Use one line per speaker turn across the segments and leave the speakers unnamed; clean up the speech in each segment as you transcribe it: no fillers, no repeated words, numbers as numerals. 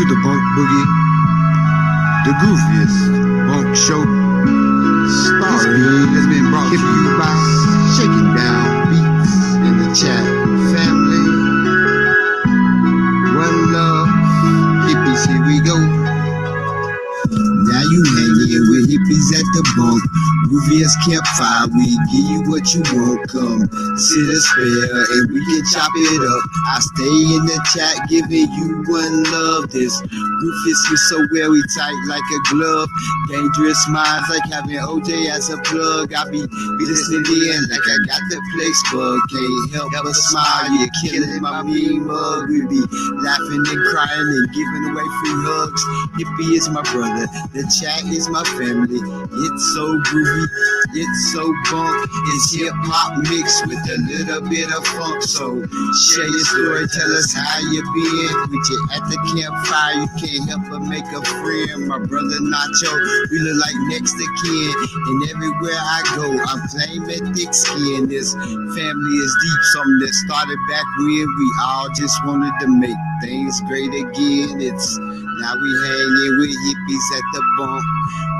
to the bunk boogie, the goofiest bunk show. Starring has been brought to you by Shaking Down Beats in the chat family. One love, hippies, here we go. Now you hanging with hippies at the bunk. Goofiest campfire, we give you what you want. Come sit a spare and we can chop it up. I stay in the chat giving you one love. This goofiest is so very tight like a glove. Dangerous minds like having OJ as a plug. I be listening in like I got the place bug. Can't help but smile, you're killing my mean mug. We be laughing and crying and giving away free hugs. Hippie is my brother, the chat is my family. It's so groovy, it's so bunk. It's hip-hop mixed with a little bit of funk. So share your story, tell us how you been. With you at the campfire, you can't help but make a friend. My brother Nacho, we look like next to kin. And everywhere I go, I'm claiming thick skin. This family is deep, something that started back when we all just wanted to make things great again. It's now we hanging with hippies at the bunk.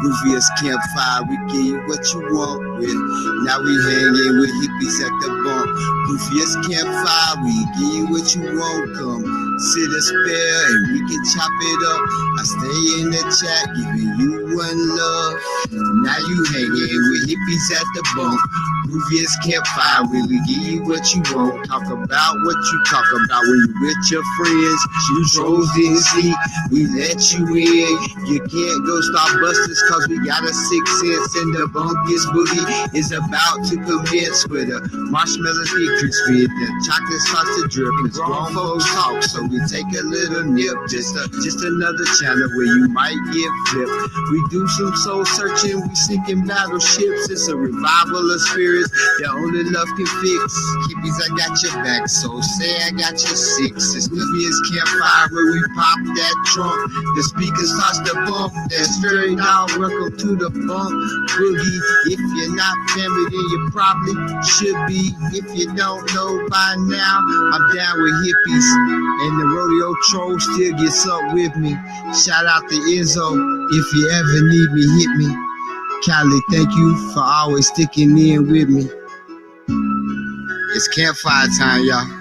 Goofiest campfire, we give you what you want with. Now we hanging with hippies at the bunk. Goofiest campfire, we give you what you want. Come sit a spare and we can chop it up. I stay in the chat giving you one love. Now you hanging with hippies at the bunk. Goofiest campfire, we give you what you want. Talk about what you talk about when you with your friends. You trolls didn't see, we let you in. You can't go Starbucks cause we got a 6 cents and the bunkiest boogie is about to commence with a marshmallows be crispy, the chocolate starts to drip. It's grown folks talk, so we take a little nip. Just another channel where you might get flipped. We do some soul searching, we sinking battleships. It's a revival of spirits that only love can fix. Hippies, I got your back, so say I got your 6. It's Goofiest campfire where we pop that trunk. The speaker starts to bump that straight out. Welcome to the bunk boogie. If you're not family, then you probably should be. If you don't know by now, I'm down with hippies, and the rodeo troll still gets up with me. Shout out to Izzo. If you ever need me, hit me. Cali, thank you for always sticking in with me. It's campfire time, y'all.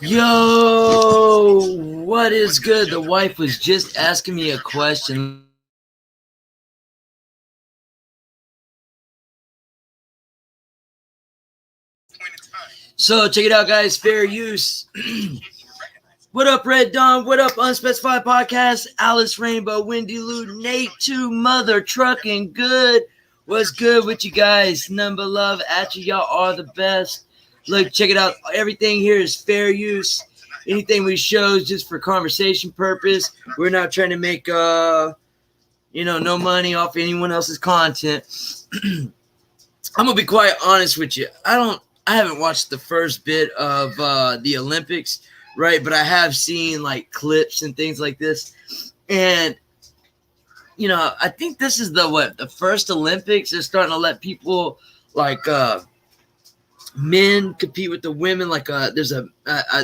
Yo, what is good? The wife was just asking me a question. So check it out, guys. Fair use. What up, Red Dawn? What up, Unspecified Podcast? Alice Rainbow, Wendy Lou, Nate 2, Mother Trucking Good. What's good with you guys? None but love at you. Y'all are the best. Look, check it out. Everything here is fair use. Anything we show is just for conversation purpose. We're not trying to make no money off anyone else's content. I'm gonna be quite honest with you. I haven't watched the first bit of the Olympics, right? But I have seen like clips and things like this. And I think this is the first Olympics. They're starting to let people like men compete with the women. Like I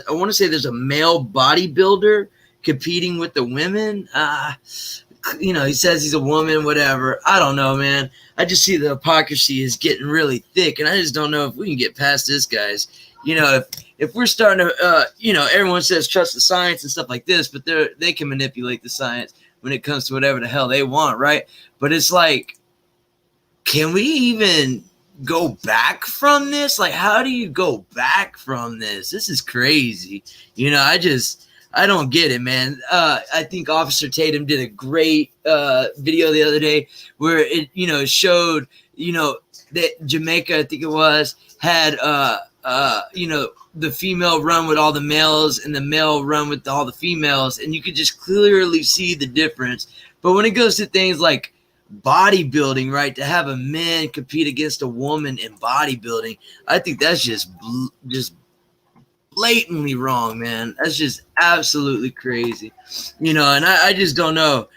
want to say there's a male bodybuilder competing with the women. He says he's a woman, whatever. I don't know, man. I just see the hypocrisy is getting really thick, and I just don't know if we can get past this, guys. If we're starting to, everyone says trust the science and stuff like this, but they can manipulate the science when it comes to whatever the hell they want, right? But it's like, can we even go back from this? Like, how do you go back from this? This is crazy. I don't get it, man. I think Officer Tatum did a great video the other day where it showed, that Jamaica, I think it was, had, the female run with all the males and the male run with all the females. And you could just clearly see the difference. But when it goes to things like bodybuilding, right, to have a man compete against a woman in bodybuilding, I think that's just blatantly wrong, man. That's just absolutely crazy, and I just don't know.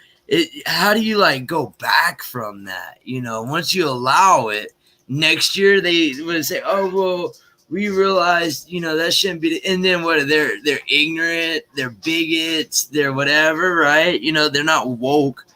how do you like go back from that? You know, once you allow it, next year they would say, oh, well, we realized, you know, that shouldn't be, and then what, they're ignorant, they're bigots, they're whatever, right? You know, they're not woke,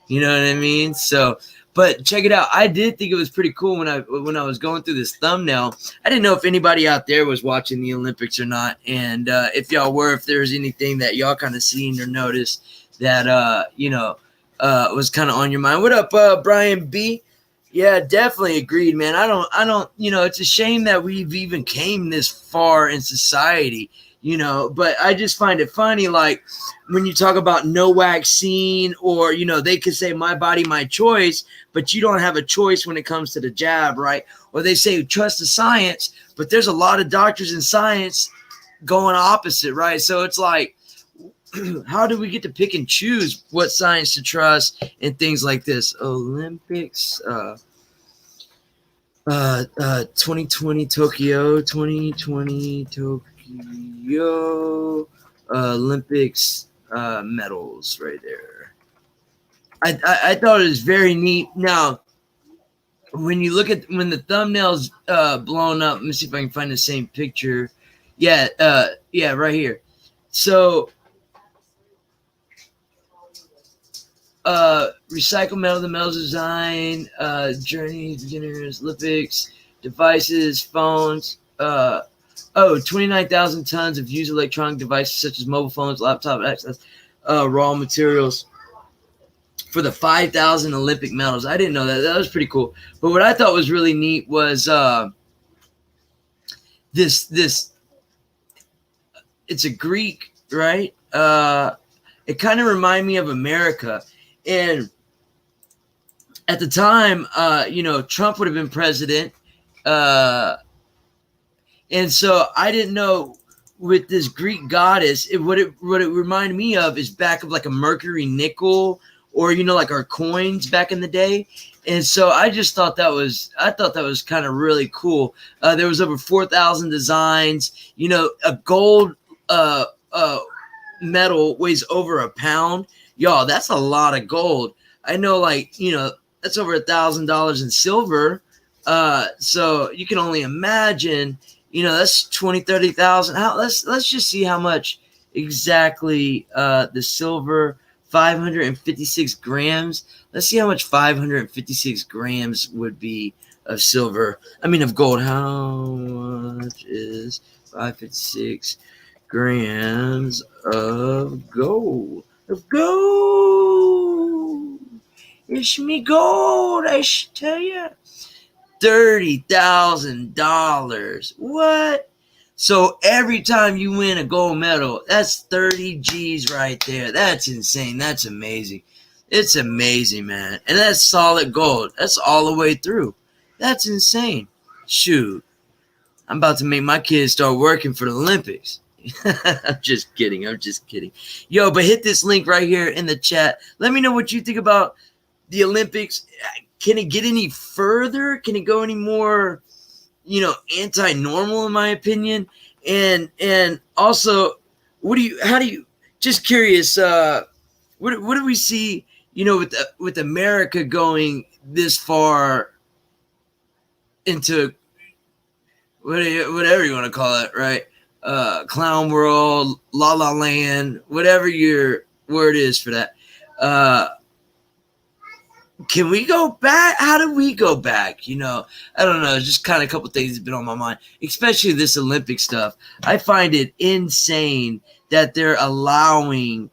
you know what I mean? So, but check it out. I did think it was pretty cool when I was going through this thumbnail. I didn't know if anybody out there was watching the Olympics or not, and if y'all were, if there was anything that y'all kind of seen or noticed that you know, was kind of on your mind. What up, Brian B? Yeah, definitely agreed, man. I don't, you know, it's a shame that we've even came this far in society, you know, but I just find it funny, like when you talk about no vaccine, or, you know, they could say my body, my choice, but you don't have a choice when it comes to the jab, right? Or they say trust the science, but there's a lot of doctors in science going opposite, right? So it's like, how do we get to pick and choose what science to trust and things like this? Olympics, 2020 Tokyo, Olympics medals right there. I thought it was very neat. Now, when you look at when the thumbnail's blown up, let me see if I can find the same picture. Yeah, right here. So recycle metal, the metal design, journey, beginners, Olympics, devices, phones, 29,000 tons of used electronic devices such as mobile phones, laptop access, raw materials for the 5,000 Olympic medals. I didn't know that. That was pretty cool. But what I thought was really neat was this it's a Greek, right? It kind of reminded me of America. And at the time, you know, Trump would have been president. And so I didn't know with this Greek goddess, what it reminded me of is back of like a mercury nickel, or, you know, like our coins back in the day. And so I just thought that was kind of really cool. There was over 4,000 designs, you know, a gold metal weighs over a pound. Y'all, that's a lot of gold. I know, like, you know, that's over $1,000 in silver. So you can only imagine, you know, that's 20, 30,000. Let's just see how much exactly the silver, 556 grams. Let's see how much 556 grams would be of silver. I mean, of gold. How much is 556 grams of gold? Of gold. It's me gold, I should tell you. $30,000. What? So every time you win a gold medal, that's 30 G's right there. That's insane. That's amazing. It's amazing, man. And that's solid gold. That's all the way through. That's insane. Shoot. I'm about to make my kids start working for the Olympics. I'm just kidding. Yo, but hit this link right here in the chat. Let me know what you think about the Olympics. Can it get any further? Can it go any more, you know, anti-normal, in my opinion? And also, just curious, what do we see, you know, with America going this far into whatever you want to call it, right? Clown world, la la land, whatever your word is for that. Can we go back? How do we go back? You know, I don't know. Just kind of a couple things have been on my mind, especially this Olympic stuff. I find it insane that they're allowing,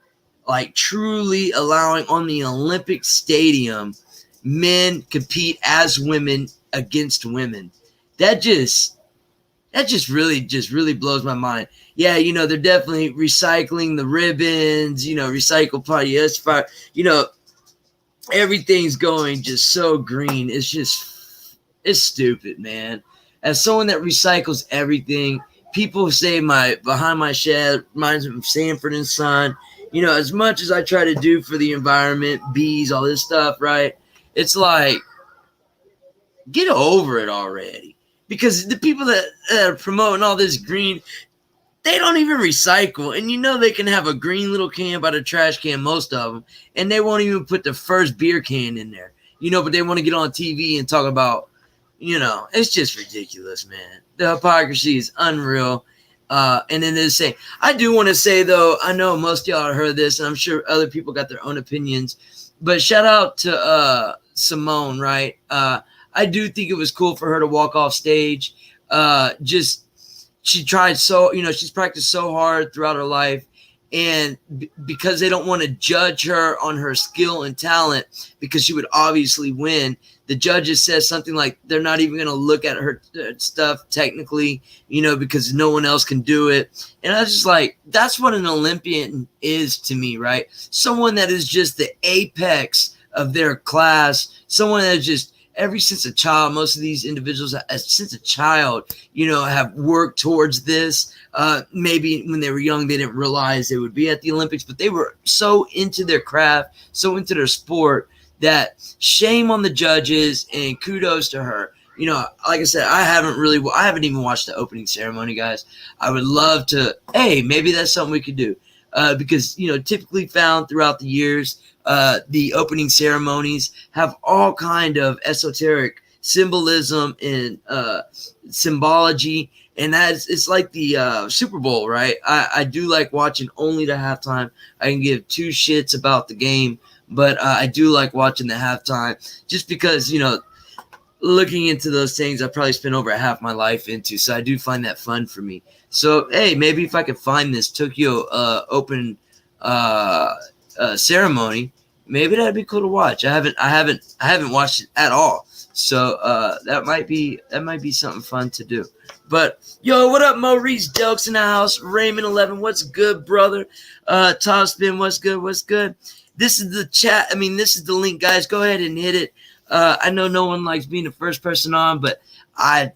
like truly allowing on the Olympic stadium, men compete as women against women. That just really blows my mind. Yeah, you know, they're definitely recycling the ribbons, you know, recycle polyester, you know, everything's going just so green. It's stupid, man. As someone that recycles everything, people say behind my shed reminds me of Sanford and Son. You know, as much as I try to do for the environment, bees, all this stuff, right? It's like, get over it already. Because the people that are promoting all this green, they don't even recycle. And you know they can have a green little can by the trash can, most of them, and they won't even put the first beer can in there. You know, but they want to get on TV and talk about, you know, it's just ridiculous, man. The hypocrisy is unreal. And then they say, I do want to say, though, I know most of y'all heard this, and I'm sure other people got their own opinions, but shout out to Simone, right? I do think it was cool for her to walk off stage. She tried so, you know, she's practiced so hard throughout her life. And because they don't want to judge her on her skill and talent, because she would obviously win, the judges says something like they're not even going to look at her stuff technically, you know, because no one else can do it. And I was just like, that's what an Olympian is to me, right? Someone that is just the apex of their class, someone that is just, ever since a child, most of these individuals, since a child, you know, have worked towards this. Maybe when they were young, they didn't realize they would be at the Olympics, but they were so into their craft, so into their sport, that shame on the judges and kudos to her. You know, like I said, I haven't even watched the opening ceremony, guys. I would love to, hey, maybe that's something we could do. Because, you know, typically found throughout the years, the opening ceremonies have all kind of esoteric symbolism and symbology, and it's like the Super Bowl, right? I do like watching only the halftime. I can give two shits about the game, but I do like watching the halftime just because, you know, looking into those things, I probably spent over half my life into, so I do find that fun for me. So hey, maybe if I could find this Tokyo Open ceremony, maybe that'd be cool to watch. I haven't watched it at all, so that might be something fun to do. But yo, what up, Maurice Delks in the house? Raymond 11, what's good, brother? Top Spin, what's good? This is the chat. I mean, this is the link, guys. Go ahead and hit it. I know no one likes being the first person on, but I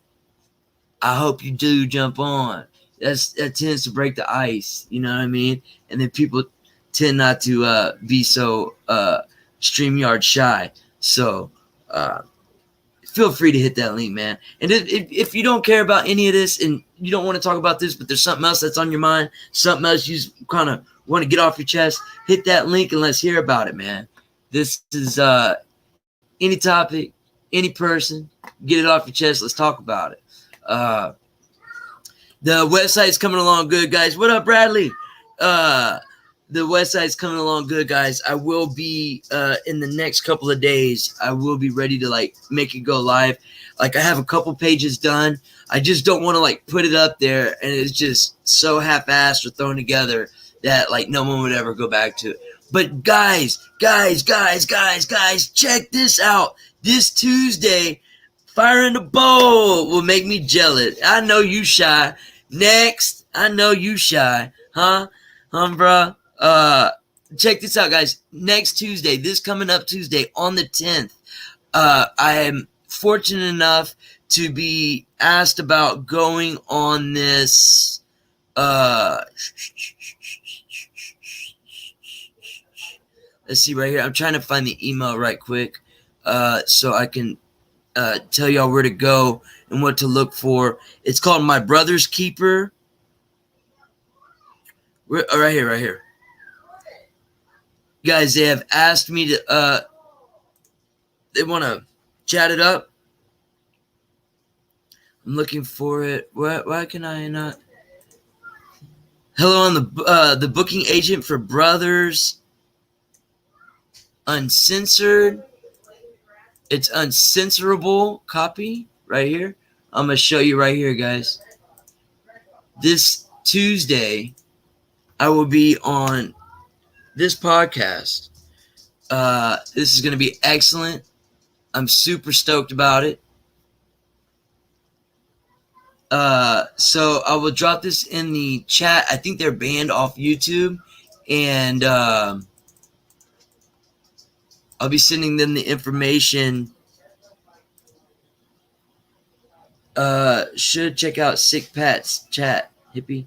hope you do jump on. That tends to break the ice, you know what I mean? And then people tend not to be so StreamYard shy. So feel free to hit that link, man. And if you don't care about any of this and you don't want to talk about this, but there's something else that's on your mind, something else you kind of want to get off your chest, hit that link and let's hear about it, man. This is any topic, any person, get it off your chest. Let's talk about it. The website's coming along good, guys. What up, Bradley? The website's coming along good, guys. I will be in the next couple of days. I will be ready to like make it go live. Like I have a couple pages done. I just don't want to like put it up there and it's just so half-assed or thrown together that like no one would ever go back to it. But guys, check this out. This Tuesday, Fire in the Bowl will make me jealous. I know you shy. Next, I know you shy. Huh, bruh? Check this out, guys. Next Tuesday, this coming up Tuesday on the 10th, I am fortunate enough to be asked about going on this. Let's see right here. I'm trying to find the email right quick, so I can tell y'all where to go and what to look for. It's called My Brother's Keeper. Right here. Guys, they have asked me to, they want to chat it up. I'm looking for it. Why can I not? Hello, I'm the booking agent for Brothers Uncensored. It's uncensorable copy right here. I'm going to show you right here, guys. This Tuesday, I will be on this podcast. This is going to be excellent. I'm super stoked about it. So I will drop this in the chat. I think they're banned off YouTube. And I'll be sending them the information. Should check out Sick Pat's chat, hippie.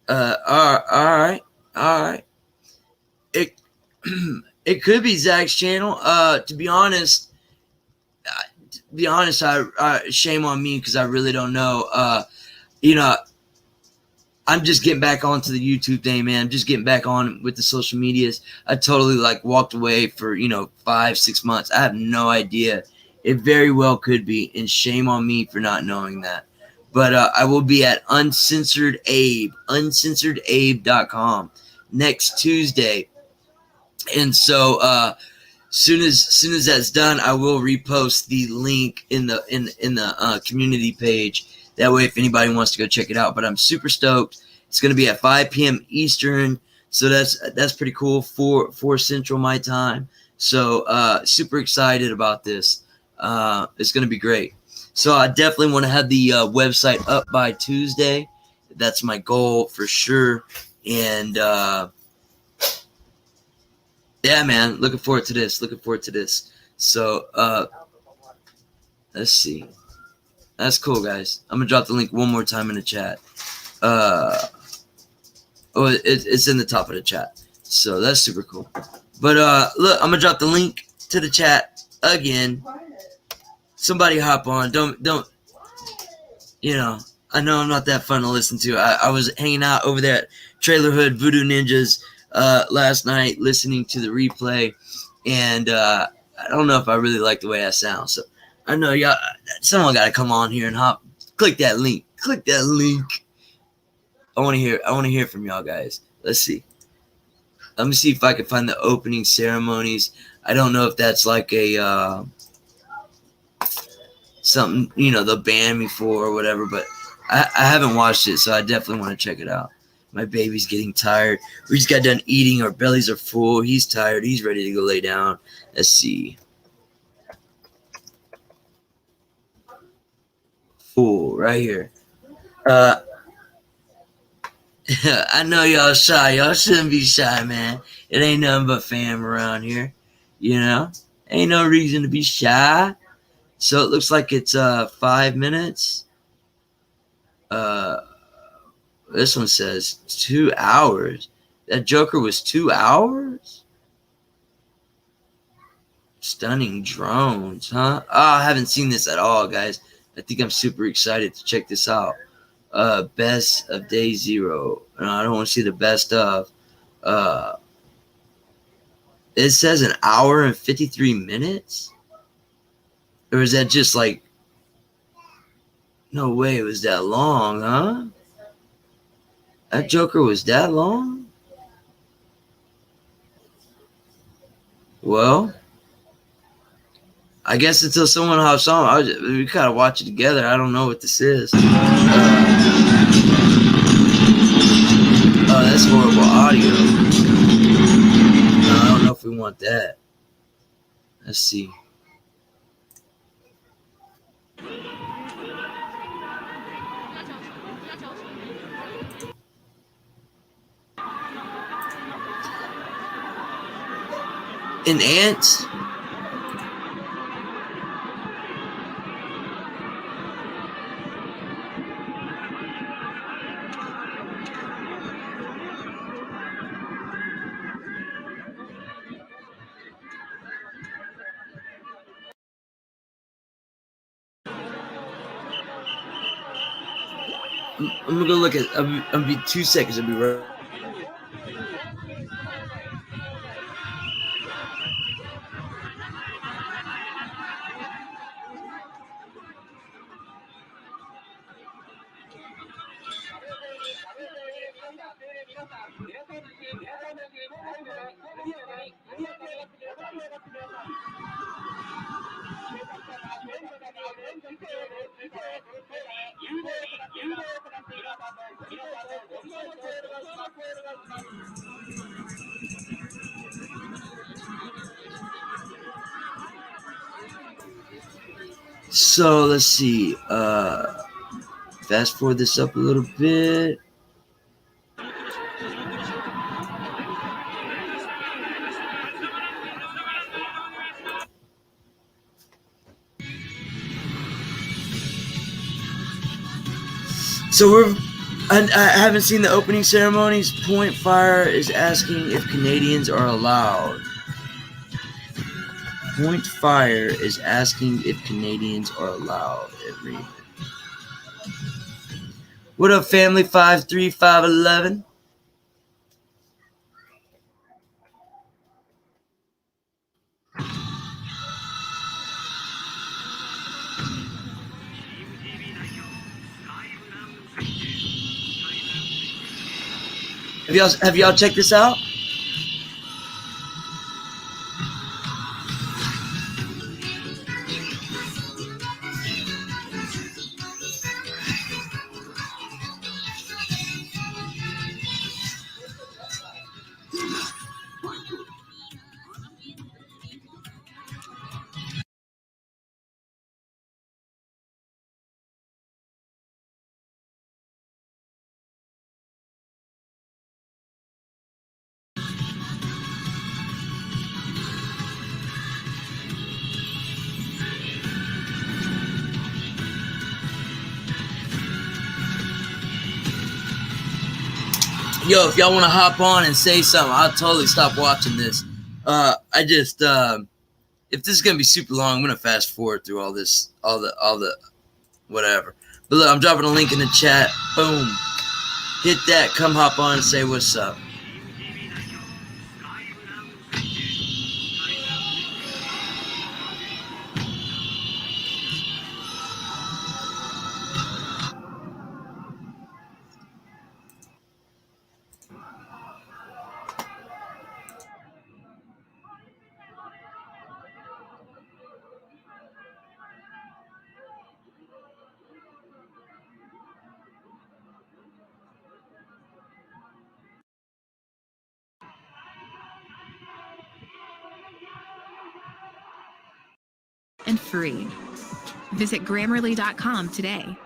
All right. It could be Zach's channel. To be honest, I shame on me because I really don't know. You know, I'm just getting back onto the YouTube thing, man. I'm just getting back on with the social medias. I totally like walked away for 5-6 months. I have no idea. It very well could be, and shame on me for not knowing that. But I will be at uncensoredabe.com next Tuesday, and so soon as that's done, I will repost the link in the community page. That way, if anybody wants to go check it out. But I'm super stoked. It's going to be at 5 p.m. Eastern, so that's pretty cool. 4 Central my time. So super excited about this. It's going to be great. So I definitely want to have the website up by Tuesday. That's my goal for sure. And yeah, man, looking forward to this. So let's see. That's cool, guys. I'm gonna drop the link one more time in the chat. It's in the top of the chat. So that's super cool. But look, I'm gonna drop the link to the chat again. Somebody hop on. Don't. I know I'm not that fun to listen to. I was hanging out over there at Trailer Hood Voodoo Ninjas last night, listening to the replay, and I don't know if I really like the way I sound. So I know y'all. Someone got to come on here and click that link. I want to hear from y'all guys. Let's see. Let me see if I can find the opening ceremonies. I don't know if that's like a something they'll ban me for or whatever, but I haven't watched it, so I definitely want to check it out. My baby's getting tired. We just got done eating. Our bellies are full. He's tired. He's ready to go lay down. Let's see. Full right here. I know y'all shy. Y'all shouldn't be shy, man. It ain't nothing but fam around here. Ain't no reason to be shy. So it looks like it's 5 minutes. This one says 2 hours. That Joker was 2 hours? Stunning drones, huh? Oh, I haven't seen this at all, guys. I think I'm super excited to check this out. Best of day 0. No, I don't want to see the best of. It says an hour and 53 minutes? Or is that just like... No way it was that long, huh? That Joker was that long? Well, I guess until someone hops on, we gotta watch it together. I don't know what this is. Oh, that's horrible audio. No, I don't know if we want that. Let's see. An ant? I'm gonna go look at. I'll be 2 seconds. I'll be right. So let's see. Fast forward this up a little bit. So I haven't seen the opening ceremonies. Point Fire is asking if Canadians are allowed. Point Fire is asking if Canadians are allowed. What up, family? 53511. Have y'all checked this out? Yo, if y'all want to hop on and say something, I'll totally stop watching this. If this is gonna be super long, I'm gonna fast forward through all the whatever. But look, I'm dropping a link in the chat. Boom, hit that. Come hop on and say what's up.
And free. Visit Grammarly.com today.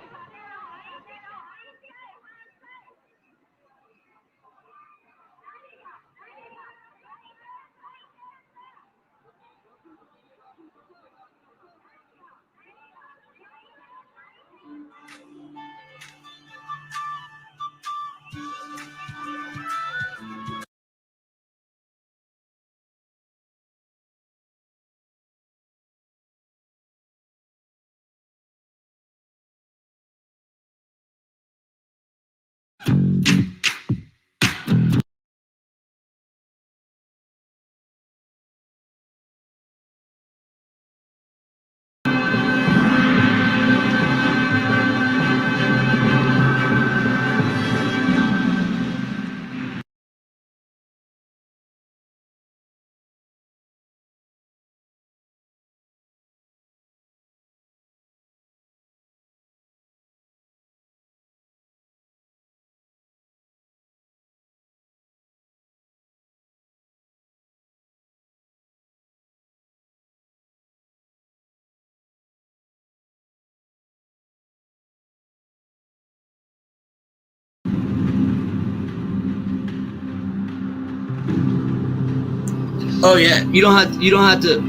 Oh yeah, you don't have to.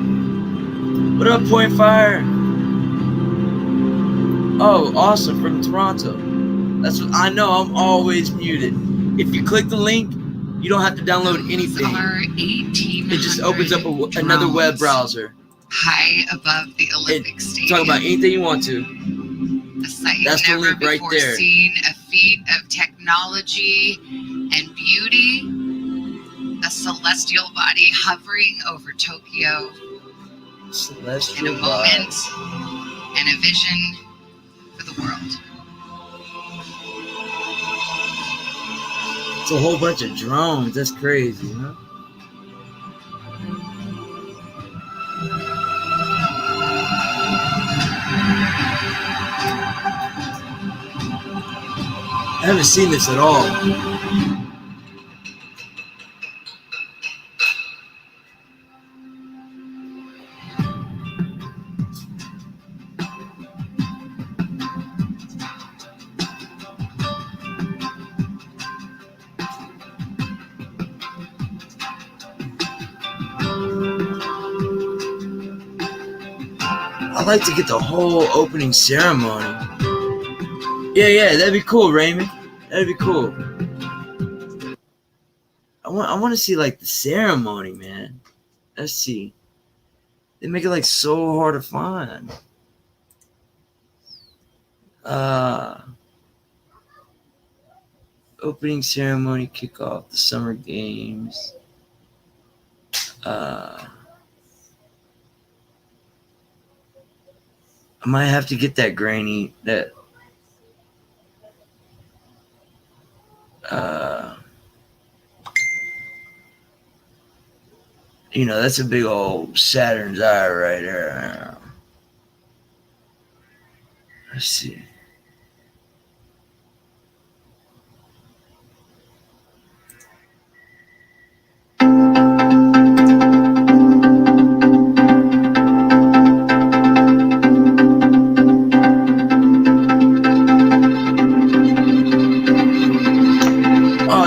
What up, Point Fire? Oh, awesome, from Toronto. That's what I know. I'm always muted. If you click the link, you don't have to download anything. It just opens up another web browser.
High above the Olympic Stadium.
Talk about anything you want to.
A sight
That's
never
the link right
before
there.
seen, a feat of technology and beauty. A celestial body hovering over Tokyo.
Celestial
in a moment and a vision for the world.
It's a whole bunch of drones. That's crazy, huh? I haven't seen this at all. I'd like to get the whole opening ceremony. Yeah, that'd be cool, Raymond. That'd be cool. I want to see like the ceremony, man. Let's see. They make it like so hard to find. Opening ceremony, kick off the summer games. I might have to get that grainy, that you know, that's a big old Saturn's eye right there. Let's see.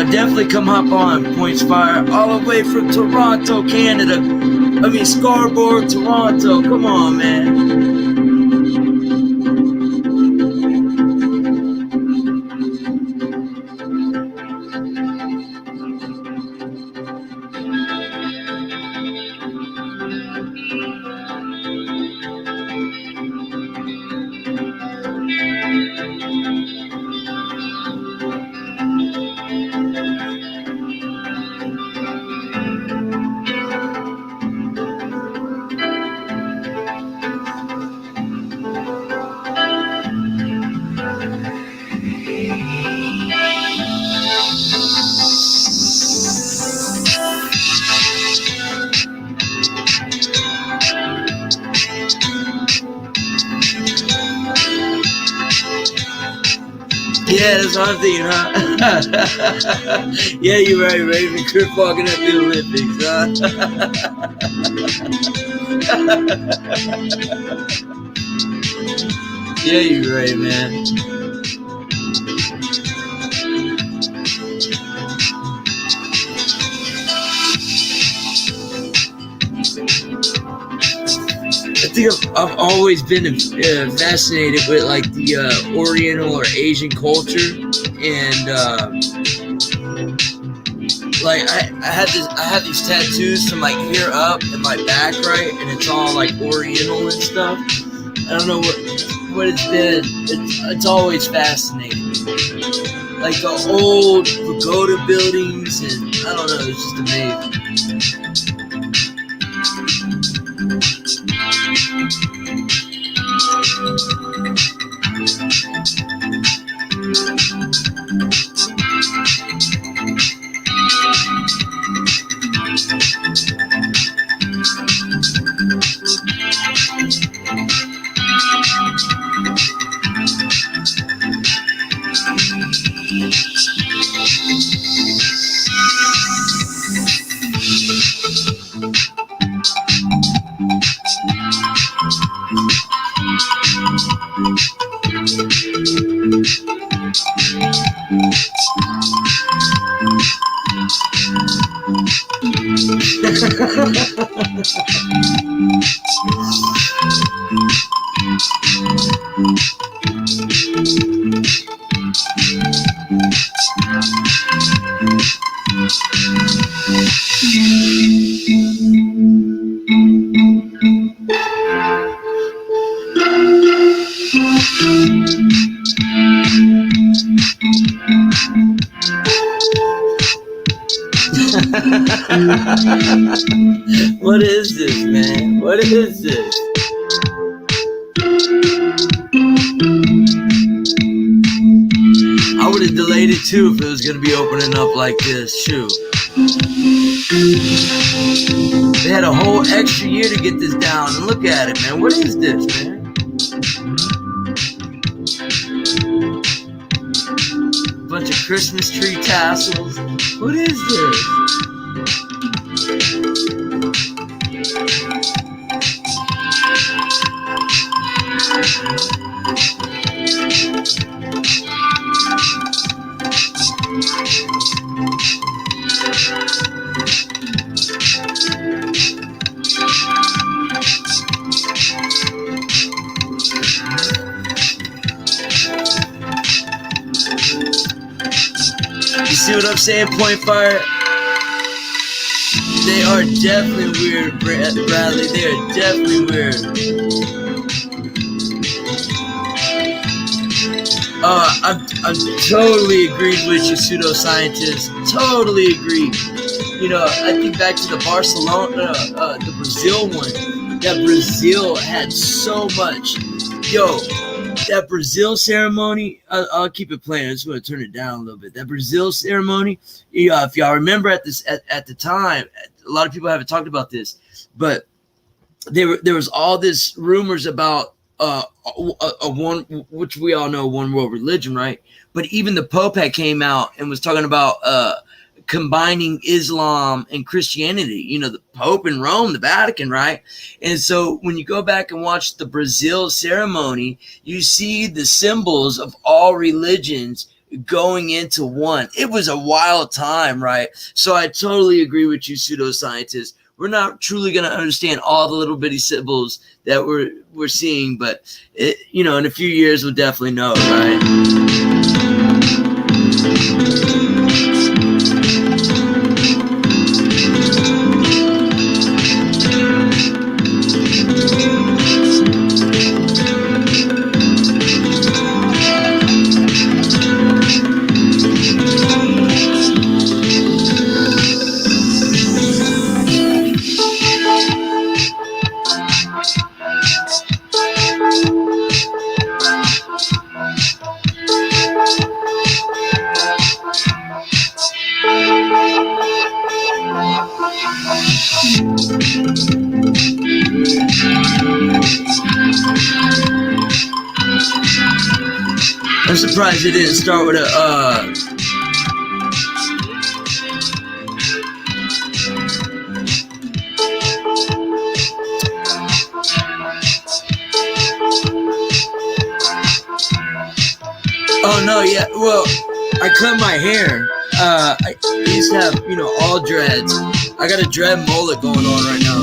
Definitely come hop on Points Fire all the way from Toronto, Canada. I mean Scarborough, Toronto. Come on, man. Yeah, that's what I'm thinking, huh? Yeah, you're right, Raven. Crip walking at the Olympics, huh? Yeah, you're right, man. I think I've always been fascinated with like the Oriental or Asian culture, and like I had these tattoos from like here up and my back, right, and it's all like Oriental and stuff. I don't know what it's been. It's always fascinating, like the old pagoda buildings, and I don't know, it's just amazing. What is this, man? What is this? I would have delayed it too if it was going to be opening up like this. Shoot. They had a whole extra year to get this down, and look at it, man. What is this, man? Bunch of Christmas tree tassels. What is this? You see what I'm saying, Point Fire? They are definitely weird, Bradley. They are definitely weird. I'm totally agreed with you, pseudoscientists. Totally agreed. You know, I think back to the Barcelona, the Brazil one. That Brazil had so much. Yo, that Brazil ceremony, I'll keep it playing. I just want to turn it down a little bit. That Brazil ceremony, if y'all remember at the time, a lot of people haven't talked about this, but there was all this rumors about a one, which we all know, one world religion, right? But even the Pope had came out and was talking about combining Islam and Christianity. You know, the Pope in Rome, the Vatican, right? And so when you go back and watch the Brazil ceremony, you see the symbols of all religions going into one. It was a wild time, right? So I totally agree with you, pseudoscientists. We're not truly going to understand all the little bitty symbols that we're seeing, but it, you know, in a few years we'll definitely know, right? I'm surprised it didn't start with a oh no, yeah, well, I cut my hair. I used to have, you know, all dreads. I got a dread mullet going on right now.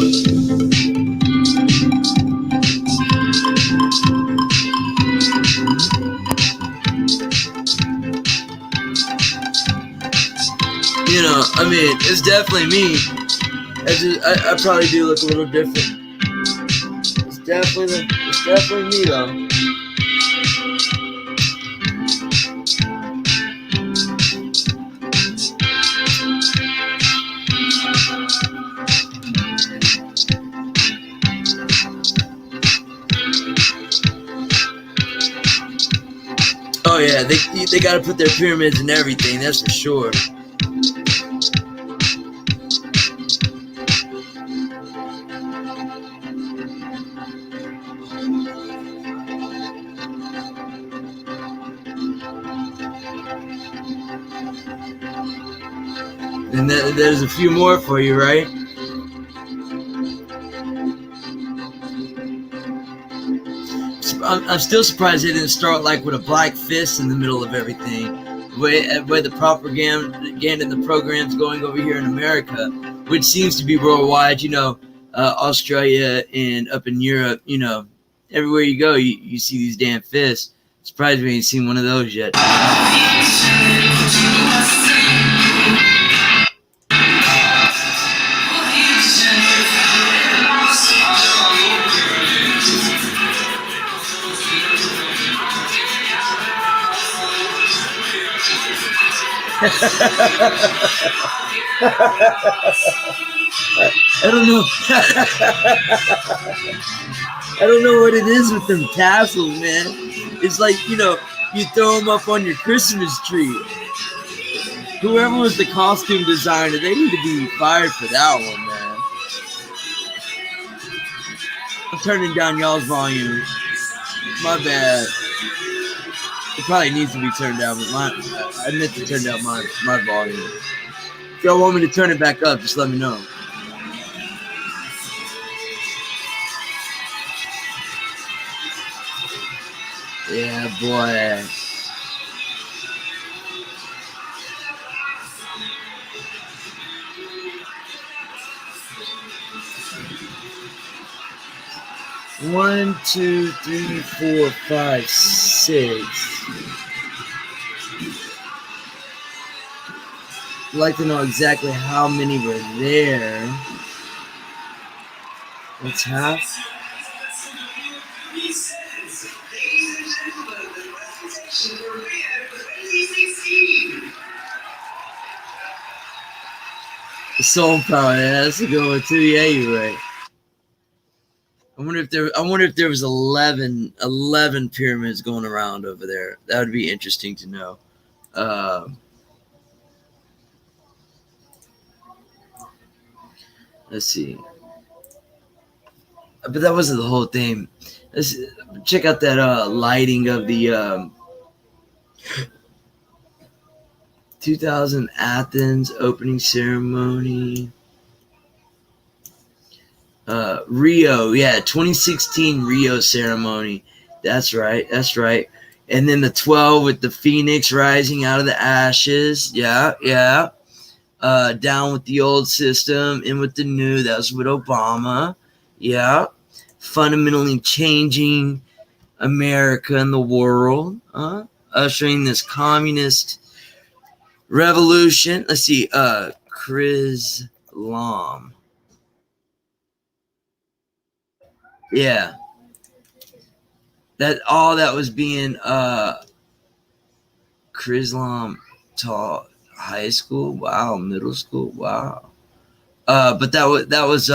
You know, I mean, it's definitely me. I probably do look a little different. It's definitely me though. Oh yeah, they got to put their pyramids and everything. That's for sure. And there's a few more for you, right? I'm still surprised they didn't start like with a black fist in the middle of everything. Where the propaganda and the program's going over here in America, which seems to be worldwide, you know, Australia and up in Europe, you know, everywhere you go, you see these damn fists. Surprised we ain't seen one of those yet. I don't know. I don't know what it is with them tassels, man. It's like, you know, you throw them up on your Christmas tree. Whoever was the costume designer, they need to be fired for that one, man. I'm turning down y'all's volume. My bad. It probably needs to be turned down, but I meant to turn down my volume. If y'all want me to turn it back up, just let me know. Yeah, boy. One, two, three, 4, 5, 6. I'd like to know exactly how many were there. What's half? Soul power. Yeah, that's a good one too. Yeah, you're right. I wonder if there was 11 pyramids going around over there. That would be interesting to know. Let's see. But that wasn't the whole thing. Let's check out that lighting of the 2000 Athens opening ceremony. Rio, yeah, 2016 Rio ceremony. That's right. And then the 12 with the phoenix rising out of the ashes. Yeah. Down with the old system, in with the new. That was with Obama. Yeah. Fundamentally changing America and the world. Ushering this communist revolution. Let's see. Chrislam. Yeah. That all that was being Chrislam taught high school. Wow. Middle school. Wow. But that was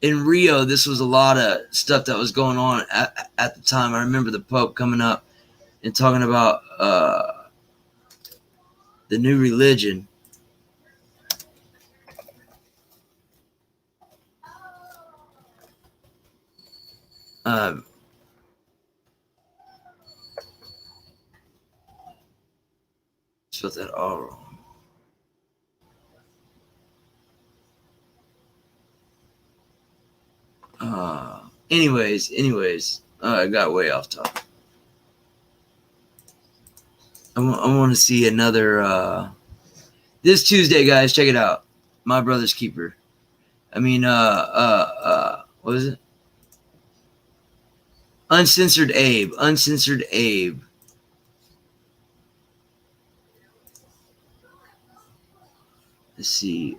in Rio. This was a lot of stuff that was going on at the time. I remember the Pope coming up and talking about the new religion. Spelled that all wrong. Anyways, I got way off topic. I want to see another this Tuesday, guys. Check it out. My Brother's Keeper. I mean, what is it? Uncensored Abe. Let's see.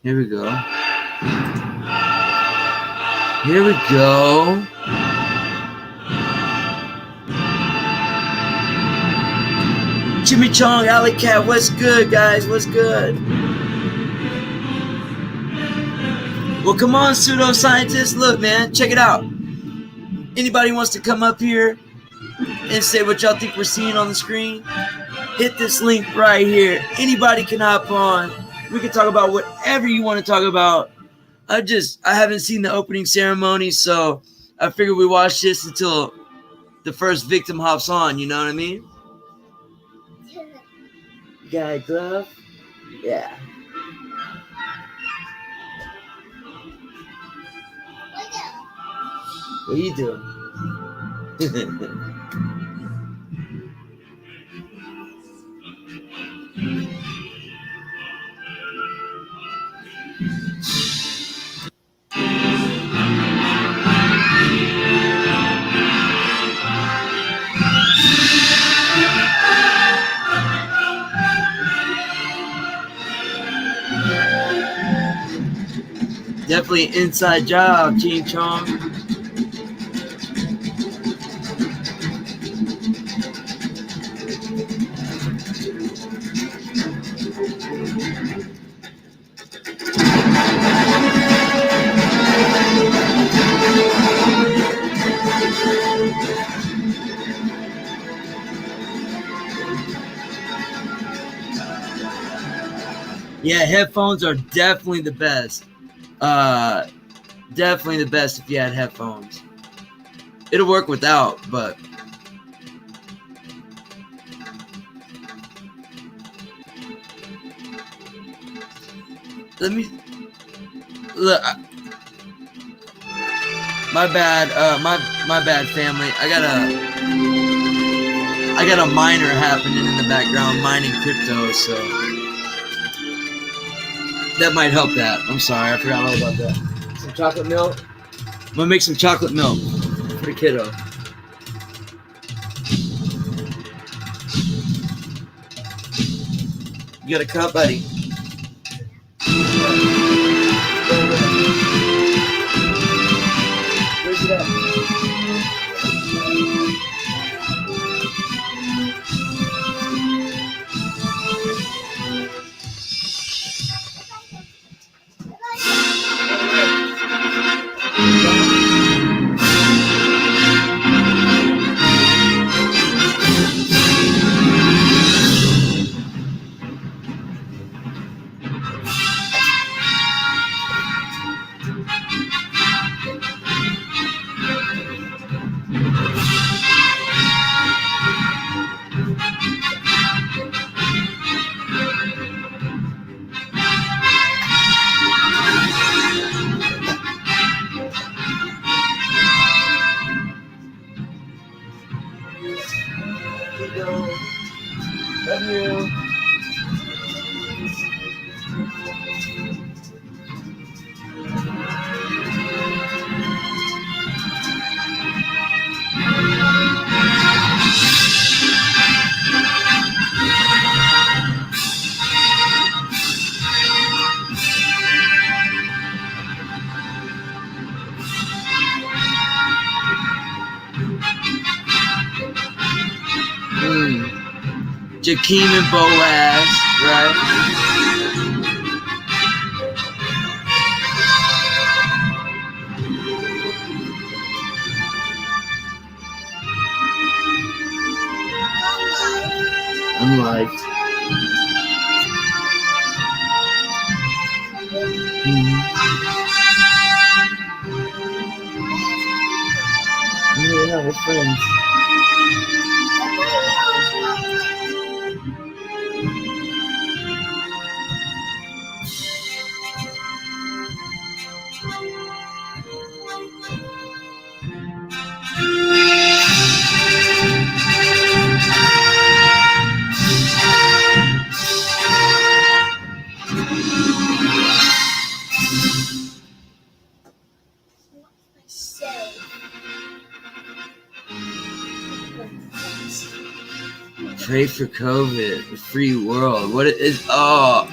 Here we go. Jimmy Chong, Alley Cat, what's good, guys? What's good? Well, come on, pseudoscientists. Look, man, check it out. Anybody wants to come up here and say what y'all think we're seeing on the screen? Hit this link right here. Anybody can hop on. We can talk about whatever you want to talk about. I haven't seen the opening ceremony, so I figured we watch this until the first victim hops on. You know what I mean? Guy glove? Yeah. What are you doing? Definitely an inside job, Ching Chong. Yeah, headphones are definitely the best. Definitely the best if you had headphones. It'll work without, but let me look. My bad, my bad, family. I got a miner happening in the background, mining crypto, so that might help that. I'm sorry, I forgot all about that. Some chocolate milk. I'm gonna make some chocolate milk for the kiddo. You got a cup, buddy? Where's it at? Jakeem and Boaz, right? Unliked. Yeah, we're friends. Pray for COVID, the free world. What is? Oh,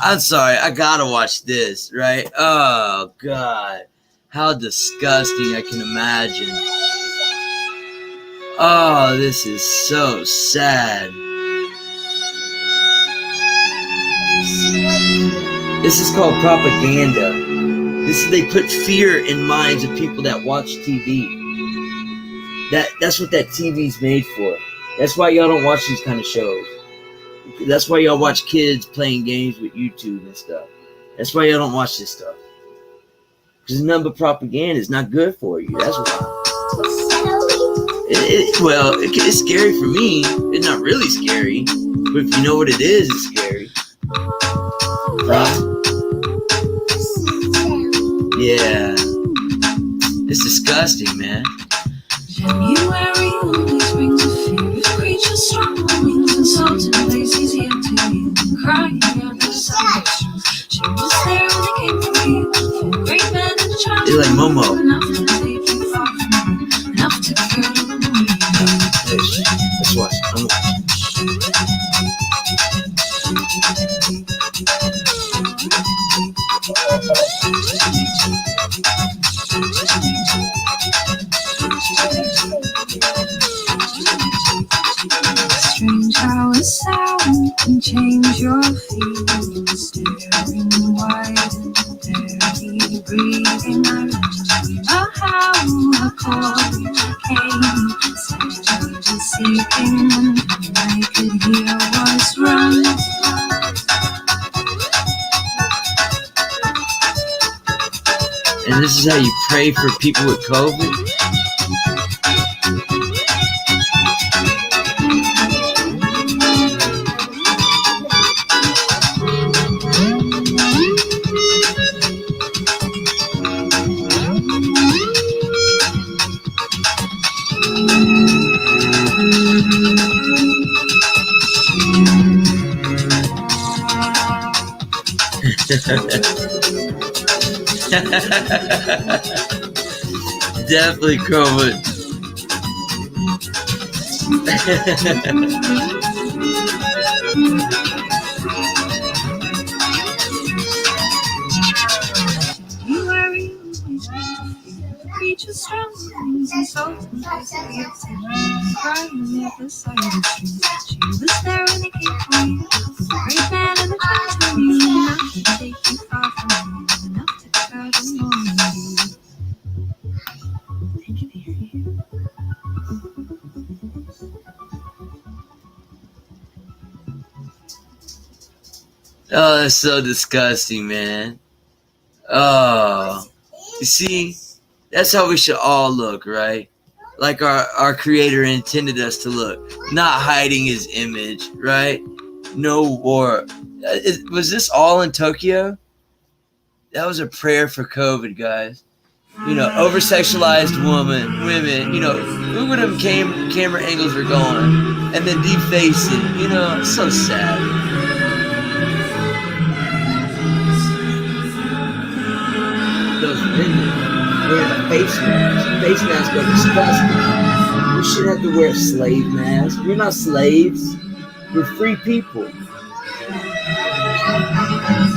I'm sorry. I gotta watch this, right? Oh God, how disgusting! I can imagine. Oh, this is so sad. This is called propaganda. They put fear in minds of people that watch TV. That's what that TV's made for. That's why y'all don't watch these kind of shows. That's why y'all watch kids playing games with YouTube and stuff. That's why y'all don't watch this stuff. Because none but propaganda is not good for you. That's why. It's scary for me. It's not really scary. But if you know what it is, it's scary. Right? Yeah. It's disgusting, man.
January always brings a fear of creatures strong wings and salt and places yet to heal. Crying out the salvation. She was there when they came for you. For a great man and a child.
It's like Momo.
Enough to take you far from home. Enough to curl the moon.
Let's watch. I'm watching.
Strange how a sound can change your feelings. Staring wide and dirty, breathing out. A howl, a call came. Sound seeking, and I could hear was wrong.
And this is how you pray for people with COVID? Definitely COVID.
Creatures strong wings and salt and places yet to heal. Crying at the side of the street. She was there when they came for you. A great man and a child to you. Enough to take you far from home. Enough to curl the moon. They can hear you.
Oh, that's so disgusting, man. Oh, you see, that's how we should all look, right? Like our creator intended us to look, not hiding his image, right? No war. Was this all in Tokyo? That was a prayer for COVID, guys. You know, over-sexualized women, you know, look where them camera angles are going. And then defacing, you know, it's so sad. Those women wearing a face mask. Face masks are disgusting. We shouldn't have to wear a slave mask. We're not slaves. We're free people.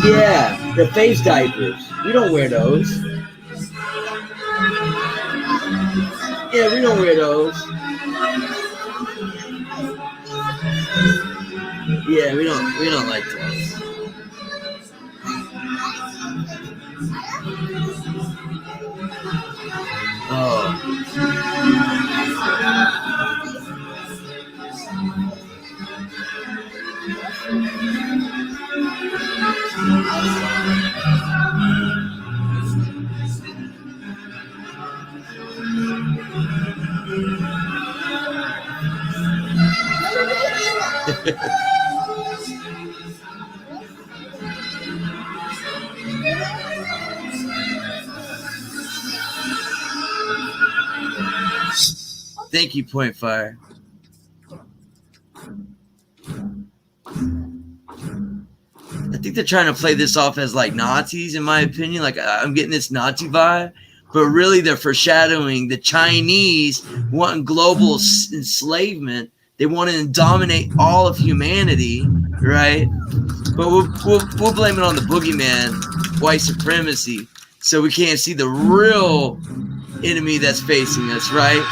Yeah, the face diapers. We don't wear those. Yeah, we don't wear those. Yeah, we don't like those. Oh. Thank you, Point Fire. I think they're trying to play this off as like Nazis, in my opinion. Like I'm getting this Nazi vibe, but really they're foreshadowing the Chinese wanting global enslavement. They want to dominate all of humanity, right? But we'll blame it on the boogeyman, white supremacy, so we can't see the real enemy that's facing us, right?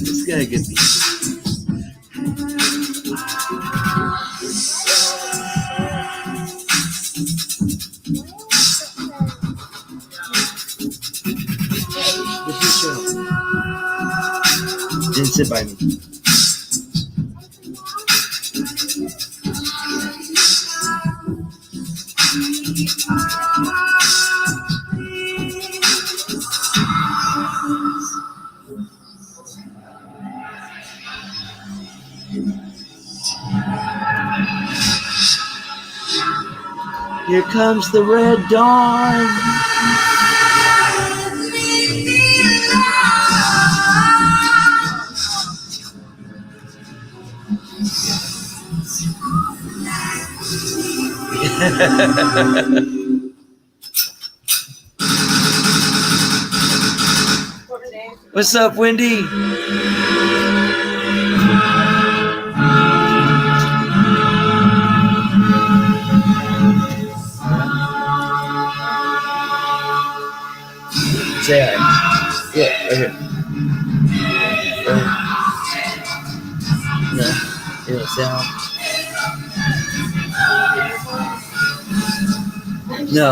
It's gonna get me. Didn't sit by me. Here comes the red dawn. What's up, Wendy? Say hi. Yeah, right here. No, you don't say hi. No.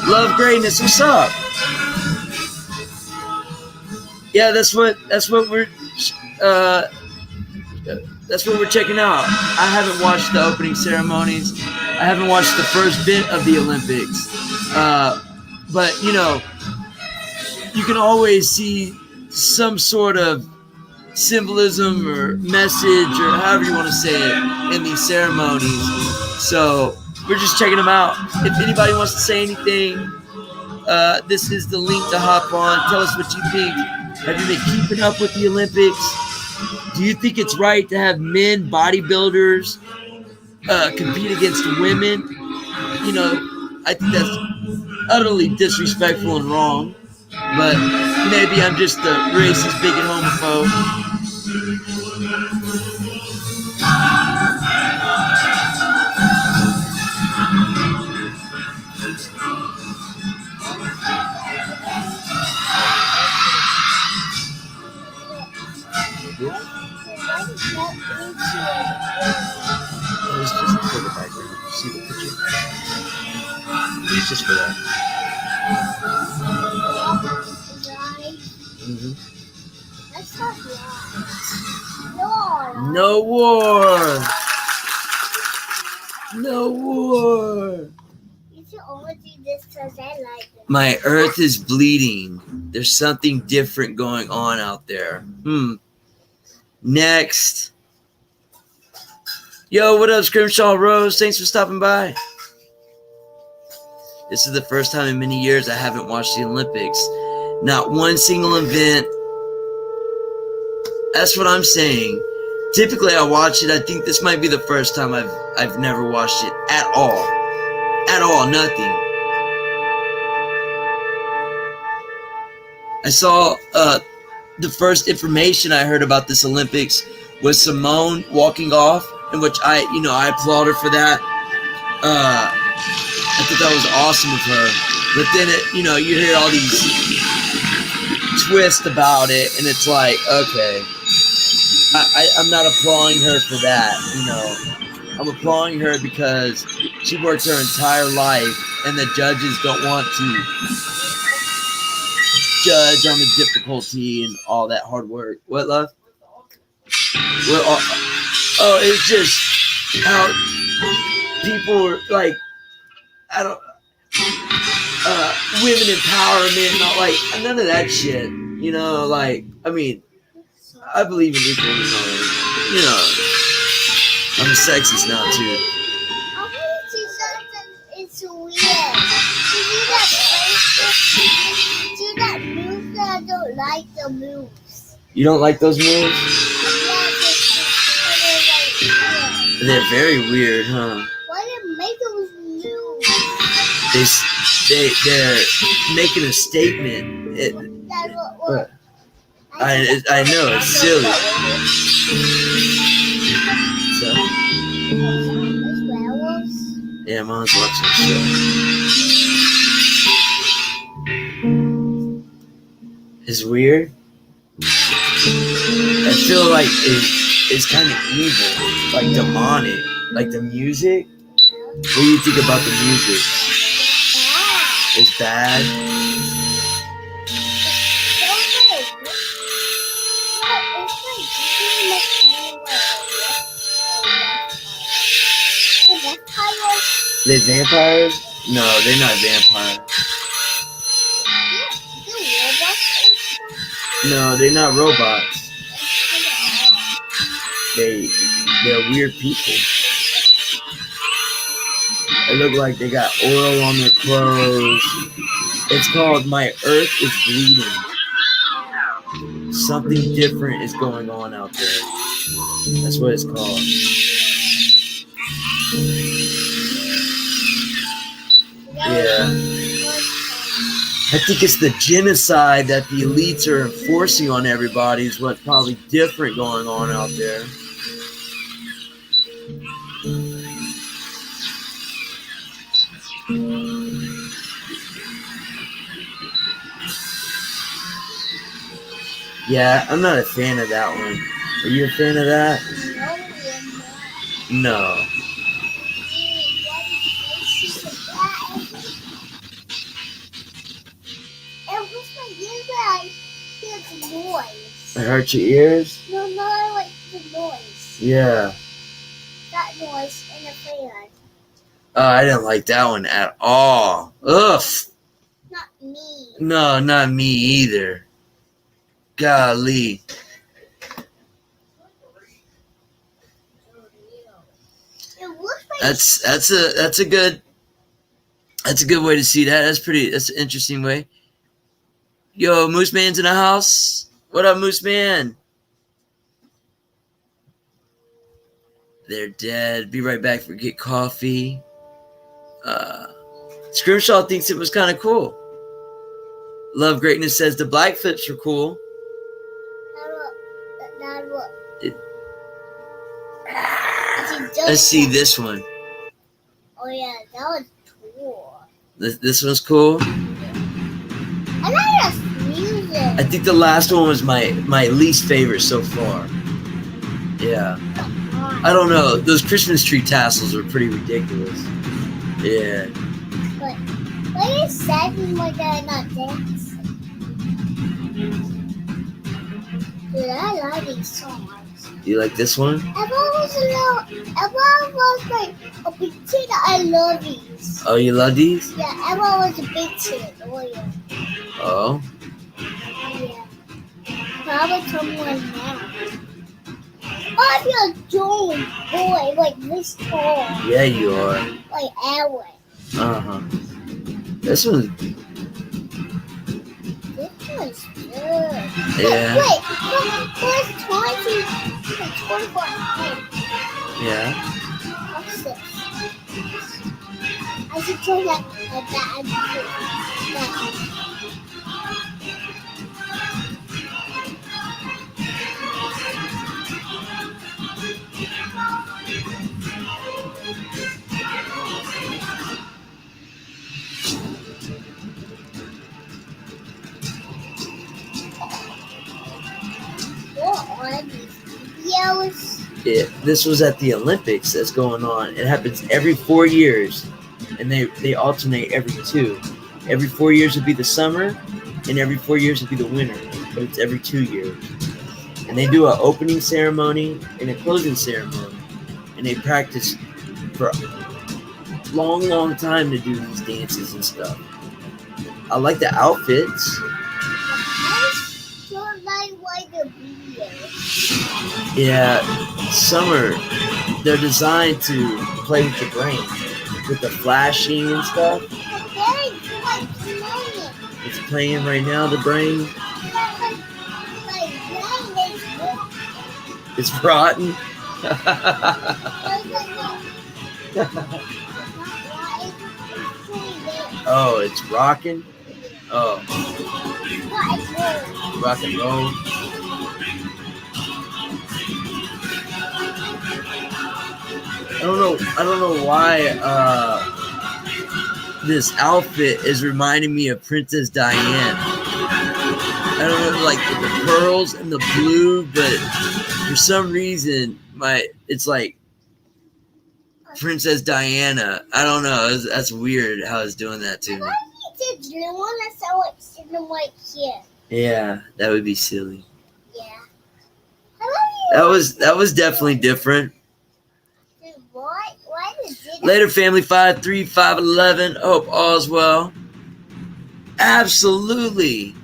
Love greatness. What's up? Yeah, that's what we're checking out. I haven't watched the opening ceremonies. I haven't watched the first bit of the Olympics. But you know, you can always see some sort of symbolism or message or however you want to say it in these ceremonies. So we're just checking them out. If anybody wants to say anything, this is the link to hop on. Tell us what you think. Have you been keeping up with the Olympics? Do you think it's right to have men bodybuilders compete against women? You know, I think that's utterly disrespectful and wrong. But maybe I'm just a racist, bigot, homophobe. It's just for the background. See the picture? It's just for that. Mm-hmm.
That's not war.
No war. No war.
You should only do this because I like it.
My earth is bleeding. There's something different going on out there. Next. Yo, what up, Scrimshaw Rose? Thanks for stopping by. This is the first time in many years I haven't watched the Olympics. Not one single event. That's what I'm saying. Typically I watch it. I think this might be the first time I've never watched it at all. At all, nothing. I saw the first information I heard about this Olympics was Simone walking off, in which I applaud her for that. I thought that was awesome of her. But then you hear all these twists about it, and it's like, okay, I'm not applauding her for that. I'm applauding her because she worked her entire life, and the judges don't want to judge on the difficulty and all that hard work. What, love? Well, it's just how people are like, I don't, women empowerment, not like none of that shit. I mean, I believe in equal. I'm a sexist now too.
I want to see something. It's weird. See that moves? I don't like the moves.
You don't like those moves? They're very weird, huh?
Why did they make those moves?
They're making a statement. I know it's silly. So, yeah, Mom's watching the show. It's weird. I feel like it's kind of evil, like demonic, like the music. What do you think about the music? It's bad. They vampires? No, they're not vampires. No, they're not robots. They're weird people. They look like they got oil on their clothes. It's called My Earth is Bleeding. Something different is going on out there. That's what it's called. Yeah. I think it's the genocide that the elites are enforcing on everybody is what's probably different going on out there. Yeah, I'm not a fan of that one. Are you a fan of that? No. It hurt your ears?
No, I like the noise.
Yeah.
That noise in the fan.
Oh, I didn't like that one at all. Ugh.
Not me.
No, not me either. Golly.
It looks like
That's a good way to see that. That's an interesting way. Yo, Moose Man's in the house. What up, Moose Man? They're dead. Be right back for get coffee. Scrimshaw thinks it was kind of cool. Love Greatness says the black flips were cool. Let's see this one.
Oh yeah, that was cool.
This one's cool.
I like this music.
I think the last one was my least favorite so far. Yeah. I don't know. Those Christmas tree tassels are pretty ridiculous. Yeah.
But why is sad when they're not dancing? Dude, I like these songs.
You like this one?
Everyone was like a big kid. I love these.
Oh, you love these?
Yeah, everyone was a big kid. Oh yeah.
Oh.
Yeah. Probably someone now. I'm a young boy, like this tall.
Yeah, you are.
Like Alan.
Uh-huh. This one's...
This one's good.
Yeah.
Wait, where's 24?
Yeah.
What's this? I should turn that
This was at the Olympics that's going on. It happens every 4 years, and they alternate every 2. Every 4 years would be the summer, and every 4 years would be the winter. But it's every 2 years. And they do an opening ceremony and a closing ceremony, and they practice for a long time to do these dances and stuff. I like the outfits. Yeah, summer, they're designed to play with the brain, with the flashing and stuff. It's playing right now, the brain. It's rotten. Oh, it's rocking. Oh, rock and roll. I don't know why this outfit is reminding me of Princess Diana. I don't know, like the pearls and the blue, but for some reason, it's like Princess Diana. I don't know. That's weird how it's doing that to me. Yeah, that would be silly.
Yeah.
That was definitely different. Later, family 53511. Hope all's well. Absolutely.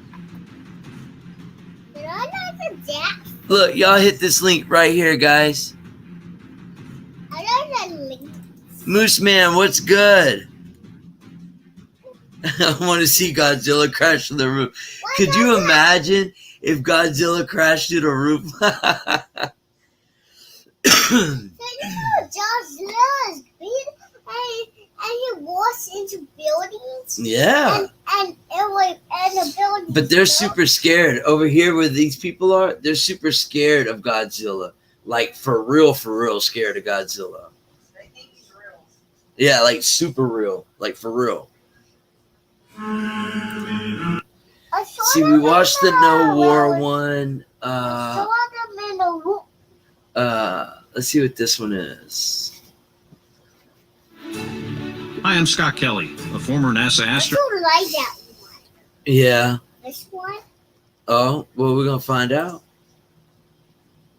Look, y'all hit this link right here, guys. Moose Man, what's good? I want to see Godzilla crash through the roof. Could you imagine if Godzilla crashed through the roof?
And he walks into buildings.
Yeah.
And the building.
But they're super scared. Over here where these people are, they're super scared of Godzilla. Like for real scared of Godzilla.
They think he's real.
Yeah, like super real. Like for real. See, we watched the No War one. Let's see what this one is.
Hi, I'm Scott Kelly, a former NASA
I
astronaut.
don't like that one.
Yeah.
This one?
Oh, well, we're going to find out.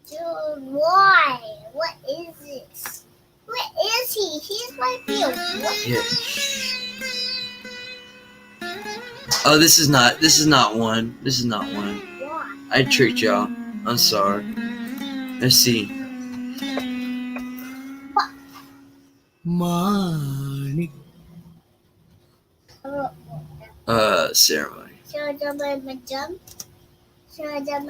Dude, why? What is this? What is he? He's my field.
Yeah. Oh, this is not one. This is not one.
Why?
I tricked y'all. I'm sorry. Let's see. Money. Ceremony.
Should I jump? Should I jump?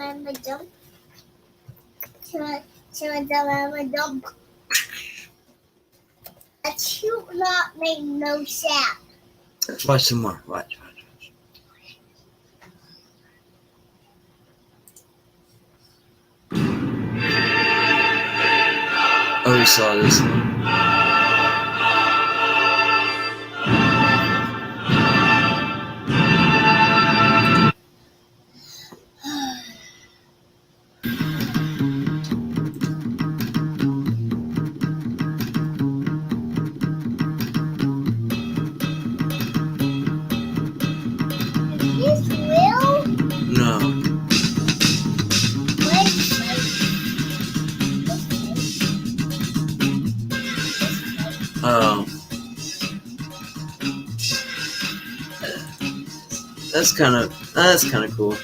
That should not make no sound.
Let's watch some more. Watch. Oh, we saw this one.
Is this real?
No. Oh. That's kind of cool.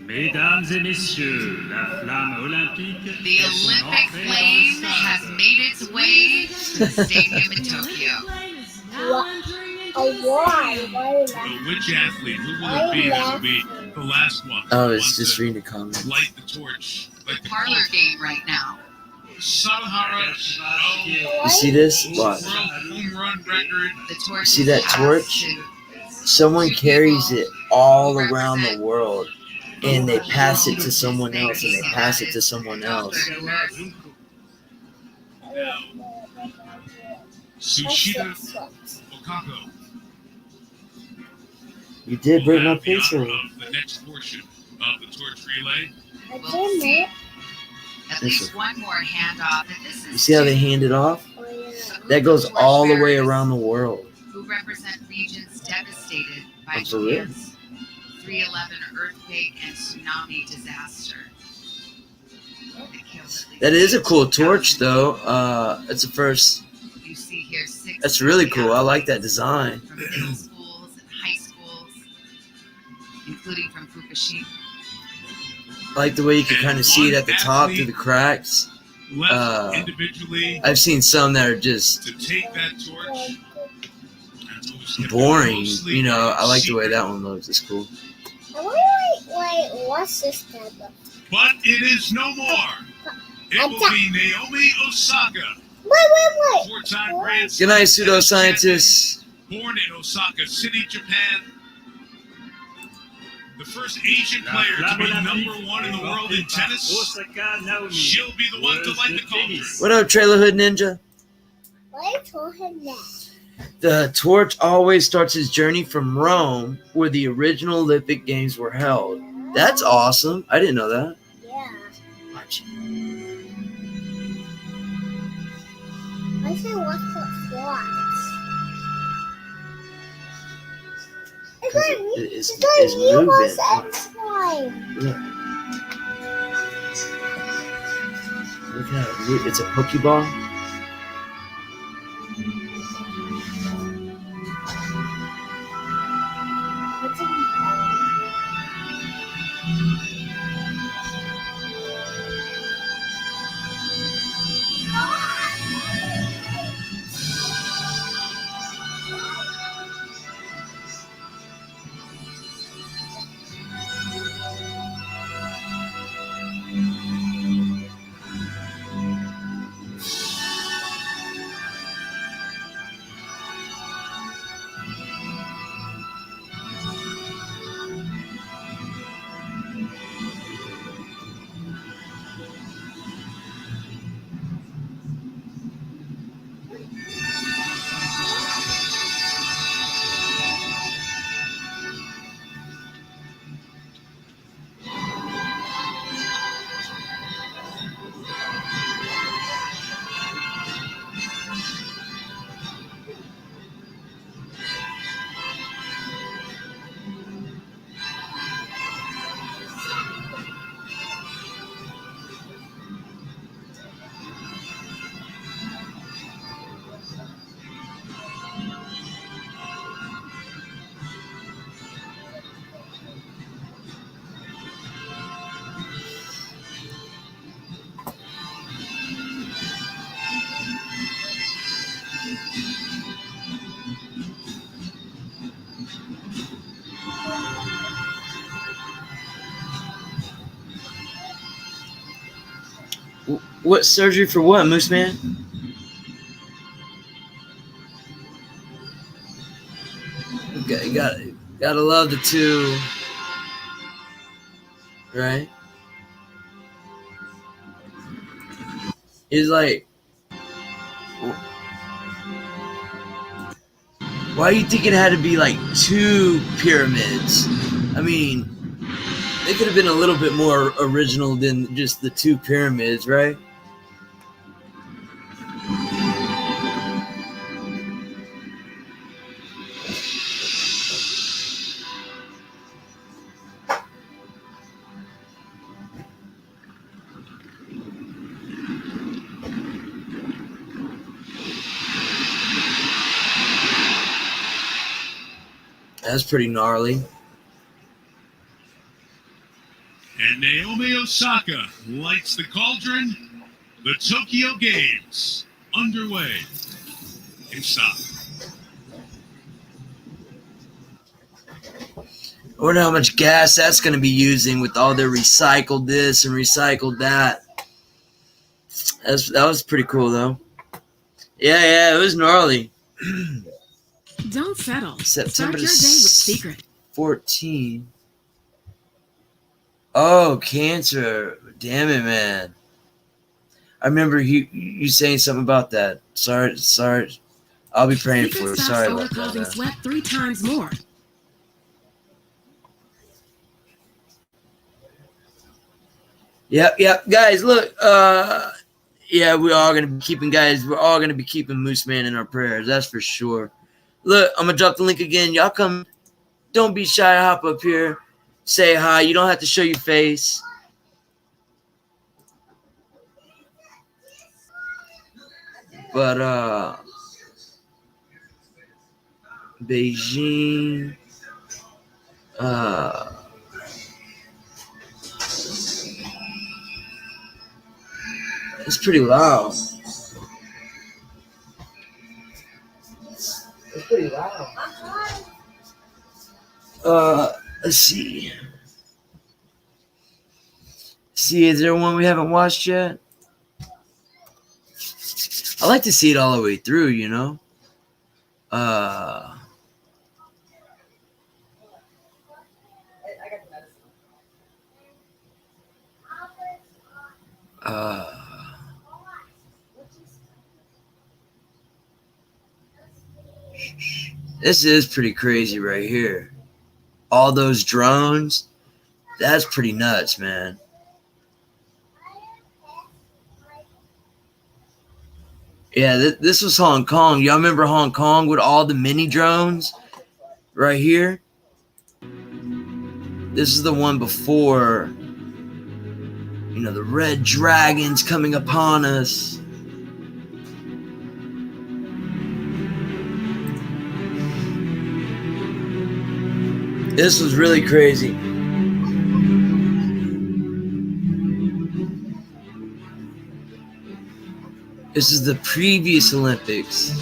Mesdames et messieurs, la flamme olympique.
The Olympic flame has made its way to the stadium in Tokyo.
Why?
But which athlete? Who will it be? Will it be the last one?
Oh,
The
it's
one
just
to
reading the comments.
light the torch. Like the
Parlor game right now.
Somehow,
You see this? Watch.
world home run record.
The torch.
See that
is
torch?
passed
Someone carries it all around the world. and they pass it to someone else, and they pass it to someone else.
Sushita Okako,
You did break my face
the honor
away.
of the next portion of the torch relay.
We'll see at least one more handoff. And this is
You see how they hand it off? That goes all the way around the world.
who represent regions devastated by
Oh, for real?
Japan's 3/11 earthquake and tsunami disaster.
That is a cool torch, though. It's the first.
You see here 6
That's really cool. I like that design.
from middle schools and high schools, including from Fukushima.
I like the way you can kind of see it at the top through the cracks.
Left individually
I've seen some that are just
to take that torch. And those kept
boring.
closely
You know, I like the way
secret.
that one looks. It's cool.
Wait, what's this type of?
But it is no more. It will be Naomi Osaka,
Wait.
four-time Grand
Good night,
Slam
pseudoscientists.
born in Osaka City, Japan. The first Asian player to be #1 in the world in tennis. She'll be the one to light the cauldron.
What up, Trailer Hood Ninja?
Why told him that?
The torch always starts his journey from Rome, where the original Olympic Games were held. That's awesome. I didn't know that.
Yeah.
Watch.
I said what's the flies?
It's
It's
moving.
X-Line.
Look. Look at it. It's a Pokeball. What surgery for what, Moose Man? Gotta love the two, right? He's like, why do you think it had to be like 2 pyramids? I mean, they could have been a little bit more original than just the 2 pyramids, right? That's pretty gnarly.
And Naomi Osaka lights the cauldron. The Tokyo Games underway in stop.
I wonder how much gas that's going to be using with all their recycled this and recycled that. That was pretty cool, though. Yeah, it was gnarly.
Don't settle.
September
Start your day with Secret.
14. Oh, cancer. Damn it, man. I remember you saying something about that. Sorry. I'll be praying for you. Sorry about that.
Causing sweat 3 times more.
Yep. Guys, look. Yeah, we're all gonna be keeping Moose Man in our prayers. That's for sure. Look, I'm gonna drop the link again. Y'all come. Don't be shy. Hop up here. Say hi. You don't have to show your face. But Beijing. It's pretty loud. It's pretty loud. Let's see. Is there one we haven't watched yet? I like to see it all the way through, you know? This is pretty crazy right here. All those drones, that's pretty nuts, man. Yeah, this was Hong Kong. Y'all remember Hong Kong with all the mini drones right here? This is the one before, you know, the red dragons coming upon us. This was really crazy. This is the previous Olympics.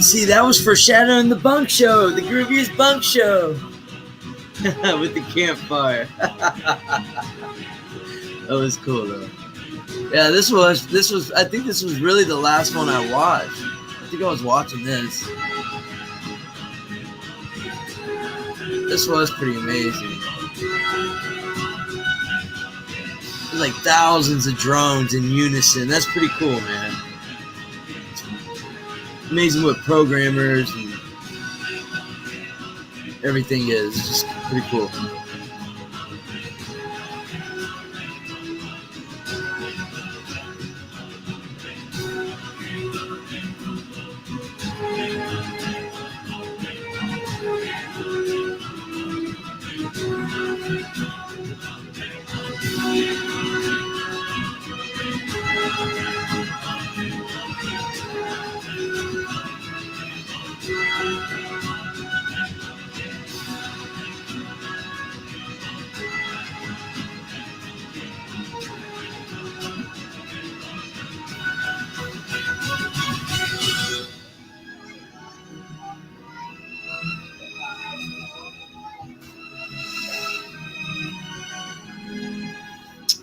See, that was foreshadowing the bunk show, the grooviest bunk show. With the campfire. That was cool though. Yeah, this was I think this was really the last one I watched. I think I was watching this. This was pretty amazing. There's like thousands of drones in unison. That's pretty cool, man. Amazing what programmers and everything is. It's just pretty cool.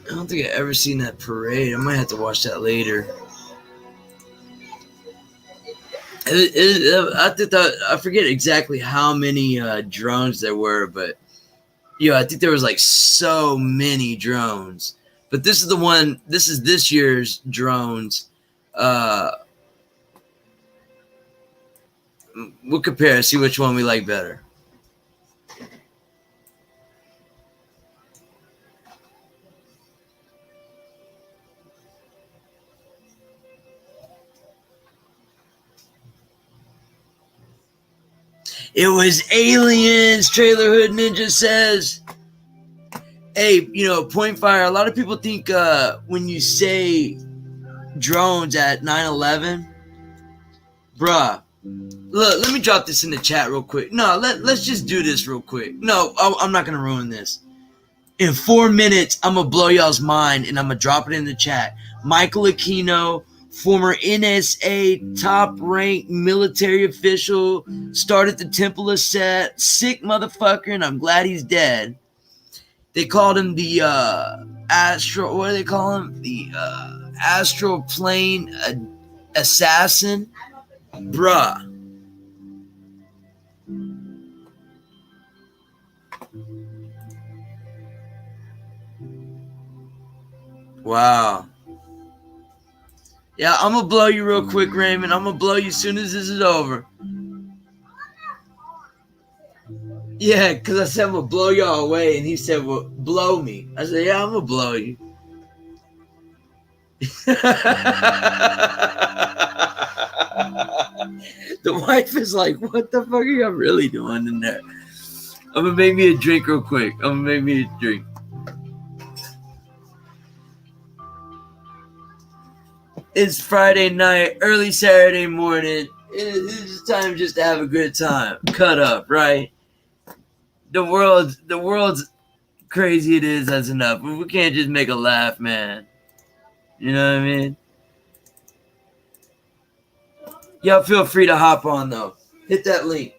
I don't think I've ever seen that parade. I might have to watch that later. I forget exactly how many drones there were, but I think there was like so many drones. But this is the one. This is this year's drones. We'll compare, see which one we like better. It was aliens, Trailer Hood Ninja says. Hey, point fire. A lot of people think when you say drones at 9/11, bruh, look, let me drop this in the chat real quick. No, let's just do this real quick. No, I'm not going to ruin this. In 4 minutes, I'm going to blow y'all's mind, and I'm going to drop it in the chat. Michael Aquino, former NSA top-ranked military official, started the Temple of Set, sick motherfucker, and I'm glad he's dead. They called him the astral, what do they call him? The astral plane assassin. Bruh. Wow. Yeah, I'm going to blow you real quick, Raymond. I'm going to blow you as soon as this is over. Yeah, because I said I'm going to blow y'all away, and he said, well, blow me. I said, yeah, I'm going to blow you. The wife is like, what the fuck are y'all really doing in there? I'm going to make me a drink real quick. I'm going to make me a drink. It's Friday night, early Saturday morning. It's time just to have a good time. Cut up, right? The world's crazy it is, that's enough. We can't just make a laugh, man. You know what I mean? Y'all feel free to hop on, though. Hit that link.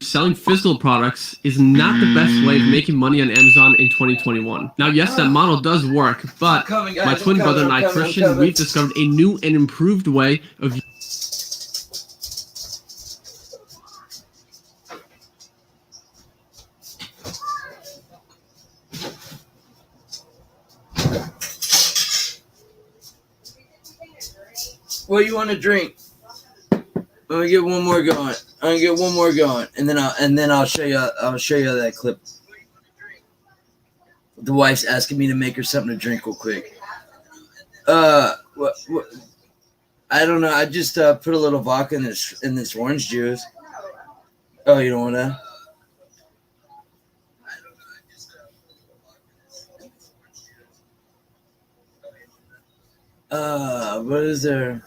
Selling physical products is not the best way of making money on Amazon in 2021. Now, yes, that model does work, but my twin brother and I, Christian, we've discovered a new and improved way of
what you want to drink? I'm gonna get one more going. And then I'll show you that clip. The wife's asking me to make her something to drink real quick. What I don't know. I just put a little vodka in this orange juice. Oh, you don't want to? What is there?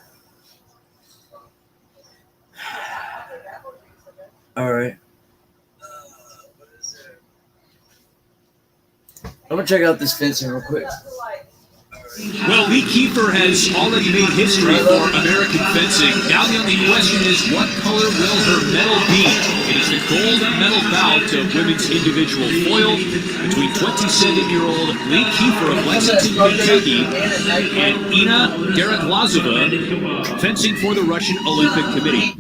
All right. I'm gonna check out this fencing real quick.
Well, Lee Kiefer has already made history for American fencing. Now the only question is, what color will her medal be? It is the gold medal bout of women's individual foil between 27-year-old Lee Kiefer of Lexington, Kentucky, and Ina Dereglazova, fencing for the Russian Olympic Committee.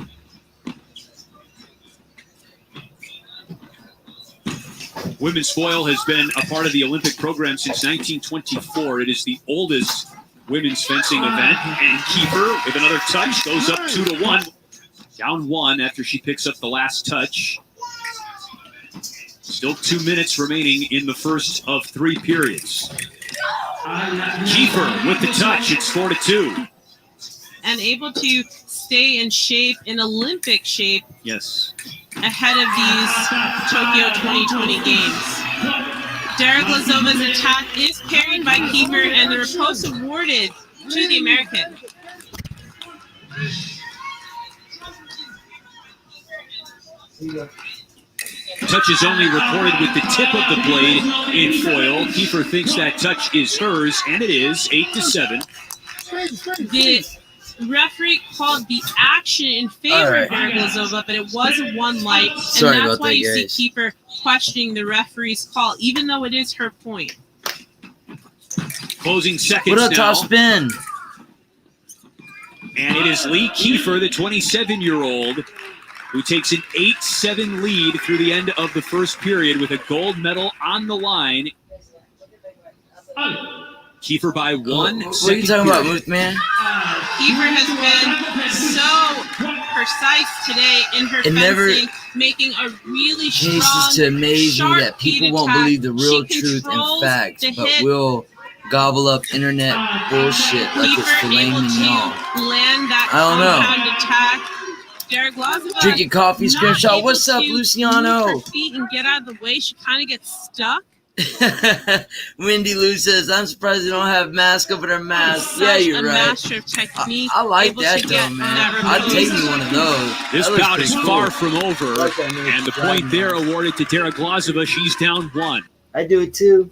Women's foil has been a part of the Olympic program since 1924. It is the oldest women's fencing event. And Kiefer, with another touch, goes up 2-1. Down 1 after she picks up the last touch. Still 2 minutes remaining in the first of 3 periods. Kiefer with the touch. It's 4-2.
And able to stay in shape, in Olympic shape.
Yes.
Ahead of these Tokyo 2020 games. Dereglazova's attack is parried by Kiefer, and the riposte awarded to the American.
Touch is only recorded with the tip of the blade in foil. Kiefer thinks that touch is hers, and it is 8-7.
The referee called the action in favor of Dereglazova, but it was a 1 light, and that's why you see Kiefer questioning the referee's call, even though it is her point.
Closing seconds
now. What up, top spin?
And it is Lee Kiefer, the 27-year-old, who takes an 8-7 lead through the end of the first period with a gold medal on the line. Kiefer by 1 second.
What are you talking about, Ruth, man?
Kiefer has been so precise today in her fencing, making a really strong,
cases to amaze me that people won't believe the real truth and facts, but will gobble up internet bullshit like it's filet mignon. I don't know. Drinking coffee, screenshot. What's up, Luciano?
Her feet and get out of the way. She kind of gets stuck.
Wendy Lou says, I'm surprised they don't have mask over their mask. Yeah, you're right.
Master of technique,
I like that though, man. I'd take me one of those.
This bout is far from over, and the point there awarded to Dereglazova. She's down 1.
I do it too.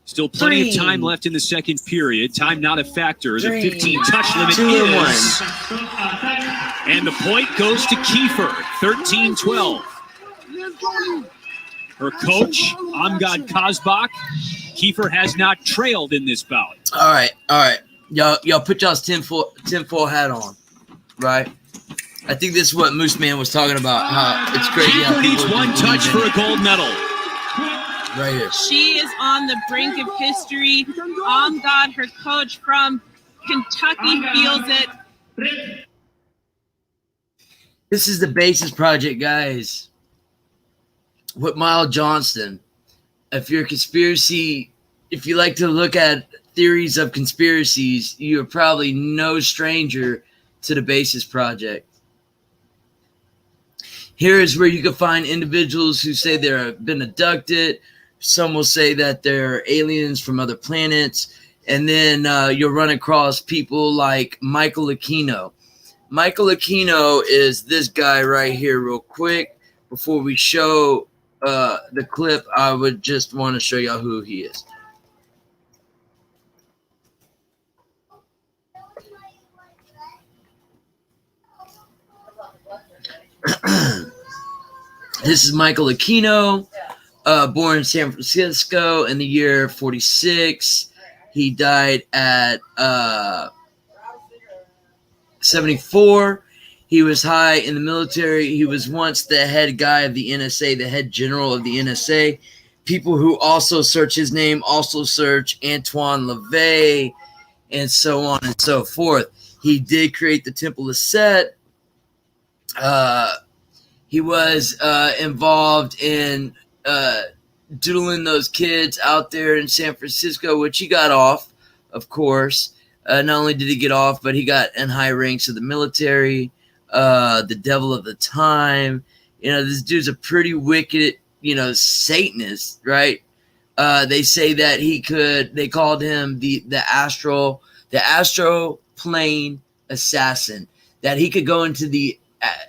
Still plenty of time left in the second period. Time not a factor. The 15-touch limit is. And the point goes to Kiefer, 13-12. Her coach, Amgad Kazbak, Kiefer has not trailed in this bout.
All right. Y'all put y'all's tinfoil hat on, right? I think this is what Moose Man was talking about, how it's crazy.
Kiefer needs 1 touch for a gold medal.
Right here.
She is on the brink of history. Amgad, her coach from Kentucky, feels it.
This is the Basis Project, guys. With Miles Johnston. If you're a conspiracy, if you like to look at theories of conspiracies, you're probably no stranger to the Basis Project. Here is where you can find individuals who say they've been abducted. Some will say that they're aliens from other planets. And then you'll run across people like Michael Aquino. Michael Aquino is this guy right here real quick. Before we show the clip, I would just want to show y'all who he is. This is Michael Aquino, born in San Francisco in the year 46. He died at 74. He was high in the military. He was once the head guy of the NSA, the head general of the NSA. People who also search his name also search Antoine LaVey and so on and so forth. He did create the Temple of Set. He was involved in doodling those kids out there in San Francisco, which he got off, of course. Not only did he get off, but he got in high ranks of the military, the devil of the time. This dude's a pretty wicked, Satanist, right? They say that they called him the astral plane assassin, that he could go into the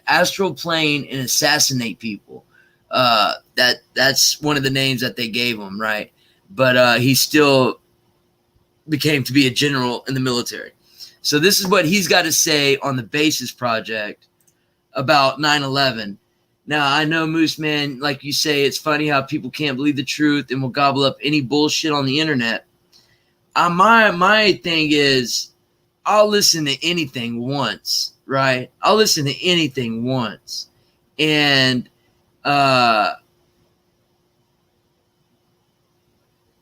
astral plane and assassinate people. That's one of the names that they gave him, right? But he still became to be a general in the military. So this is what he's got to say on the Basis Project about 9/11. Now, I know, Moose Man, like you say, it's funny how people can't believe the truth and will gobble up any bullshit on the internet. My thing is, I'll listen to anything once, right? I'll listen to anything once. And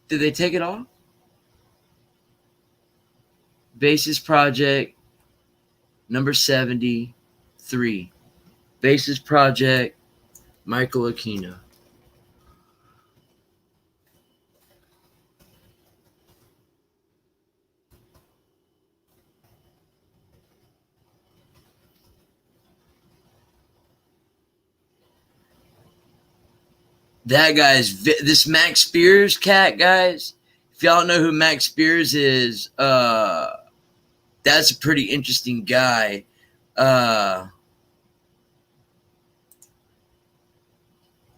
did they take it off? Basis Project number 73. Basis Project, Michael Aquino. That guy's this Max Spears cat, guys. If y'all know who Max Spears is, that's a pretty interesting guy.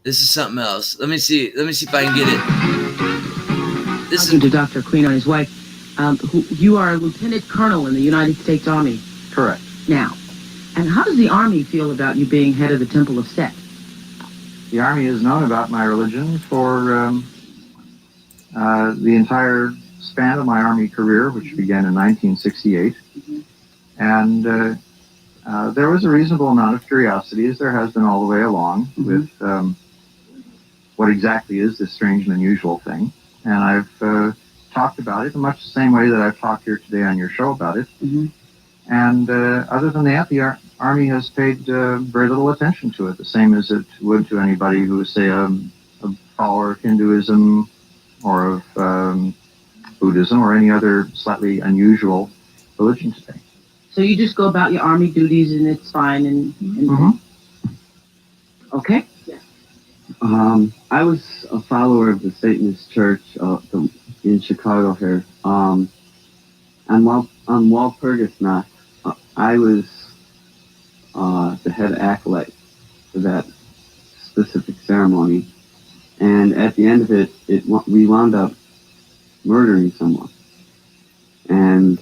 This is something else. Let me see if I can get it.
This is to Dr. Queen on his wife. You are a lieutenant colonel in the United States Army.
Correct.
Now, and how does the Army feel about you being head of the Temple of Set?
The Army has known about my religion for the entire span of my Army career, which began in 1968. And there was a reasonable amount of curiosity, as there has been all the way along, with what exactly is this strange and unusual thing. And I've talked about it in much the same way that I've talked here today on your show about it. And other than that, the Army has paid very little attention to it, the same as it would to anybody who is, say, a follower of Hinduism or of Buddhism or any other slightly unusual religion today.
So you just go about your Army duties and it's fine and okay?
Yeah. I was a follower of the Satanist Church in Chicago here. On Walpurgis I was the head acolyte for that specific ceremony. And at the end of it, we wound up murdering someone. And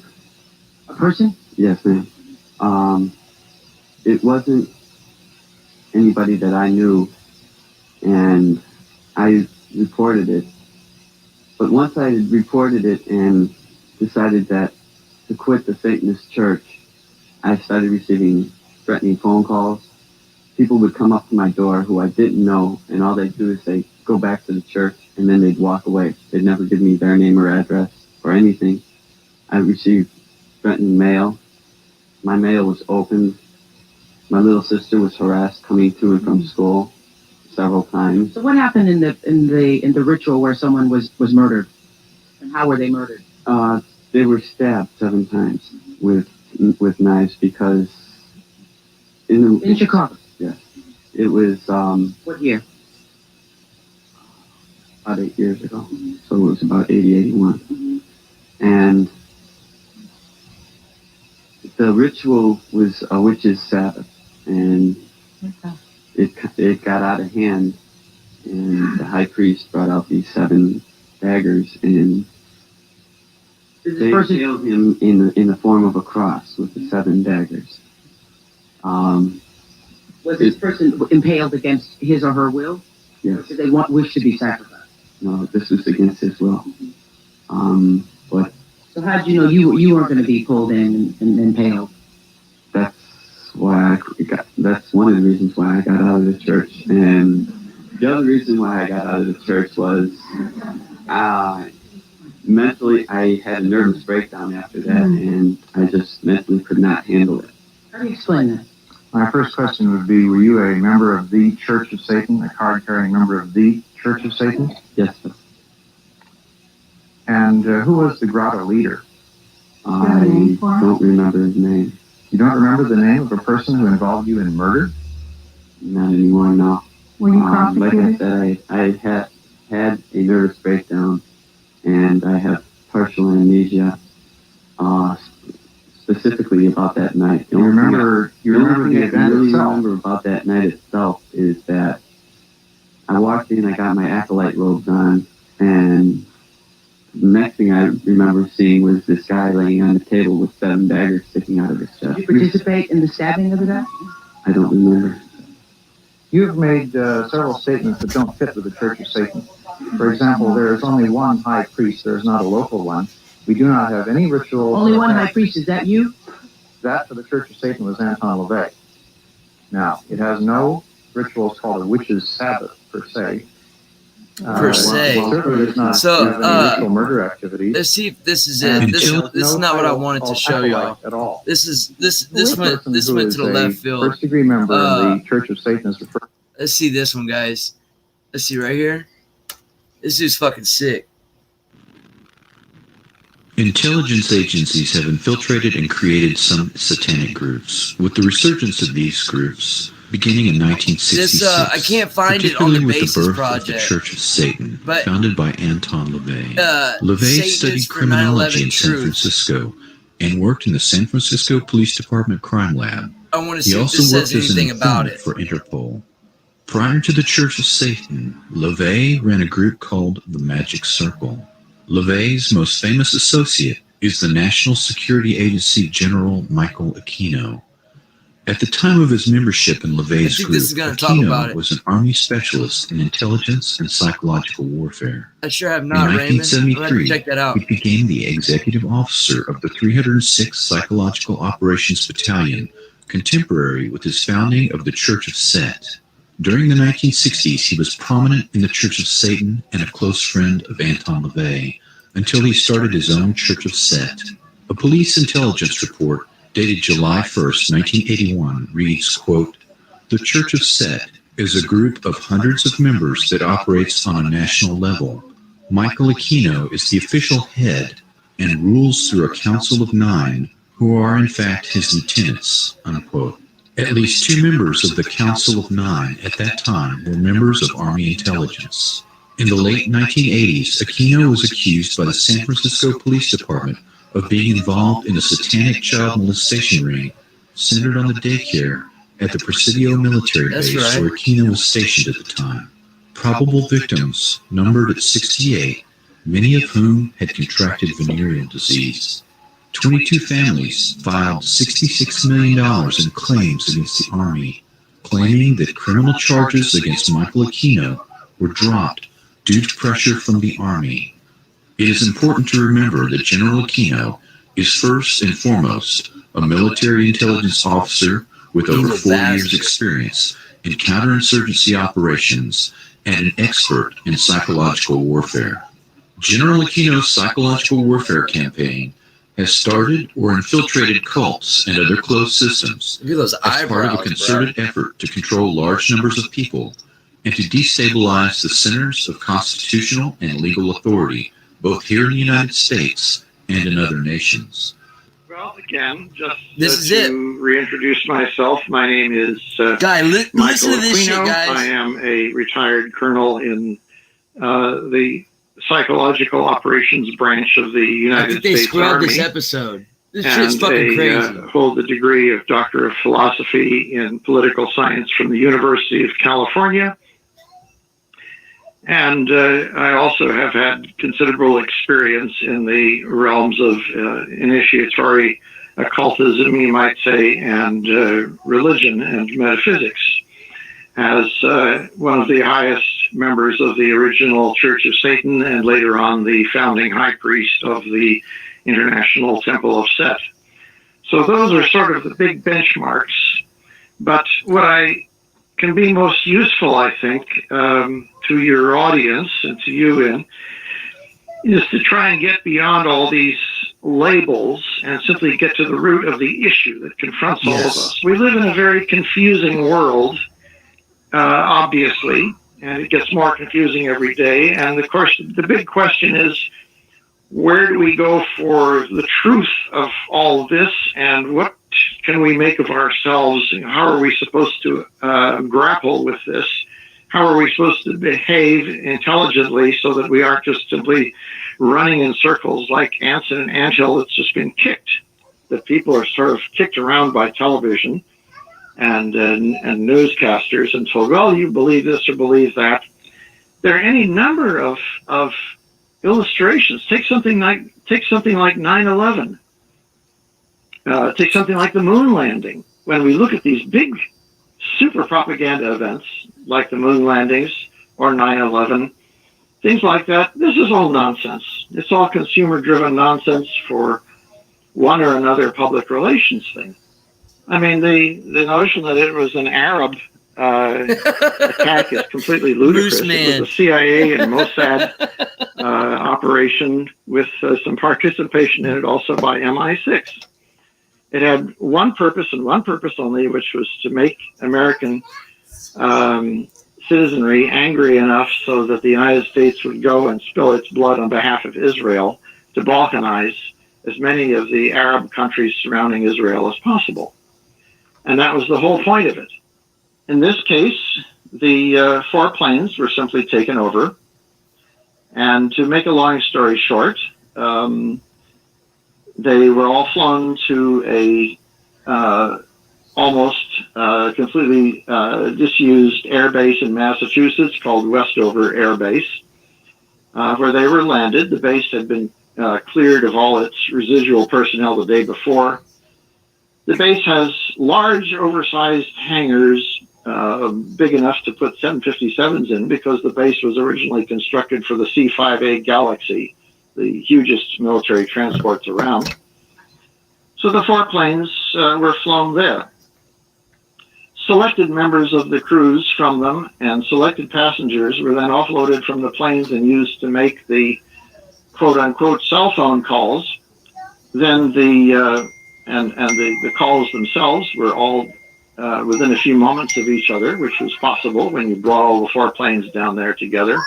a person?
Yes, ma'am. It wasn't anybody that I knew, and I reported it. But once I reported it and decided that to quit the Satanist Church, I started receiving threatening phone calls. People would come up to my door who I didn't know, and all they'd do is say, go back to the church, and then they'd walk away. They'd never give me their name or address or anything. I received threatening mail. My mail was opened. My little sister was harassed coming to and from school several times.
So what happened in the ritual where someone was murdered? And how were they murdered?
They were stabbed 7 times with knives because in
Chicago.
Yes, it was.
What year?
About 8 years ago. So it was about 80, 81. And the ritual was a witch's Sabbath, and it got out of hand, and the high priest brought out these 7 daggers, and they killed him in the form of a cross with the 7 daggers.
Was this person impaled against his or her will?
Yes.
Or did they wish to be sacrificed?
No, this was against his will. But
so how did you know you weren't going to be pulled in and impaled?
That's why that's one of the reasons why I got out of the church. And the other reason why I got out of the church was mentally, I had a nervous breakdown after that, and I just mentally could not handle it.
How do you explain that?
My first question would be, were you a member of the Church of Satan, a card-carrying member of the Church of Satan?
Yes, sir.
And who was the grotto leader?
I don't remember his name.
You don't remember the name of a person who involved you in murder?
Not anymore, no.
Were you
Like I
prosecuted?
said, I had a nervous breakdown, and I have partial amnesia, specifically about that night.
You remember the event
I really
itself?
remember about that night itself is that I walked in, I got my acolyte robes on, and the next thing I remember seeing was this guy laying on the table with 7 daggers sticking out of his chest.
Did you participate in the stabbing of the guy?
I don't remember.
You have made several statements that don't fit with the Church of Satan. For example, there is only one high priest. There is not a local one. We do not have any ritual.
Only one high priest. Is that you?
That for the Church of Satan was Anton LaVey. Now, it has no rituals called a witch's Sabbath, per se.
Per se.
Certainly does not have any ritual murder activities.
Let's see if this is it. This is not what I wanted to show y'all.
At all.
This went to the left field.
First degree member of the Church of Satan is referred.
Let's see this one, guys. Let's see right here. This dude's fucking sick.
Intelligence agencies have infiltrated and created some satanic groups. With the resurgence of these groups, beginning in 1966,
This I can't find it on the
particularly with
Basis
the birth
Project.
of the Church of Satan,
But,
founded by Anton LaVey. LaVey
Satanists
studied
for
criminology
9/11
in San
truth.
Francisco and worked in the San Francisco Police Department crime lab.
I want to
He
see if
also
this
worked
says
as an
anything about
informant
it.
for Interpol. Prior to the Church of Satan, LaVey ran a group called the Magic Circle. LaVey's most famous associate is the National Security Agency General Michael Aquino. At the time of his membership in LaVey's
think
group,
this is gonna talk about it.
Aquino was an Army specialist in intelligence and psychological warfare.
I sure have
In
not, Raymond. I'm going to
1973,
check that out.
he became the executive officer of the 306th Psychological Operations Battalion, contemporary with his founding of the Church of Set. During the 1960s, he was prominent in the Church of Satan and a close friend of Anton LaVey, until he started his own Church of Set. A police intelligence report dated July 1st, 1981 reads, quote, "The Church of Set is a group of hundreds of members that operates on a national level. Michael Aquino is the official head and rules through a council of 9 who are in fact his lieutenants," unquote. At least 2 members of the Council of 9 at that time were members of Army intelligence. In the late 1980s, Aquino was accused by the San Francisco Police Department of being involved in a satanic child molestation ring centered on the daycare at the Presidio military base where Aquino was stationed at the time. Probable victims numbered at 68, many of whom had contracted venereal disease. 22 families filed $66 million in claims against the Army, claiming that criminal charges against Michael Aquino were dropped due to pressure from the Army. It is important to remember that General Aquino is first and foremost a military intelligence officer with over 4 years' experience in counterinsurgency operations and an expert in psychological warfare. General Aquino's psychological warfare campaign has started or infiltrated cults and other closed systems as part of a concerted effort to control large numbers of people and to destabilize the centers of constitutional and legal authority, both here in the United States and in other nations.
Well, again, just
This is
to reintroduce myself, my name is
listen
Michael
to this shit,
Aquino.
guys.
I am a retired colonel in the Psychological Operations Branch of the
I
United
think they
States
scrubbed
Army.
this episode. This shit's
And
fucking crazy.
hold the degree of Doctor of Philosophy in Political Science from the University of California. And I also have had considerable experience in the realms of initiatory occultism, you might say, and religion and metaphysics. As one of the highest members of the original Church of Satan and later on the founding high priest of the International Temple of Set. So those are sort of the big benchmarks. But what I can be most useful, I think, to your audience and to you is to try and get beyond all these labels and simply get to the root of the issue that confronts all of us. We live in a very confusing world, obviously, and it gets more confusing every day. And of course, the big question is, where do we go for the truth of all of this, and what can we make of ourselves? How are we supposed to grapple with this? How are we supposed to behave intelligently so that we aren't just simply running in circles like ants in an anthill that's just been kicked? That people are sort of kicked around by television and newscasters and told, well, you believe this or believe that. There are any number of illustrations. Take something like 9/11. Take something like the moon landing. When we look at these big super propaganda events like the moon landings or 9/11, things like that, this is all nonsense. It's all consumer-driven nonsense for one or another public relations thing. I mean, the notion that it was an Arab attack is completely ludicrous. It was a CIA and Mossad operation with some participation in it also by MI6. It had one purpose and one purpose only, which was to make American citizenry angry enough so that the United States would go and spill its blood on behalf of Israel to balkanize as many of the Arab countries surrounding Israel as possible. And that was the whole point of it. In this case, the 4 planes were simply taken over. And to make a long story short, they were all flown to a almost completely disused air base in Massachusetts called Westover Air Base, where they were landed. The base had been cleared of all its residual personnel the day before. The base has large, oversized hangars, big enough to put 757s in, because the base was originally constructed for the C-5A Galaxy, the hugest military transports around. So the 4 planes were flown there. Selected members of the crews from them and selected passengers were then offloaded from the planes and used to make the quote-unquote cell phone calls. Then the calls themselves were all within a few moments of each other, which was possible when you brought all the 4 planes down there together.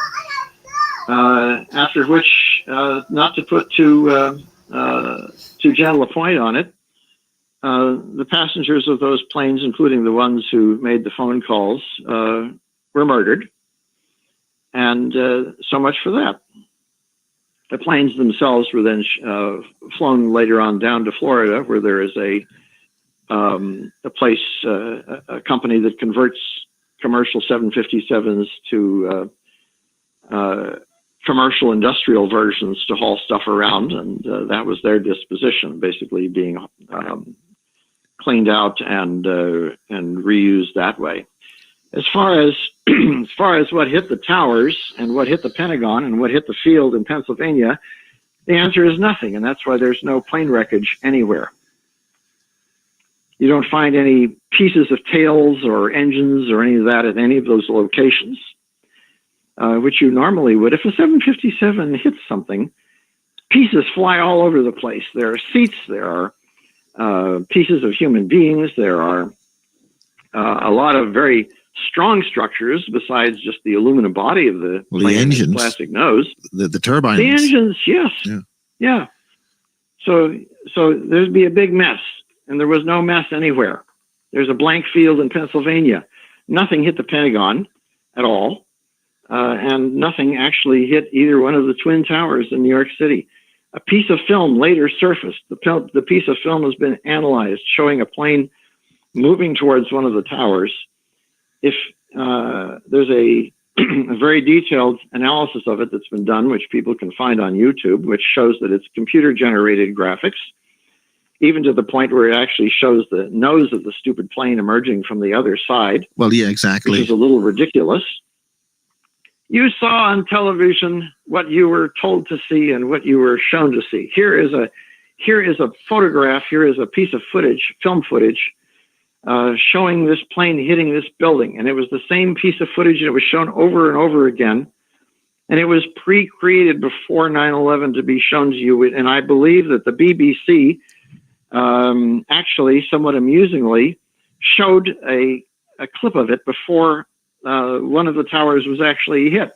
After which, not to put too gentle a point on it, the passengers of those planes, including the ones who made the phone calls, were murdered. And so much for that. The planes themselves were then flown later on down to Florida, where there is a place, a company that converts commercial 757s to commercial industrial versions to haul stuff around, and that was their disposition, basically being cleaned out and reused that way. As far as what hit the towers and what hit the Pentagon and what hit the field in Pennsylvania, the answer is nothing, and that's why there's no plane wreckage anywhere. You don't find any pieces of tails or engines or any of that at any of those locations, which you normally would. If a 757 hits something, pieces fly all over the place. There are seats, there are pieces of human beings, there are a lot of very strong structures besides just the aluminum body of the plane, engines, plastic nose.
The turbines.
The engines, yes. Yeah. So there'd be a big mess, and there was no mess anywhere. There's a blank field in Pennsylvania. Nothing hit the Pentagon at all, and nothing actually hit either one of the Twin Towers in New York City. A piece of film later surfaced. The piece of film has been analyzed, showing a plane moving towards one of the towers. If there's a very detailed analysis of it that's been done, which people can find on YouTube, which shows that it's computer-generated graphics, even to the point where it actually shows the nose of the stupid plane emerging from the other side.
Well, yeah, exactly.
Which is a little ridiculous. You saw on television what you were told to see and what you were shown to see. Here is a photograph. Here is a piece of footage, film footage, showing this plane hitting this building. And it was the same piece of footage, and it was shown over and over again And it was pre-created before 9/11 to be shown to you. And I believe that the BBC actually, somewhat amusingly, showed a clip of it before one of the towers was actually hit.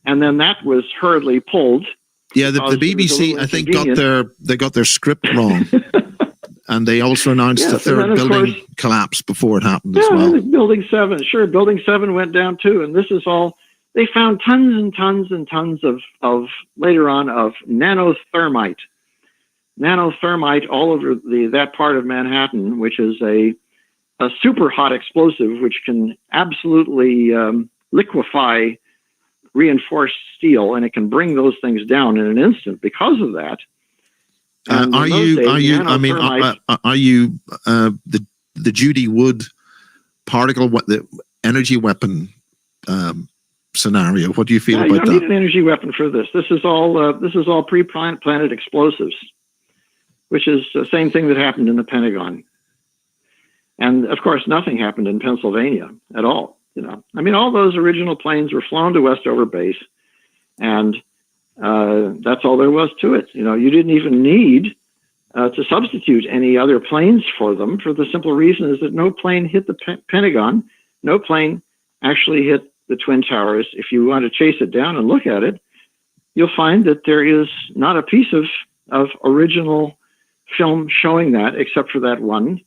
And then that was hurriedly pulled.
Yeah, the BBC, I think, got their script wrong. And they also announced the third building collapse before it happened as well.
Building 7, sure. Building 7 went down too. And this is all, they found tons and tons and tons of later on, of nanothermite. Nanothermite all over that part of Manhattan, which is a super hot explosive, which can absolutely liquefy reinforced steel, and it can bring those things down in an instant because of that.
Are you the Judy Wood particle, the energy weapon scenario? What do you feel about
you
that?
don't need an energy weapon for this. This is all pre-planted explosives, which is the same thing that happened in the Pentagon. And of course, nothing happened in Pennsylvania at all. I mean, all those original planes were flown to Westover Base, and that's all there was to it. You didn't even need to substitute any other planes for them, for the simple reason is that no plane hit the Pentagon. No plane actually hit the Twin Towers. If you want to chase it down and look at it, you'll find that there is not a piece of original film showing that, except for that one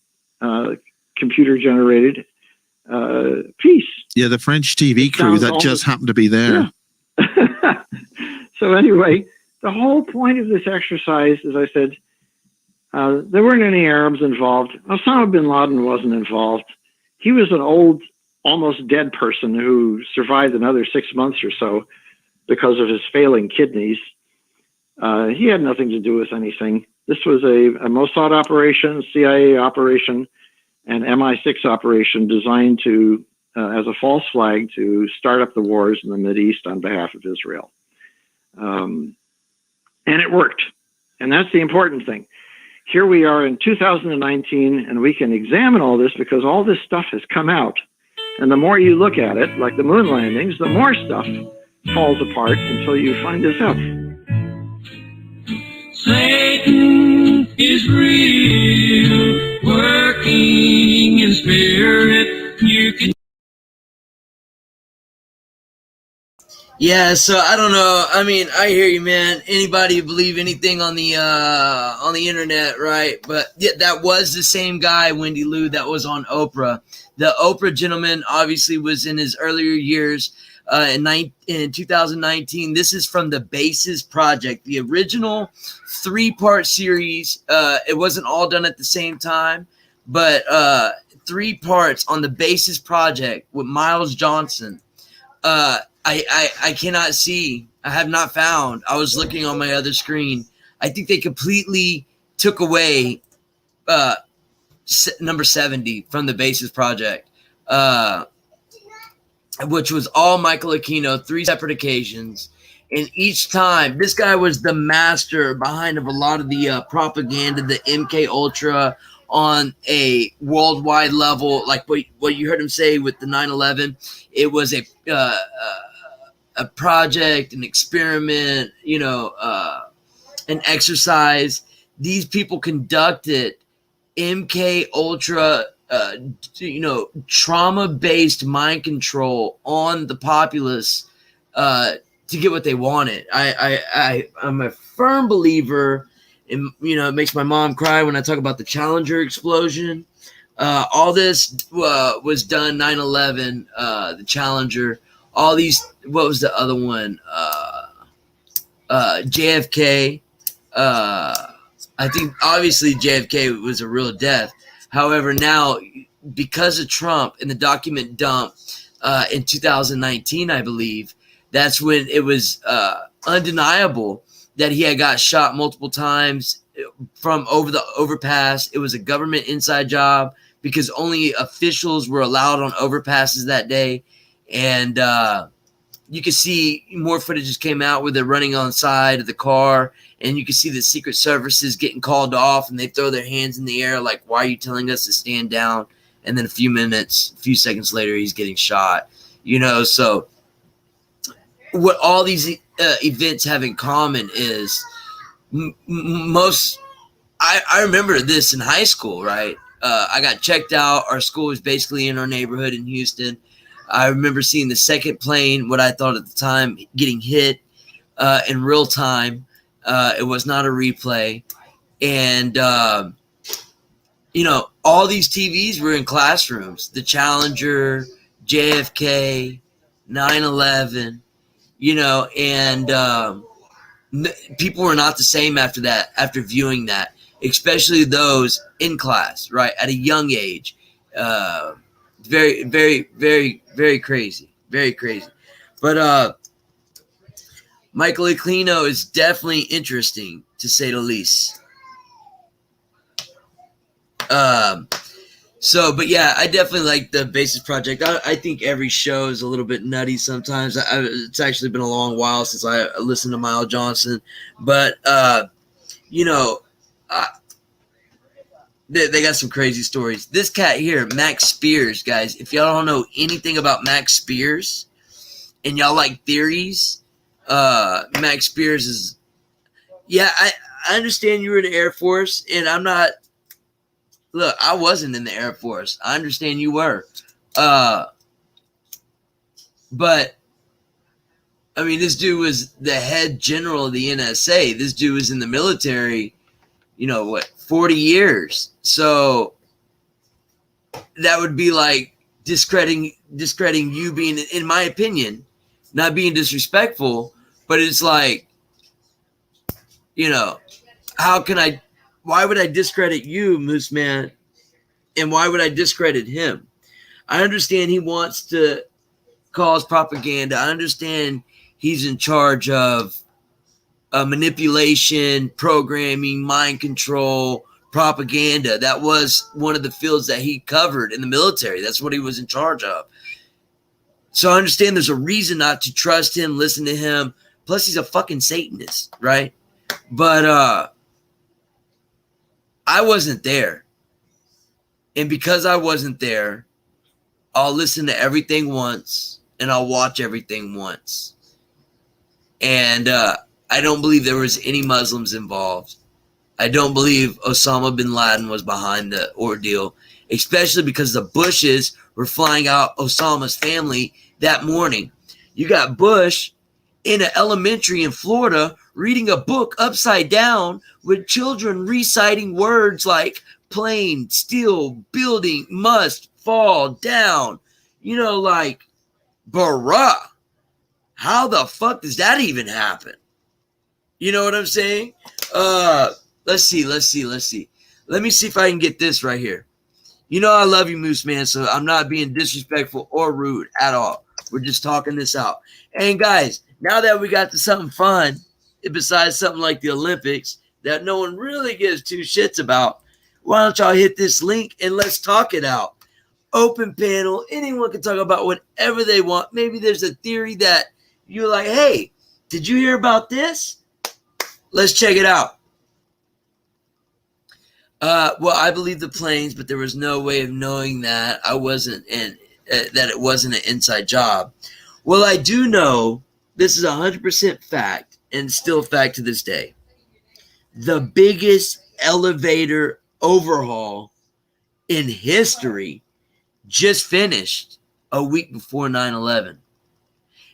computer-generated piece.
Yeah, the French TV crew that just happened to be there.
Yeah. So anyway, the whole point of this exercise, as I said, there weren't any Arabs involved. Osama bin Laden wasn't involved. He was an old, almost dead person who survived another 6 months or so because of his failing kidneys. He had nothing to do with anything. This was a Mossad operation, CIA operation, and MI6 operation designed to, as a false flag, to start up the wars in the Mideast on behalf of Israel. And it worked. And that's the important thing. Here we are in 2019, and we can examine all this because all this stuff has come out. And the more you look at it, like the moon landings, the more stuff falls apart until you find this out.
Satan is real, working in spirit. You can. Yeah, so I don't know. I mean, I hear you, man. Anybody believe anything on the internet, right? But yeah, that was the same guy, Wendy Liu, that was on Oprah. The Oprah gentleman obviously was in his earlier years. In 2019, this is from the Basis Project, the original 3-part series. It wasn't all done at the same time, but 3 parts on the Basis Project with Miles Johnson. I cannot see. I have not found. I was looking on my other screen. I think they completely took away number 70 from the Basis Project. Which was all Michael Aquino, 3 separate occasions. And each time, this guy was the master behind of a lot of the propaganda, the MK Ultra on a worldwide level. Like what you heard him say with the 9/11, it was a project, an experiment, an exercise. These people conducted MK Ultra trauma-based mind control on the populace to get what they wanted. I'm a firm believer in, it makes my mom cry when I talk about the Challenger explosion. All this was done 9/11, the Challenger, all these, what was the other one? JFK. I think obviously JFK was a real death. However, now, because of Trump and the document dump in 2019, I believe, that's when it was undeniable that he had got shot multiple times from over the overpass. It was a government inside job because only officials were allowed on overpasses that day. And you can see more footage just came out where they're running on the side of the car, and you can see the Secret Services getting called off, and they throw their hands in the air like, why are you telling us to stand down? And then a few seconds later, he's getting shot. So
what all these events have in common is most. I remember this in high school, right? I got checked out. Our school was basically in our neighborhood in Houston. I remember seeing the second plane, what I thought at the time, getting hit in real time. It was not a replay. And, you know, all these TVs were in classrooms. The Challenger, JFK, 9/11, you know, and people were not the same after that, after viewing that, especially those in class, right, at a young age. Very, very, very, very crazy. Very crazy. But Michael Aquino is definitely interesting, to say the least. But yeah, I definitely like the Basis Project. I think every show is a little bit nutty sometimes. It's actually been a long while since I listened to Miles Johnson. But, you know, they got some crazy stories. This cat here, Max Spears, guys, if y'all don't know anything about Max Spears and y'all like theories, Max Spears is, yeah, I understand you were in the Air Force, and I'm not, look, I wasn't in the Air Force. I understand you were. But, I mean, this dude was the head general of the NSA. This dude was in the military, you know, what, 40 years. So that would be like discrediting you being, in my opinion, not being disrespectful, but it's like, you know, why would I discredit you, Moose Man? And why would I discredit him? I understand he wants to cause propaganda. I understand he's in charge of manipulation, programming, mind control, propaganda. That was one of the fields that he covered in the military. That's what he was in charge of. So I understand there's a reason not to trust him, listen to him. Plus, he's a fucking Satanist, right? But I wasn't there. And because I wasn't there, I'll listen to everything once and I'll watch everything once. And I don't believe there was any Muslims involved. I don't believe Osama bin Laden was behind the ordeal, especially because the Bushes were flying out Osama's family that morning. You got Bush in an elementary in Florida reading a book upside down with children reciting words like plane, steel, building, must fall down. You know, like, bruh, how the fuck does that even happen? You know what I'm saying? Let's see. Let me see if I can get this right here. You know I love you, Moose Man, so I'm not being disrespectful or rude at all. We're just talking this out. And guys, now that we got to something fun, besides something like the Olympics that no one really gives two shits about, why don't y'all hit this link and let's talk it out. Open panel. Anyone can talk about whatever they want. Maybe there's a theory that you're like, hey, did you hear about this? Let's check it out. Well, I believe the planes, but there was no way of knowing that I wasn't in, that it wasn't an inside job. Well, I do know this is 100% fact and still fact to this day. The biggest elevator overhaul in history just finished a week before 9/11.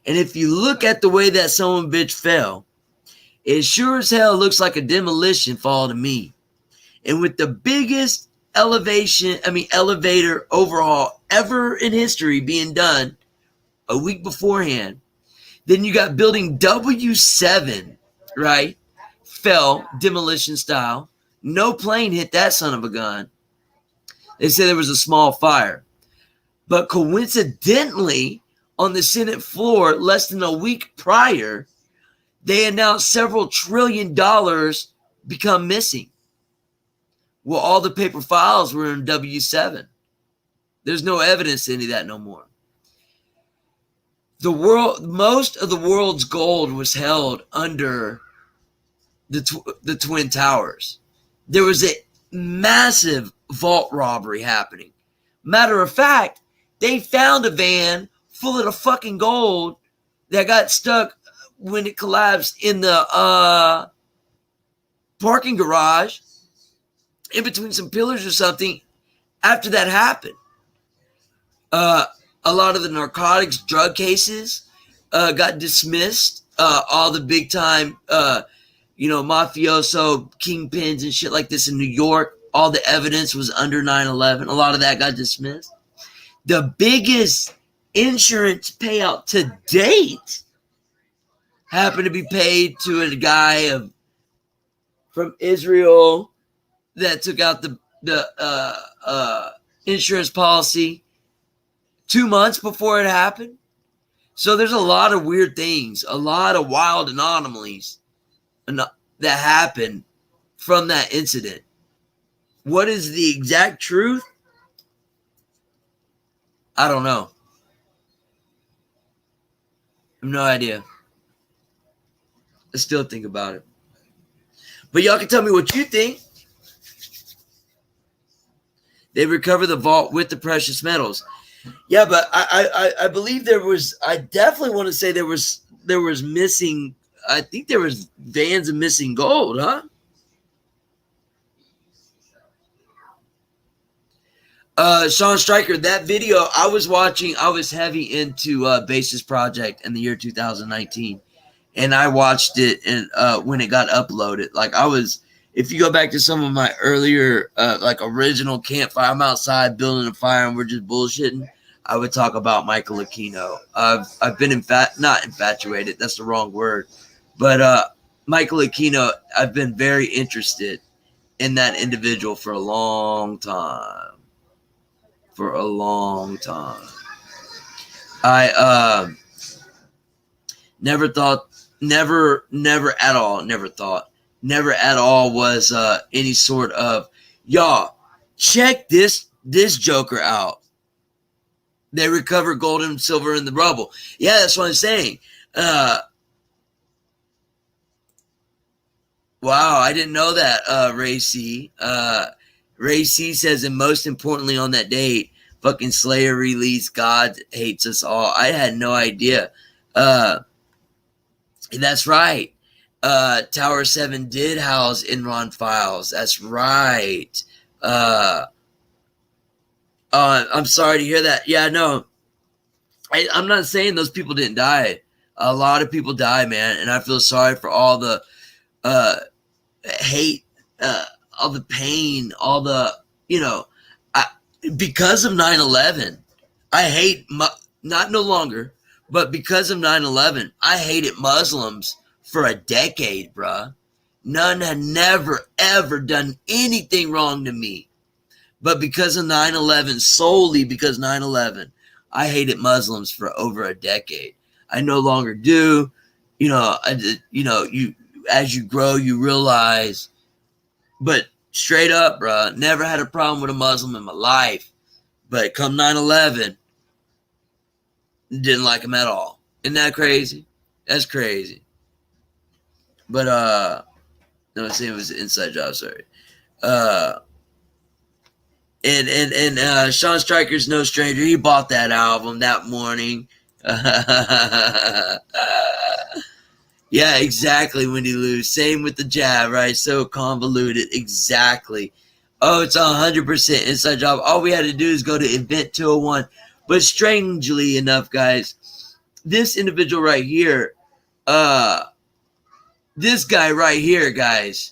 And if you look at the way that some bitch fell, it sure as hell looks like a demolition fall to me. And with the biggest elevator overhaul ever in history being done a week beforehand, then you got building W7, right? Fell demolition style. No plane hit that son of a gun. They said there was a small fire. But coincidentally, on the Senate floor, less than a week prior, they announced several $1 trillion become missing. Well, all the paper files were in W7. There's no evidence to any of that no more. Most of the world's gold was held under the Twin Towers. There was a massive vault robbery happening. Matter of fact, they found a van full of the fucking gold that got stuck when it collapsed in the parking garage in between some pillars or something after that happened. A lot of the narcotics drug cases got dismissed. All the big time mafioso kingpins and shit like this in New York, all the evidence was under 9/11. A lot of that got dismissed. The biggest insurance payout to date happened to be paid to a guy from Israel that took out the insurance policy 2 months before it happened. So there's a lot of weird things, a lot of wild anomalies that happened from that incident. What is the exact truth? I don't know. I have no idea. I still think about it. But y'all can tell me what you think. They recover the vault with the precious metals. Yeah, but I believe there was, I definitely want to say there was missing, I think there was vans of missing gold, huh? Sean Stryker, that video I was watching, I was heavy into Basis Project in the year 2019. And I watched it and when it got uploaded. Like I was, if you go back to some of my earlier like original campfire, I'm outside building a fire and we're just bullshitting, I would talk about Michael Aquino. I've been not infatuated, that's the wrong word. But Michael Aquino, I've been very interested in that individual for a long time. For a long time. I never at all was any sort of, y'all, check this joker out. They recover gold and silver in the rubble. Yeah, that's what I'm saying. Wow, I didn't know that, Ray C. Ray C says, and most importantly on that date, fucking Slayer released God Hates Us All. I had no idea. That's right. Tower 7 did house Enron files. That's right. I'm sorry to hear that. Yeah, no. I'm not saying those people didn't die. A lot of people die, man. And I feel sorry for all the hate, all the pain, all the, because of 9/11, I hate, not no longer, but because of 9/11, I hated Muslims for a decade, bruh. None had never, ever done anything wrong to me. But because of 9/11, solely because 9/11, I hated Muslims for over a decade. I no longer do. You as you grow, you realize. But straight up, bro, never had a problem with a Muslim in my life. But come 9/11, didn't like him at all. Isn't that crazy? That's crazy. But no, I'm saying it was an inside job. Sorry. And Sean Stryker's no stranger. He bought that album that morning. Yeah, exactly, Wendy Lou. Same with the jab, right? So convoluted. Exactly. Oh, it's 100% inside job. All we had to do is go to Event 201. But strangely enough, guys, this individual right here, this guy right here, guys,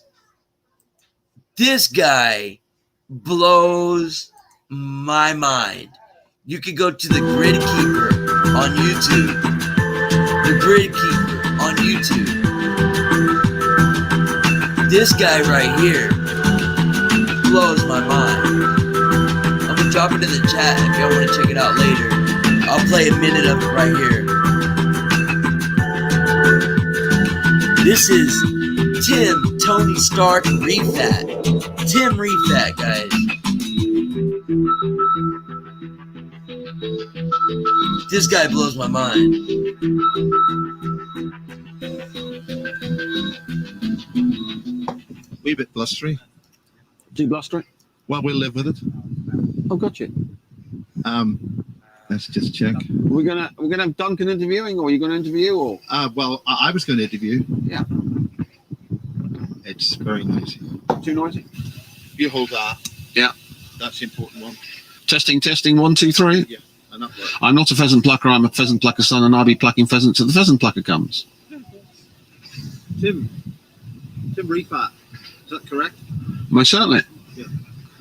this guy blows my mind. You could go to the Grid Keeper on YouTube. The Grid Keeper on YouTube. This guy right here blows my mind. I'm gonna drop it in the chat if y'all want to check it out later. I'll play a minute of it right here. This is Tim Tony Stark Refat. Tim Refat, guys. This guy blows my mind.
Wee bit blustery.
Too blustery?
Well, we'll live with it.
Oh, gotcha.
Let's just check.
We're gonna have Duncan interviewing, or are you gonna interview, or?
Well, I was going to interview.
Yeah.
It's very noisy.
Too noisy.
You hold that.
Yeah.
That's the important one.
Testing. 1, 2, 3.
Yeah. And that works.
I'm not a pheasant plucker. I'm a pheasant plucker's son, and I'll be plucking pheasants till the pheasant plucker comes.
Tim Refat. Is that correct?
Most certainly.
Yeah.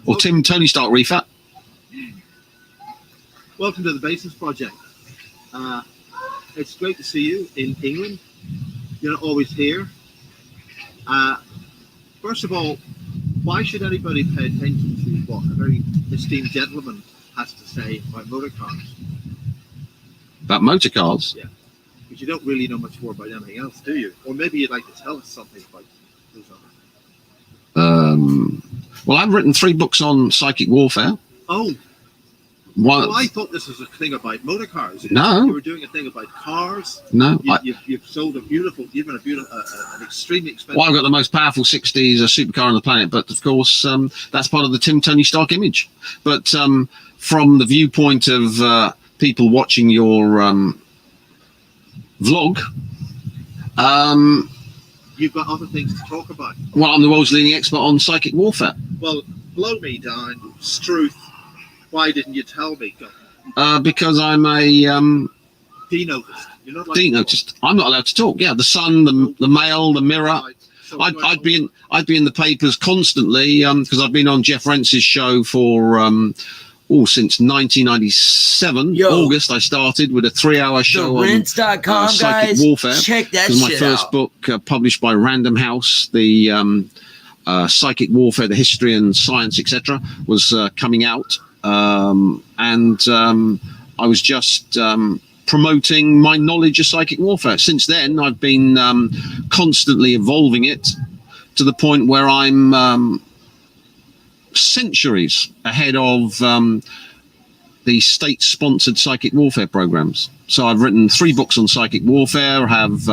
Or Tony Stark Refat.
Welcome to the Basis Project. It's great to see you in England. You're not always here. First of all, why should anybody pay attention to what a very esteemed gentleman has to say about motor cars?
About motor cars?
Yeah. Because you don't really know much more about anything else, do you? Or maybe you'd like to tell us something about those others.
Well, I've written 3 books on psychic warfare.
Oh.
One,
well, I thought this was a thing about motor cars.
No.
You were doing a thing about cars.
No.
You've sold an extremely expensive...
Well, I've got the most powerful 60s supercar on the planet, but of course, that's part of the Tony Stark image. But from the viewpoint of people watching your vlog,
you've got other things to talk about.
Well, I'm the world's leading expert on psychic warfare.
Well, blow me down, Struth. Why didn't you tell me?
Because I'm a
denoticed. You're not like
denoticed. I'm not allowed to talk. Yeah, the sun, the mail, the mirror.
Right. So
I'd be in the papers constantly because I've been on Jeff Rentz's show for since 1997. August I started with a 3-hour show on
Rents.com,
psychic
guys.
warfare.
Check that
shit out.
shit
My first book published by Random House, the psychic warfare, the history and science, etc., was coming out. And I was just promoting my knowledge of psychic warfare. Since then, I've been constantly evolving it to the point where I'm centuries ahead of the state-sponsored psychic warfare programs. So I've written 3 books on psychic warfare. I have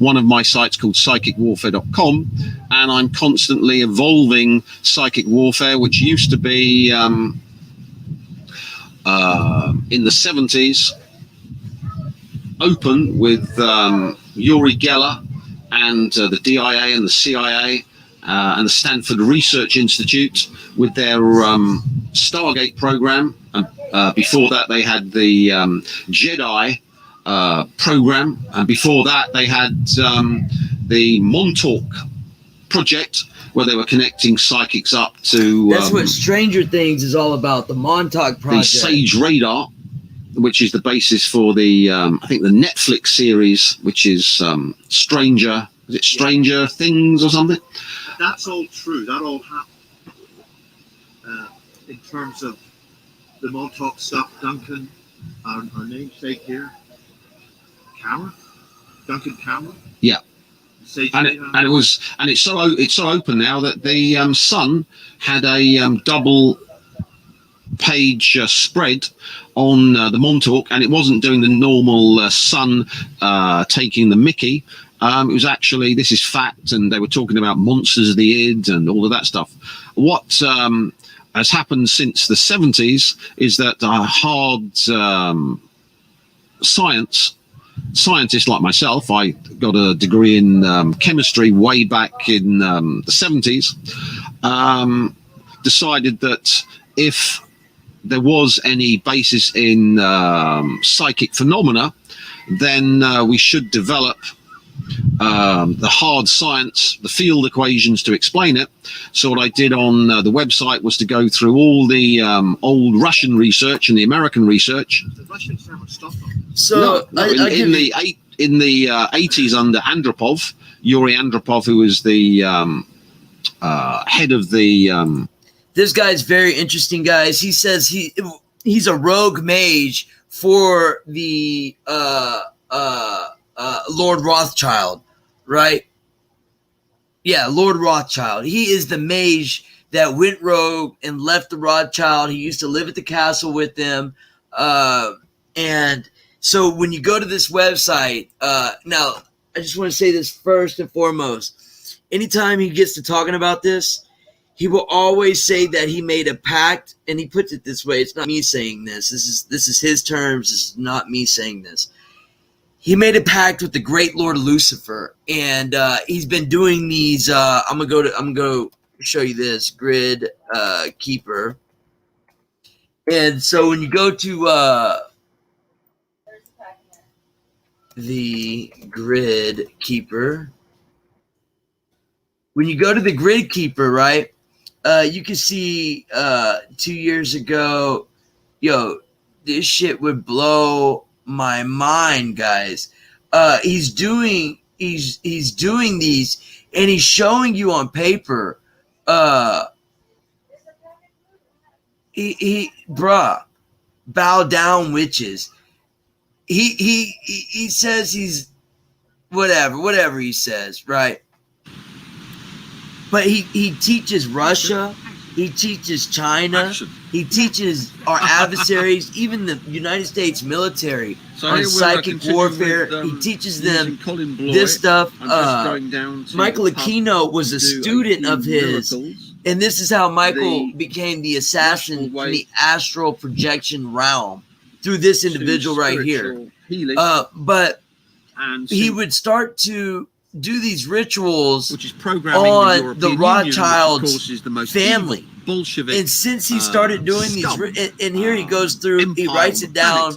one of my sites called psychicwarfare.com, and I'm constantly evolving psychic warfare, which used to be in the 70s open with Uri Geller and the DIA and the CIA and the Stanford Research Institute with their Stargate program. And before that, they had the Jedi program. And before that, they had the Montauk project, where they were connecting psychics up to...
That's what Stranger Things is all about, the Montauk project.
The Sage Radar, which is the basis for the, I think, the Netflix series, which is Stranger Things or something?
That's all true. That all happened. In terms of the Montauk stuff, Duncan, our namesake here, Duncan Cameron.
Yeah. It's so open now that the Sun had a double page spread on the Montauk, and it wasn't doing the normal Sun taking the Mickey. It was actually, this is fact, and they were talking about monsters of the id and all of that stuff. What has happened since the 70s is that hard scientists like myself, I got a degree in chemistry way back in the 70s, decided that if there was any basis in psychic phenomena, then we should develop the hard science, the field equations to explain it. So what I did on the website was to go through all the old Russian research and the American research.
The Russians never stopped them.
So
in the 80s under Andropov, Yuri Andropov, who was the head of the...
This guy's very interesting, guys. He says he's a rogue mage for the Lord Rothschild, right? Yeah, Lord Rothschild. He is the mage that went rogue and left the Rothschild. He used to live at the castle with them. And so when you go to this website, now I just want to say this first and foremost. Anytime he gets to talking about this, He will always say that he made a pact, and he puts it this way. It's not me saying this. This is his terms. This is not me saying this. He made a pact with the great Lord Lucifer, and he's been doing these. I'm gonna go show you this grid keeper. And so when you go to the grid keeper, when you go to the grid keeper, right? You can see 2 years ago, yo, this shit would blow my mind, guys. He's doing these, and he's showing you on paper. Bruh, bow down, witches. He says he's whatever he says, right? But he teaches Russia, he teaches China, he teaches our adversaries, even the United States military, on psychic warfare. He teaches them this stuff. Michael Aquino was a student of his, and this is how Michael became the assassin in the astral projection realm through this individual right here. But he would start to do these rituals, which is programming on the Rothschilds family. And since he started doing these, and here he goes through, he writes it down